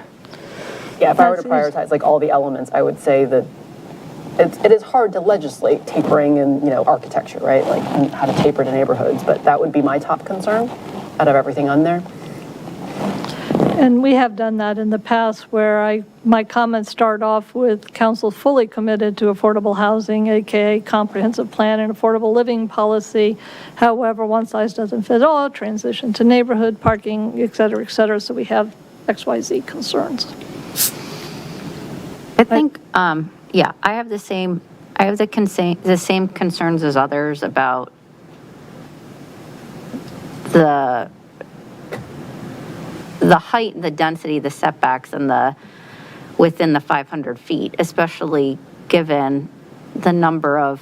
Yeah, if I were to prioritize like all the elements, I would say that it is hard to legislate tapering and, architecture, right? Like how to taper to neighborhoods, but that would be my top concern out of everything on there. And we have done that in the past where my comments start off with council fully committed to affordable housing, AKA comprehensive plan and affordable living policy. However, one size doesn't fit all, transition to neighborhood, parking, et cetera, et cetera. So we have XYZ concerns. I think, I have the same concerns as others about the height, the density, the setbacks, and within the 500 feet, especially given the number of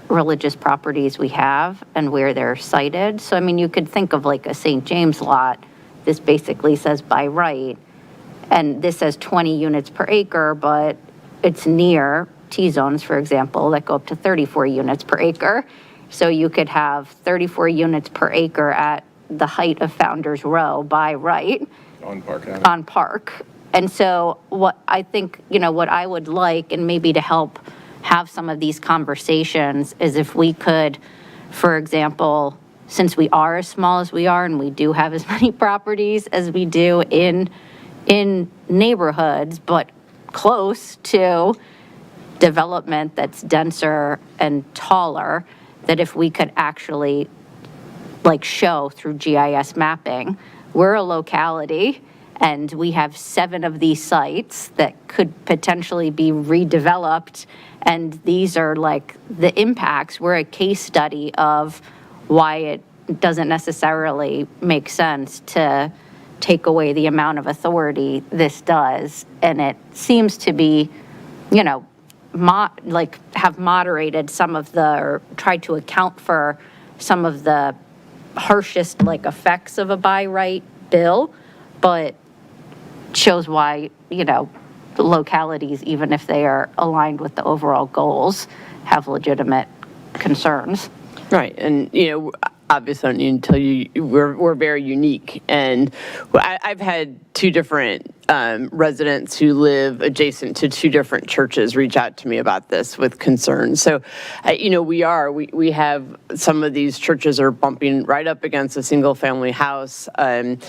religious properties we have and where they're sited. So, I mean, you could think of like a St. James lot. This basically says by right, and this says 20 units per acre, but it's near T-zones, for example, that go up to 34 units per acre. So you could have 34 units per acre at the height of Founders Row by right. On Park Avenue. On Park. And so what I think, what I would like, and maybe to help have some of these conversations, is if we could, for example, since we are as small as we are and we do have as many properties as we do in neighborhoods, but close to development that's denser and taller, that if we could actually show through GIS mapping, we're a locality and we have 7 of these sites that could potentially be redeveloped, and these are the impacts. We're a case study of why it doesn't necessarily make sense to take away the amount of authority this does, and it seems to be, have moderated some of or tried to account for some of the harshest effects of a by right bill, but shows why, the localities, even if they are aligned with the overall goals, have legitimate concerns. Right, and obviously I don't need to tell you we're very unique, and I've had 2 different residents who live adjacent to 2 different churches reach out to me about this with concerns. So, we have some of these churches are bumping right up against a single family house, and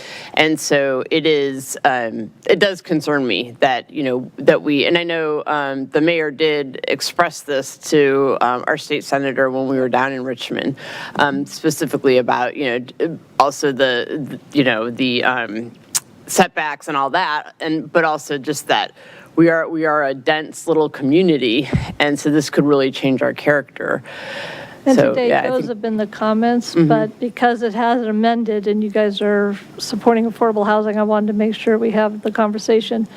so it does concern me that that we, and I know the mayor did express this to our state senator when we were down in Richmond, specifically about also the setbacks and all that, but also just that we are a dense little community, and so this could really change our character. And today, those have been the comments, but because it hasn't amended and you guys are supporting affordable housing, I wanted to make sure we have the conversation.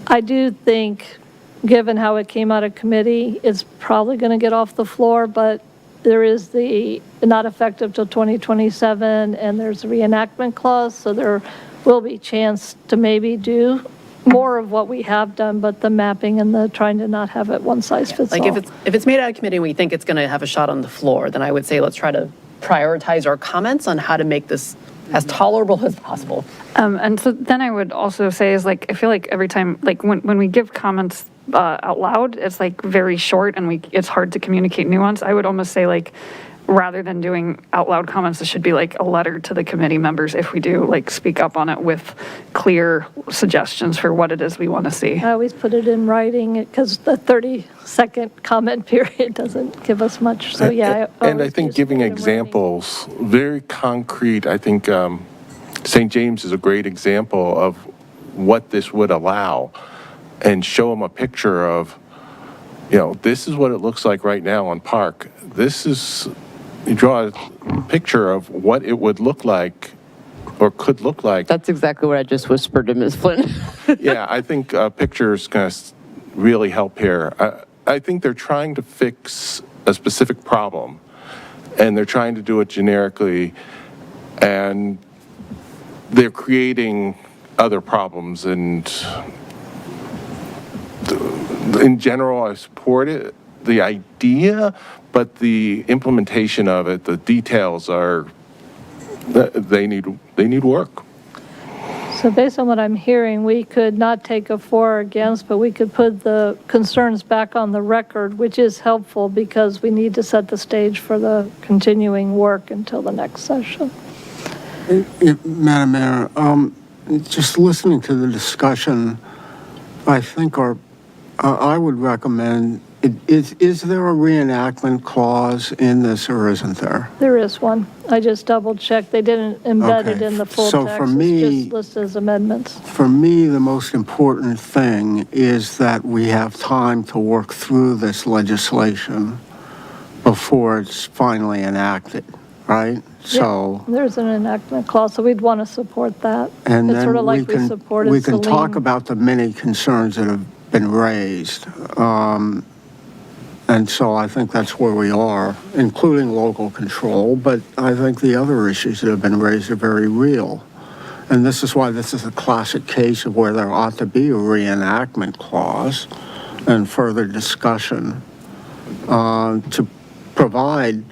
I do think given how it came out of committee, it's probably going to get off the floor, but there is the not effective till 2027, and there's a reenactment clause, so there will be chance to maybe do more of what we have done, but the mapping and the trying to not have it one size fits all. Like if it's made out of committee and we think it's going to have a shot on the floor, then I would say let's try to prioritize our comments on how to make this as tolerable as possible. And so then I would also say is like, I feel like every time, like when we give comments out loud, it's like very short and it's hard to communicate nuance. I would almost say like, rather than doing out loud comments, it should be like a letter to the committee members if we do like speak up on it with clear suggestions for what it is we want to see. I always put it in writing because the 30-second comment period doesn't give us much. So yeah. And I think giving examples, very concrete, I think St. James is a great example of what this would allow, and show them a picture of, this is what it looks like right now on Park. You draw a picture of what it would look like or could look like. That's exactly what I just whispered to Ms. Flynn. Yeah, I think a picture is going to really help here. I think they're trying to fix a specific problem, and they're trying to do it generically, and they're creating other problems. And in general, I support it, the idea, but the implementation of it, the details they need work. So based on what I'm hearing, we could not take a for or against, but we could put the concerns back on the record, which is helpful because we need to set the stage for the continuing work until the next session. Madam Mayor, just listening to the discussion, I think I would recommend, is there a reenactment clause in this or isn't there? There is one. I just double checked. They didn't embed it in the full So text. for me, It's just listed as amendments. For me, the most important thing is that we have time to work through this legislation before it's finally enacted, right? So, There's an enactment clause, so we'd want to support that. and It's then sort of like we supported we can talk Celine. about the many concerns that have been raised. And so I think that's where we are, including local control, but I think the other issues that have been raised are very real. And this is why this is a classic case of where there ought to be a reenactment clause and further discussion to provide.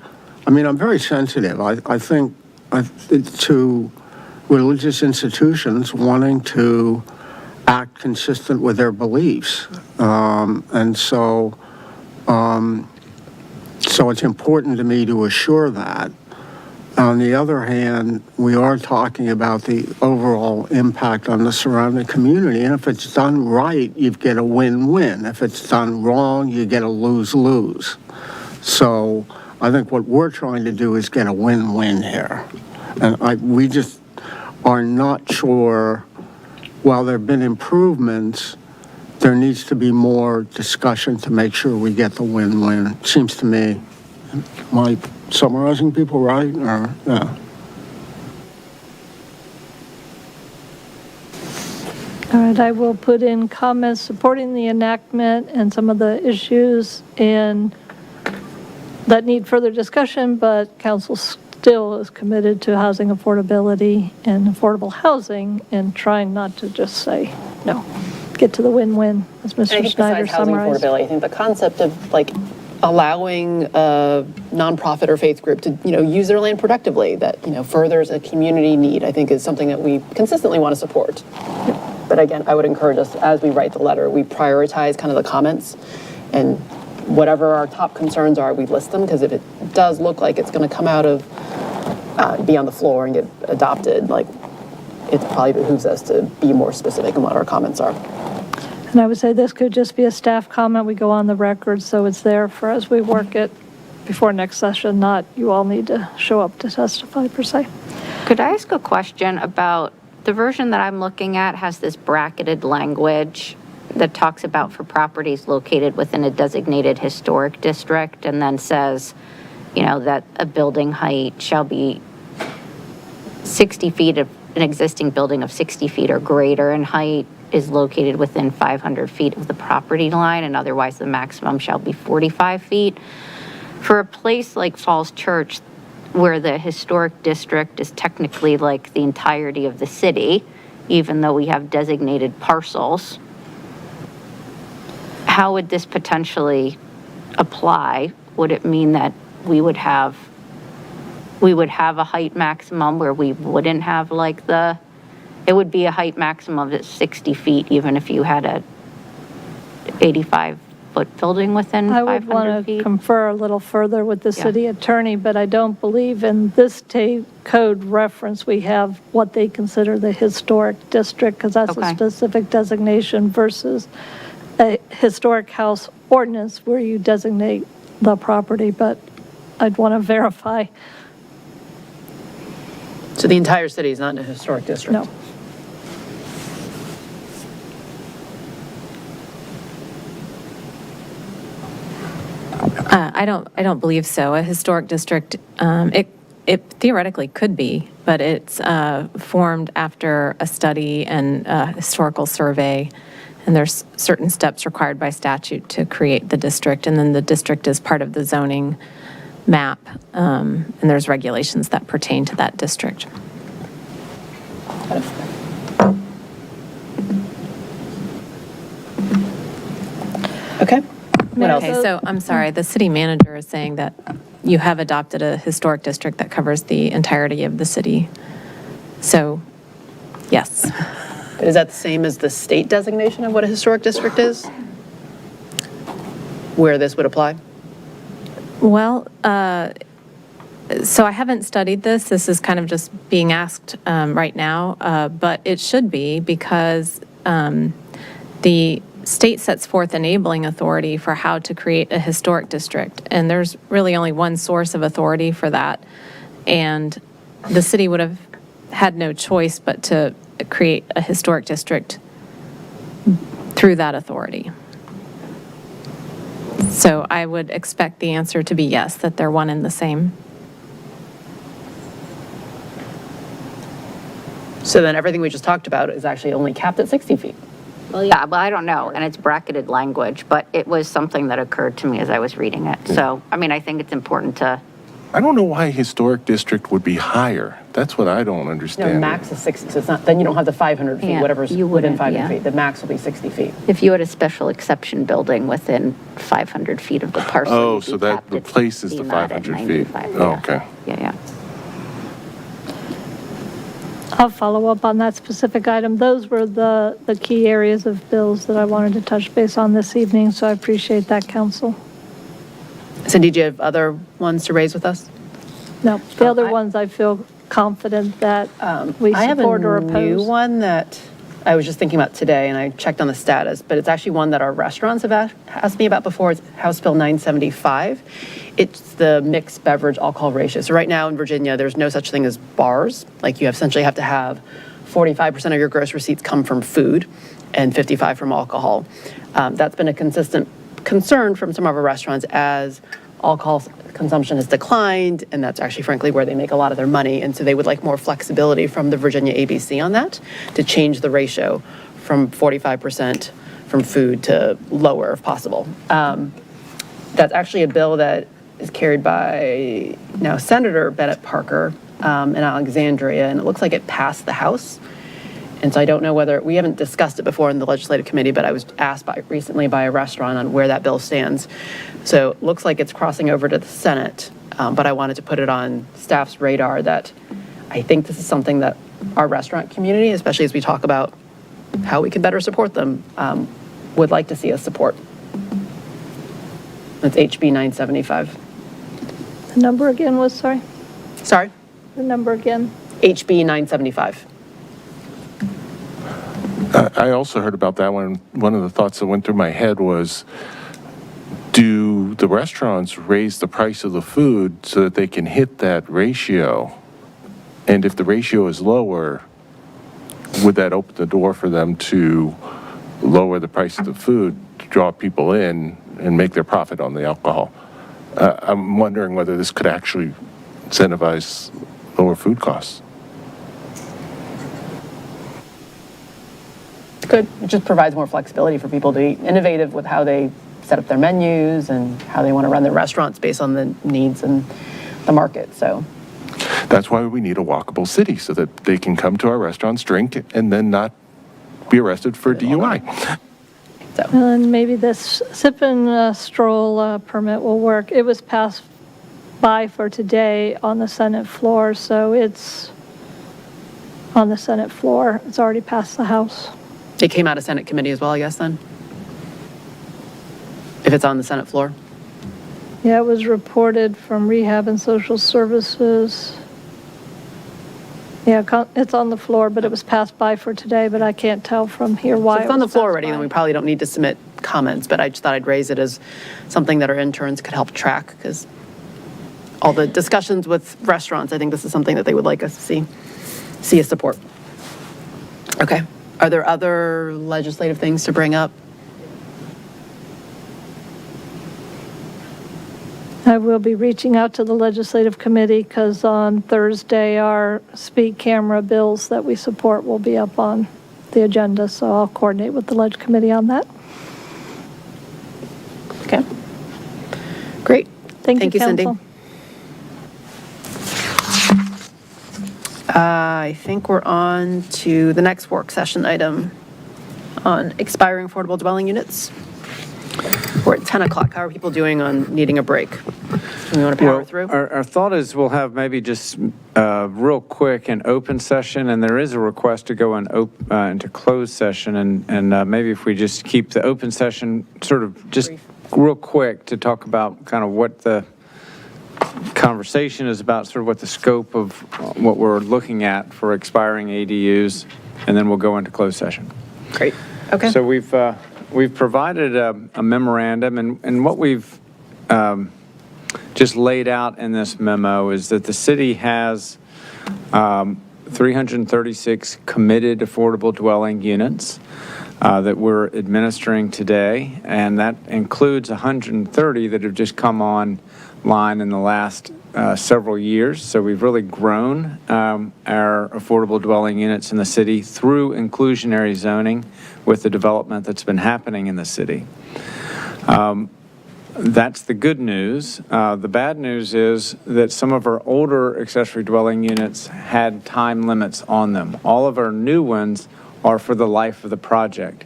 I mean, I'm very sensitive, I think, to religious institutions wanting to act consistent with their beliefs. And so it's important to me to assure that. On the other hand, we are talking about the overall impact on the surrounding community, and if it's done right, you get a win-win. If it's done wrong, you get a lose-lose. So I think what we're trying to do is get a win-win here. And we just are not sure, while there have been improvements, there needs to be more discussion to make sure we get the win-win. Seems to me, am I summarizing people right? Or, yeah. All right, I will put in comments supporting the enactment and some of the issues and that need further discussion, but council still is committed to housing affordability and affordable housing and trying not to just say no. Get to the win-win, as Mr. Schneider summarized. Affordability, I think the concept of like allowing a nonprofit or faith group to, use their land productively that, furthers a community need, I think is something that we consistently want to support. But again, I would encourage us, as we write the letter, we prioritize kind of the comments, and whatever our top concerns are, we list them, because if it does look like it's going to come out of, be on the floor and get adopted, like, it probably behooves us to be more specific in what our comments are. And I would say this could just be a staff comment. We go on the record, so it's there for as we work it before next session, not you all need to show up to testify per se. Could I ask a question about the version that I'm looking at has this bracketed language that talks about for properties located within a designated historic district, and then says, that a building height shall be 60 feet of an existing building of 60 feet or greater in height is located within 500 feet of the property line, and otherwise the maximum shall be 45 feet. For a place like Falls Church, where the historic district is technically like the entirety of the city, even though we have designated parcels, how would this potentially apply? Would it mean that we would have a height maximum where we wouldn't have like it would be a height maximum of 60 feet, even if you had a 85-foot building within I 500 would want feet? to confer a little further with the Yeah. city attorney, but I don't believe in this state code reference we have what they consider the historic district, because that's a Okay. specific designation versus a historic house ordinance where you designate the property, but I'd want to verify. So the entire city is not in a historic district? No. I don't believe so. A historic district, it theoretically could be, but it's formed after a study and a historical survey, and there's certain steps required by statute to create the district, and then the district is part of the zoning map, and there's regulations that pertain to that district. Okay. What else? Okay, so I'm sorry, the city manager is saying that you have adopted a historic district that covers the entirety of the city. So, yes. Is that the same as the state designation of what a historic district is? Where this would apply? Well, so I haven't studied this. This is kind of just being asked right now, but it should be because the state sets forth enabling authority for how to create a historic district, and there's really only one source of authority for that, and the city would have had no choice but to create a historic district through that authority. So I would expect the answer to be yes, that they're one and the same. So then everything we just talked about is actually only capped at 60 feet? Well, yeah, well, I don't know, and it's bracketed language, but it was something that occurred to me as I was reading it. So, I mean, I think it's important to, I don't know why historic district would be higher. That's what I don't No, understand. max is 60, so it's not, then you don't have the 500 feet, Yeah, whatever's you within wouldn't, 500 yeah. feet. The max will be 60 feet. if you had a special exception building within 500 feet of the parcel. Oh, you'd be so that capped the at place is 60, the not at 500 feet. 95, Oh, yeah. okay. Yeah. I'll follow up on that specific item. Those were the key areas of bills that I wanted to touch base on this evening, so I appreciate that, council. Cindy, do you have other ones to raise with us? No, the other ones I feel confident that we I have support or a new oppose. one that I was just thinking about today, and I checked on the status, but it's actually one that our restaurants have asked me about before. It's House Bill 975. It's the mixed beverage alcohol ratio. So right now in Virginia, there's no such thing as bars. Like you essentially have to have 45% of your gross receipts come from food and 55 from alcohol. That's been a consistent concern from some of our restaurants as alcohol consumption has declined, and that's actually frankly where they make a lot of their money. And so they would like more flexibility from the Virginia ABC on that to change the ratio from 45% from food to lower if possible. That's actually a bill that is carried by now Senator Bennett Parker in Alexandria, and it looks like it passed the House. And so I don't know whether, we haven't discussed it before in the legislative committee, but I was asked recently by a restaurant on where that bill stands. So it looks like it's crossing over to the Senate, but I wanted to put it on staff's radar that I think this is something that our restaurant community, especially as we talk about how we can better support them, would like to see us support. That's HB 975. The number again was, sorry? Sorry? The number again? HB 975. I also heard about that one. One of the thoughts that went through my head was, do the restaurants raise the price of the food so that they can hit that ratio? And if the ratio is lower, would that open the door for them to lower the price of the food to draw people in and make their profit on the alcohol? I'm wondering whether this could actually incentivize lower food costs. Good. It just provides more flexibility for people to be innovative with how they set up their menus and how they want to run their restaurants based on the needs and the market. So That's why we need a walkable city, so that they can come to our restaurants, drink, and then not be arrested for DUI. And maybe this sip and stroll permit will work. It was passed by for today on the Senate floor, so it's on the Senate floor. It's already passed the House. it came out of Senate committee as well, I guess, then? If it's on the Senate floor? Yeah, it was reported from Rehab and Social Services. Yeah, it's on the floor, but it was passed by for today, but I can't tell from here why. So if it's on the floor already, then we probably don't need to submit comments, but I just thought I'd raise it as something that our interns could help track, because all the discussions with restaurants, I think this is something that they would like us to see us support. Okay. Are there other legislative things to bring up? I will be reaching out to the legislative committee because on Thursday, our speed camera bills that we support will be up on the agenda, so I'll coordinate with the leg committee on that. Okay. Great. Thank you, Cindy. Council. I think we're on to the next work session item on expiring affordable dwelling units. We're at 10 o'clock. How are people doing on needing a break? Do we want to power through? Our thought is we'll have maybe just real quick an open session, and there is a request to go into closed session, and maybe if we just keep the open session sort of just real quick to talk about kind of what the conversation is about, sort of what the scope of what we're looking at for expiring ADUs, and then we'll go into closed session. Great. Okay. So we've provided a memorandum, and what we've just laid out in this memo is that the city has 336 committed affordable dwelling units that we're administering today, and that includes 130 that have just come online in the last several years. So we've really grown our affordable dwelling units in the city through inclusionary zoning with the development that's been happening in the city. That's the good news. The bad news is that some of our older accessory dwelling units had time limits on them. All of our new ones are for the life of the project.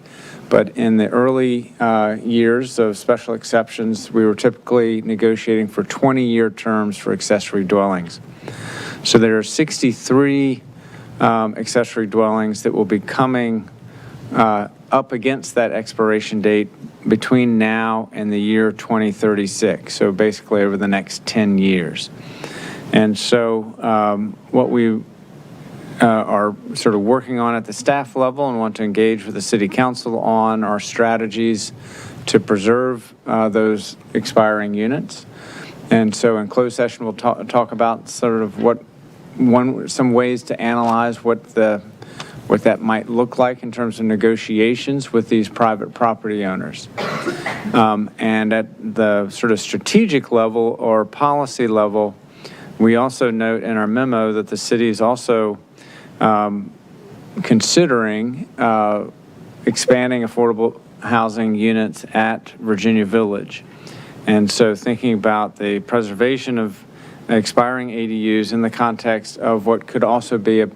But in the early years of special exceptions, we were typically negotiating for 20-year terms for accessory dwellings. So there are 63 accessory dwellings that will be coming up against that expiration date between now and the year 2036, so basically over the next 10 years. And so what we are sort of working on at the staff level and want to engage with the city council on our strategies to preserve those expiring units. And so in closed session, we'll talk about sort of some ways to analyze what that might look like in terms of negotiations with these private property owners. And at the sort of strategic level or policy level, we also note in our memo that the city is also considering expanding affordable housing units at Virginia Village. And so thinking about the preservation of expiring ADUs in the context of what could also be a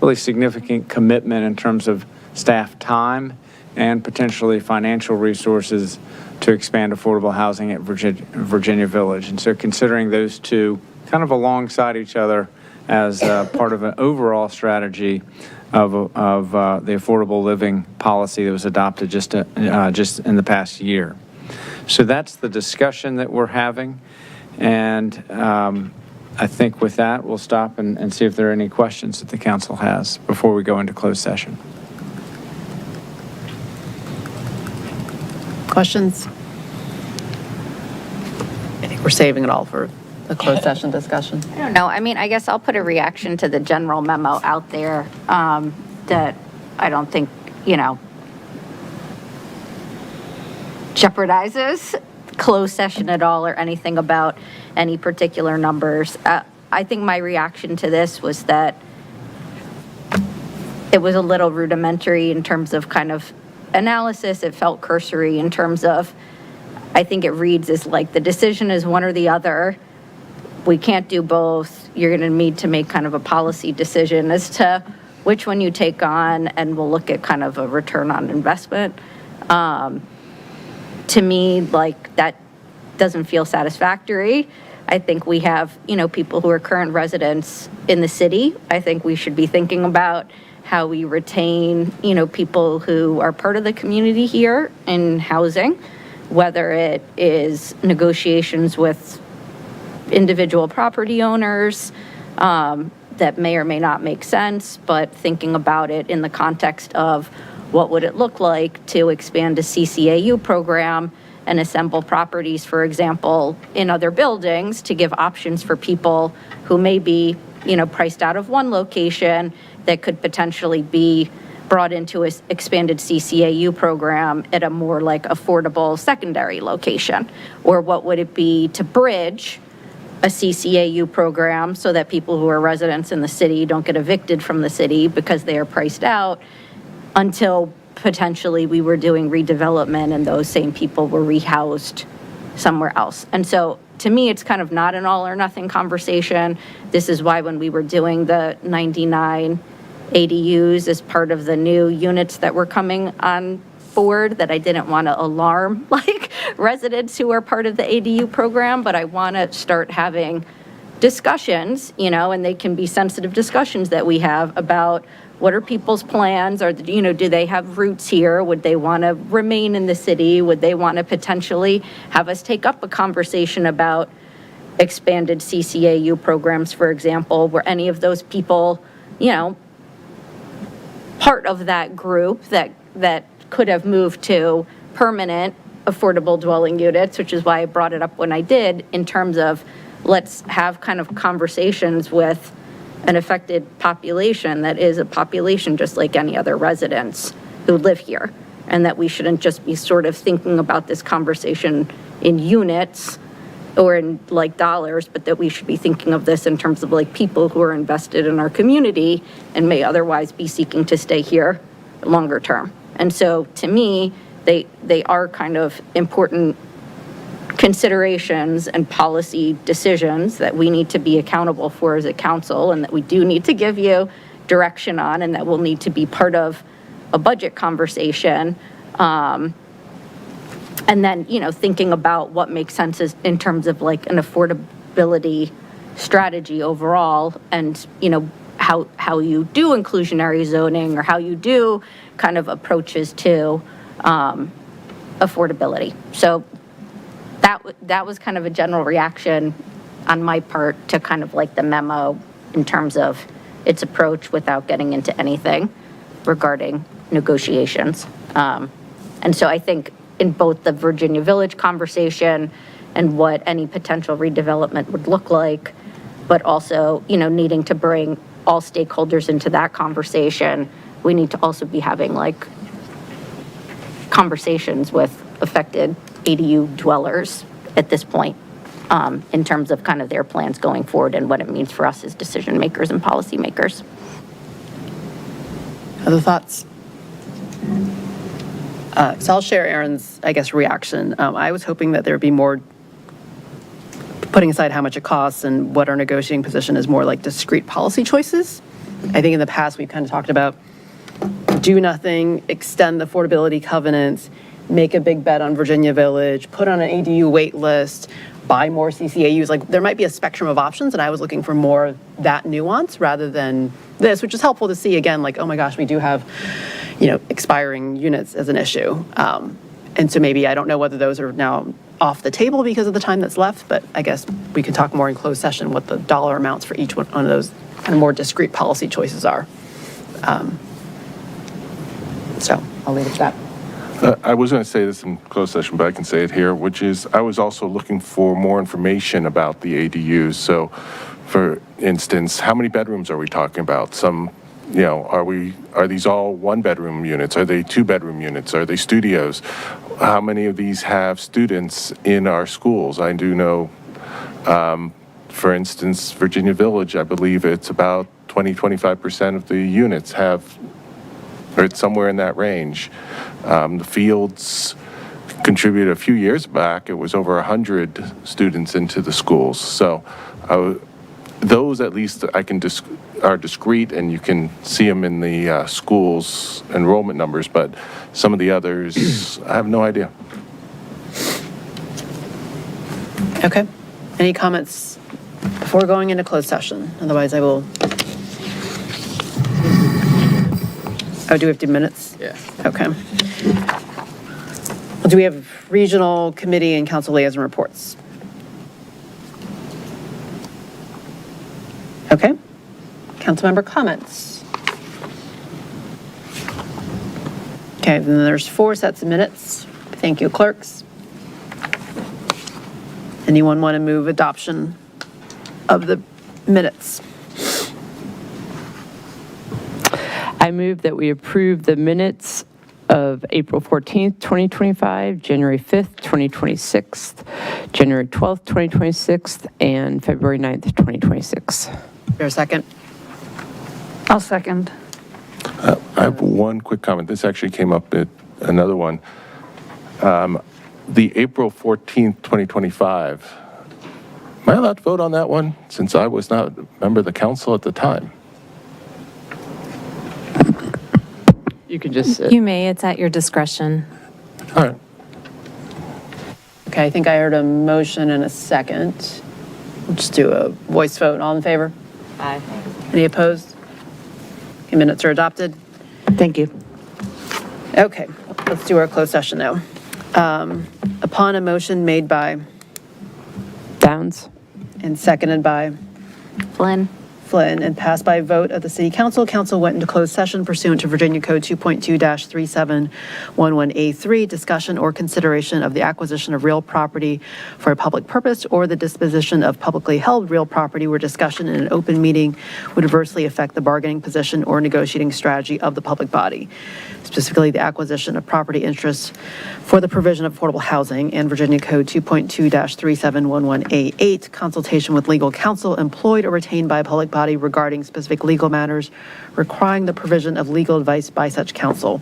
really significant commitment in terms of staff time and potentially financial resources to expand affordable housing at Virginia Village. And so considering those two kind of alongside each other as part of an overall strategy of the affordable living policy that was adopted just in the past year. So that's the discussion that we're having. And I think with that, we'll stop and see if there are any questions that the council has before we go into closed session. Questions? I think we're saving it all for the closed session discussion. I don't know. I mean, I guess I'll put a reaction to the general memo out there that I don't think, jeopardizes closed session at all or anything about any particular numbers. I think my reaction to this was that it was a little rudimentary in terms of kind of analysis. It felt cursory in terms of, I think it reads as like the decision is one or the other. We can't do both. You're going to need to make kind of a policy decision as to which one you take on, and we'll look at kind of a return on investment. To me, like, that doesn't feel satisfactory. I think we have, people who are current residents in the city. I think we should be thinking about how we retain, people who are part of the community here in housing, whether it is negotiations with individual property owners that may or may not make sense, but thinking about it in the context of what would it look like to expand a CCAU program and assemble properties, for example, in other buildings to give options for people who may be, priced out of one location that could potentially be brought into an expanded CCAU program at a more like affordable secondary location? Or what would it be to bridge a CCAU program so that people who are residents in the city don't get evicted from the city because they are priced out until potentially we were doing redevelopment and those same people were rehoused somewhere else. And so to me, it's kind of not an all or nothing conversation. This is why when we were doing the 99 ADUs as part of the new units that were coming on board, that I didn't want to alarm like residents who are part of the ADU program, but I want to start having discussions, and they can be sensitive discussions that we have about what are people's plans, or, do they have roots here? Would they want to remain in the city? Would they want to potentially have us take up a conversation about expanded CCAU programs, for example, where any of those people, part of that group that could have moved to permanent affordable dwelling units, which is why I brought it up when I did, in terms of let's have kind of conversations with an affected population that is a population just like any other residents who live here, and that we shouldn't just be sort of thinking about this conversation in units or in like dollars, but that we should be thinking of this in terms of like people who are invested in our community and may otherwise be seeking to stay here longer term. And so to me, they are kind of important considerations and policy decisions that we need to be accountable for as a council, and that we do need to give you direction on, and that will need to be part of a budget conversation. And then, thinking about what makes sense in terms of like an affordability strategy overall, and, how you do inclusionary zoning, or how you do kind of approaches to affordability. So that was kind of a general reaction on my part to kind of like the memo in terms of its approach, without getting into anything regarding negotiations. And so I think in both the Virginia Village conversation and what any potential redevelopment would look like, but also, needing to bring all stakeholders into that conversation, we need to also be having like conversations with affected ADU dwellers at this point, in terms of kind of their plans going forward and what it means for us as decision makers and policy makers. Other thoughts? So I'll share Erin's, reaction. I was hoping that there would be more, putting aside how much it costs and what our negotiating position is, more like discrete policy choices. I think in the past we've kind of talked about do nothing, extend the affordability covenants, make a big bet on Virginia Village, put on an ADU wait list, buy more CCAUs. Like, there might be a spectrum of options, and I was looking for more of that nuance rather than this, which is helpful to see, again, like, oh my gosh, we do have, expiring units as an issue. And so maybe I don't know whether those are now off the table because of the time that's left, but I guess we could talk more in closed session what the dollar amounts for each one of those kind of more discrete policy choices are. So I'll leave it at that. I was going to say this in closed session, but I can say it here, which is I was also looking for more information about the ADUs. So, for instance, how many bedrooms are we talking about? Some, are these all one-bedroom units? Are they two-bedroom units? Are they studios? How many of these have students in our schools? I do know, for instance, Virginia Village, I believe it's about 20-25% of the units have or it's somewhere in that range. The fields contributed a few years back, it was over 100 students into the schools. So those at least I can are discrete, and you can see them in the schools enrollment numbers, but some of the others, I have no idea. Okay. Any comments before going into closed session? Otherwise, I will. Oh, do we have 2 minutes? Yeah. Okay. Well, do we have regional committee and council liaison reports? Okay. Councilmember comments? Okay, then there's 4 sets of minutes. Thank you, clerks. Anyone want to move adoption of the minutes? I move that we approve the minutes of April 14th, 2025, January 5th, 2026, January 12th, 2026, and February 9th, 2026. Is there a second? I'll second. I have one quick comment. This actually came up at another one. The April 14th, 2025, am I allowed to vote on that one since I was not a member of the council at the time? You can just... You may, it's at your discretion. All right. Okay, I think I heard a motion and a second. We'll just do a voice vote. All in favor? Aye. Any opposed? Okay, minutes are adopted. Thank you. Okay, let's do our closed session now. Upon a motion made by Downs. and seconded by Flynn. Flynn and passed by vote of the City Council, council went into closed session pursuant to Virginia Code 2.2-3711A3, discussion or consideration of the acquisition of real property for a public purpose or the disposition of publicly held real property where discussion in an open meeting would adversely affect the bargaining position or negotiating strategy of the public body, specifically the acquisition of property interests for the provision of affordable housing, and Virginia Code 2.2-3711A8, consultation with legal counsel employed or retained by a public body regarding specific legal matters requiring the provision of legal advice by such counsel,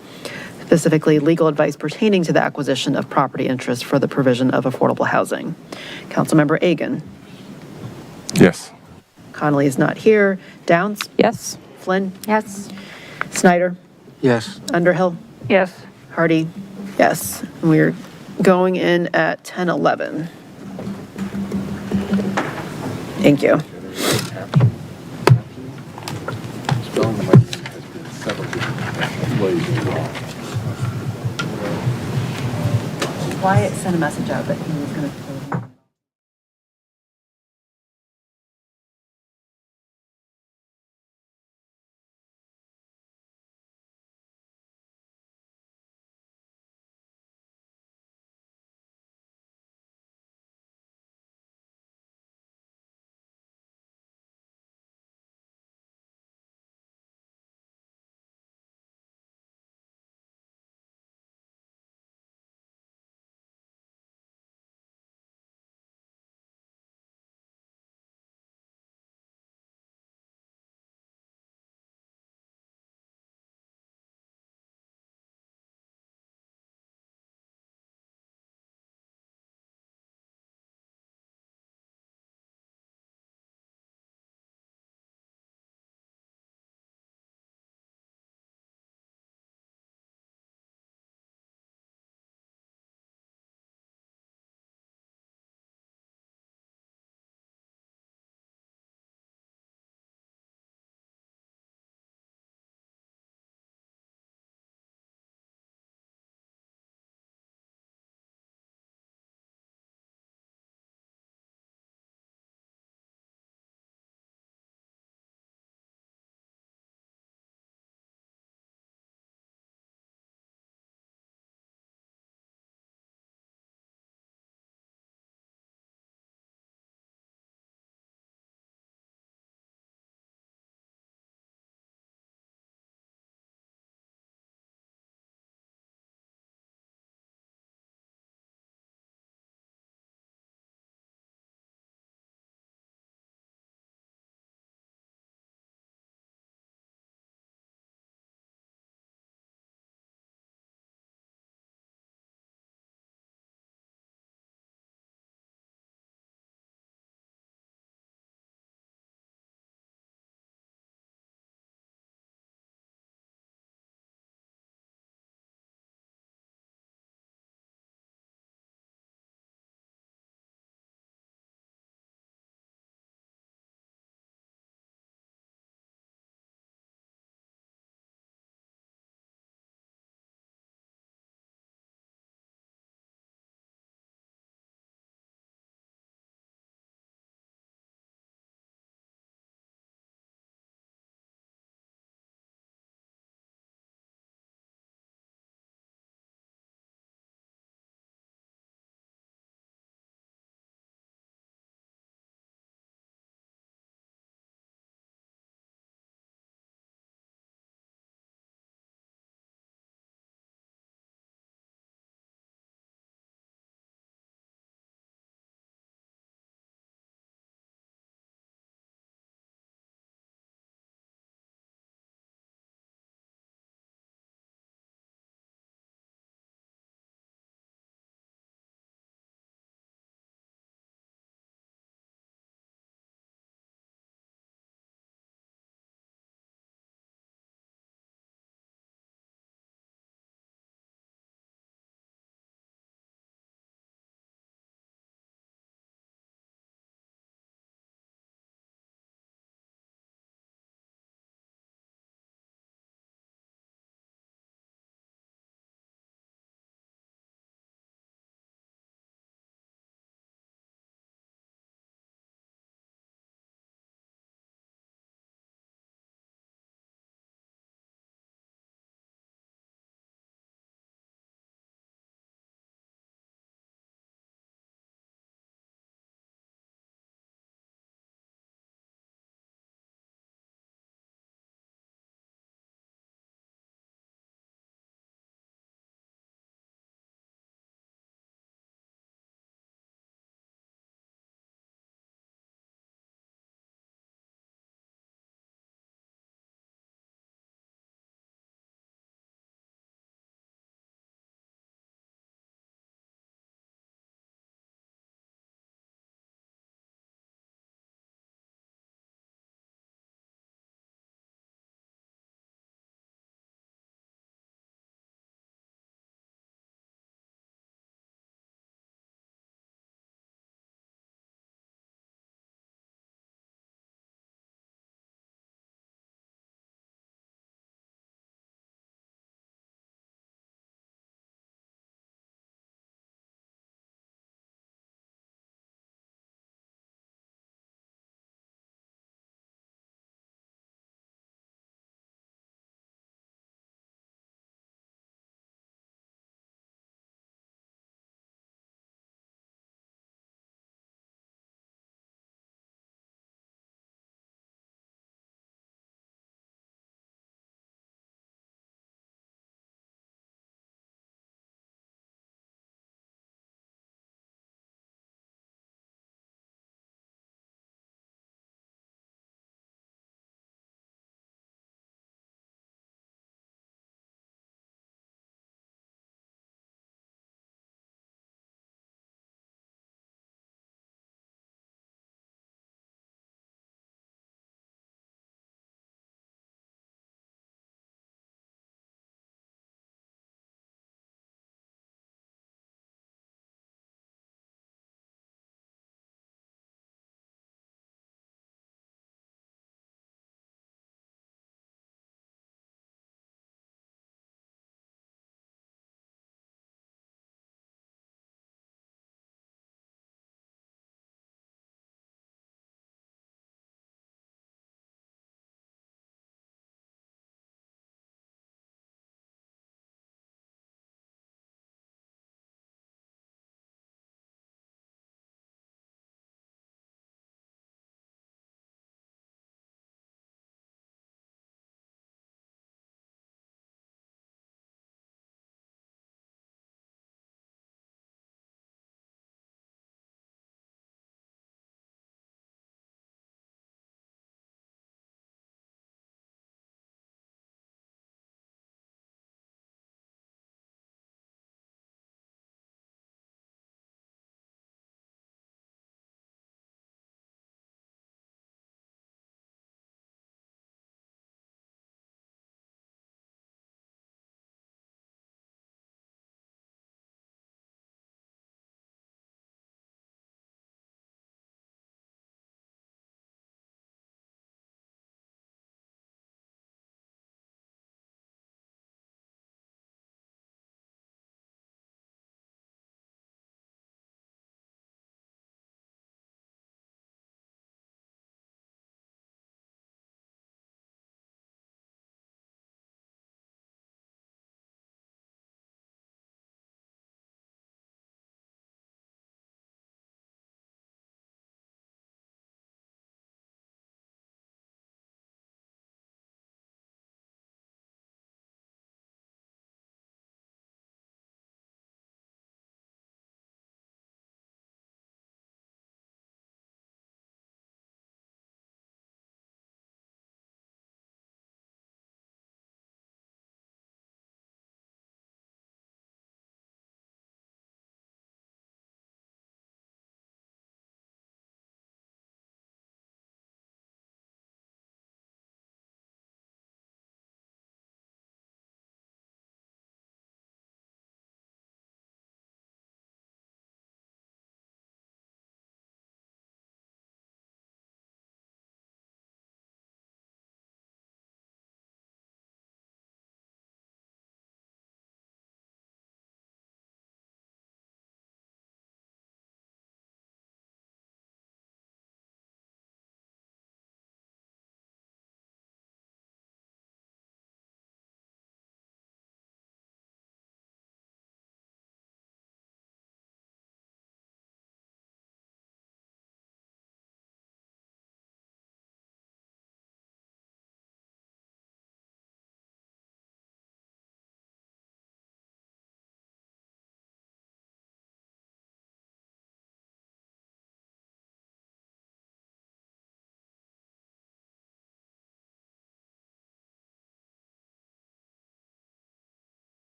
specifically legal advice pertaining to the acquisition of property interests for the provision of affordable housing. Councilmember Egan. Yes. Connolly is not here. Downs? Yes. Flynn? Yes. Snyder? Yes. Underhill? Yes. Hardy? Yes. We're going in at 10:11. Thank you. Wyatt sent a message out that he was going to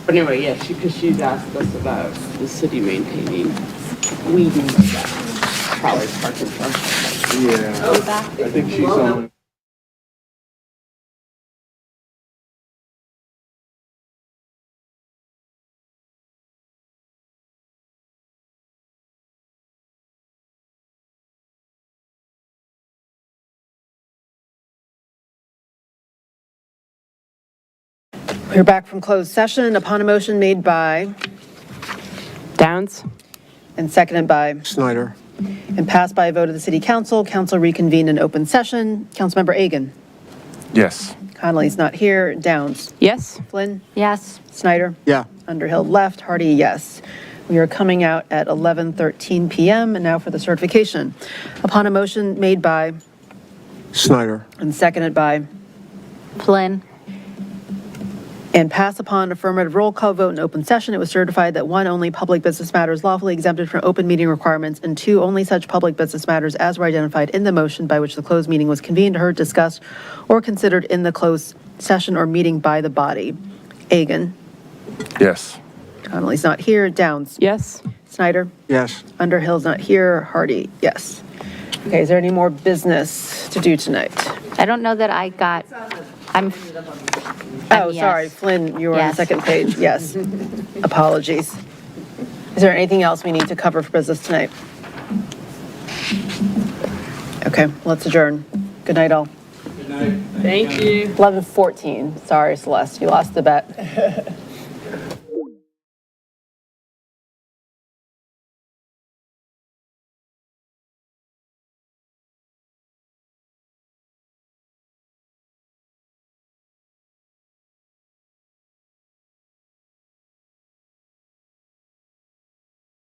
But anyway, yeah, because she's asked us about the city maintaining weeding that trolley parking truck. Yeah, I think she's on. We're back from closed session upon a motion made by Downs? and seconded by Snyder. and passed by a vote of the city council. Council reconvened in open session. Councilmember Egan. Yes. Connolly's not here. Downs. Yes? Flynn. Yes. Snyder. Yeah. Underhill left. Hardy, yes. We are coming out at 11:13 p.m. And now for the certification. Upon a motion made by Snyder. and seconded by Flynn. and passed upon affirmative roll call vote in open session, it was certified that one, only public business matters lawfully exempted from open meeting requirements, and two, only such public business matters as were identified in the motion by which the closed meeting was convened, heard, discussed, or considered in the closed session or meeting by the body. Egan. Yes. Connolly's not here. Downs. Yes? Snyder. Yes. Underhill's not here. Hardy, yes. Okay, is there any more business to do tonight? I don't know that I got, I'm Oh, yes. sorry, Flynn, you were on the Yes. second page. Yes. Apologies. Is there anything else we need to cover for business tonight? Okay, let's adjourn. Good night, all. Thank you. 11:14. Sorry, Celeste, you lost the bet.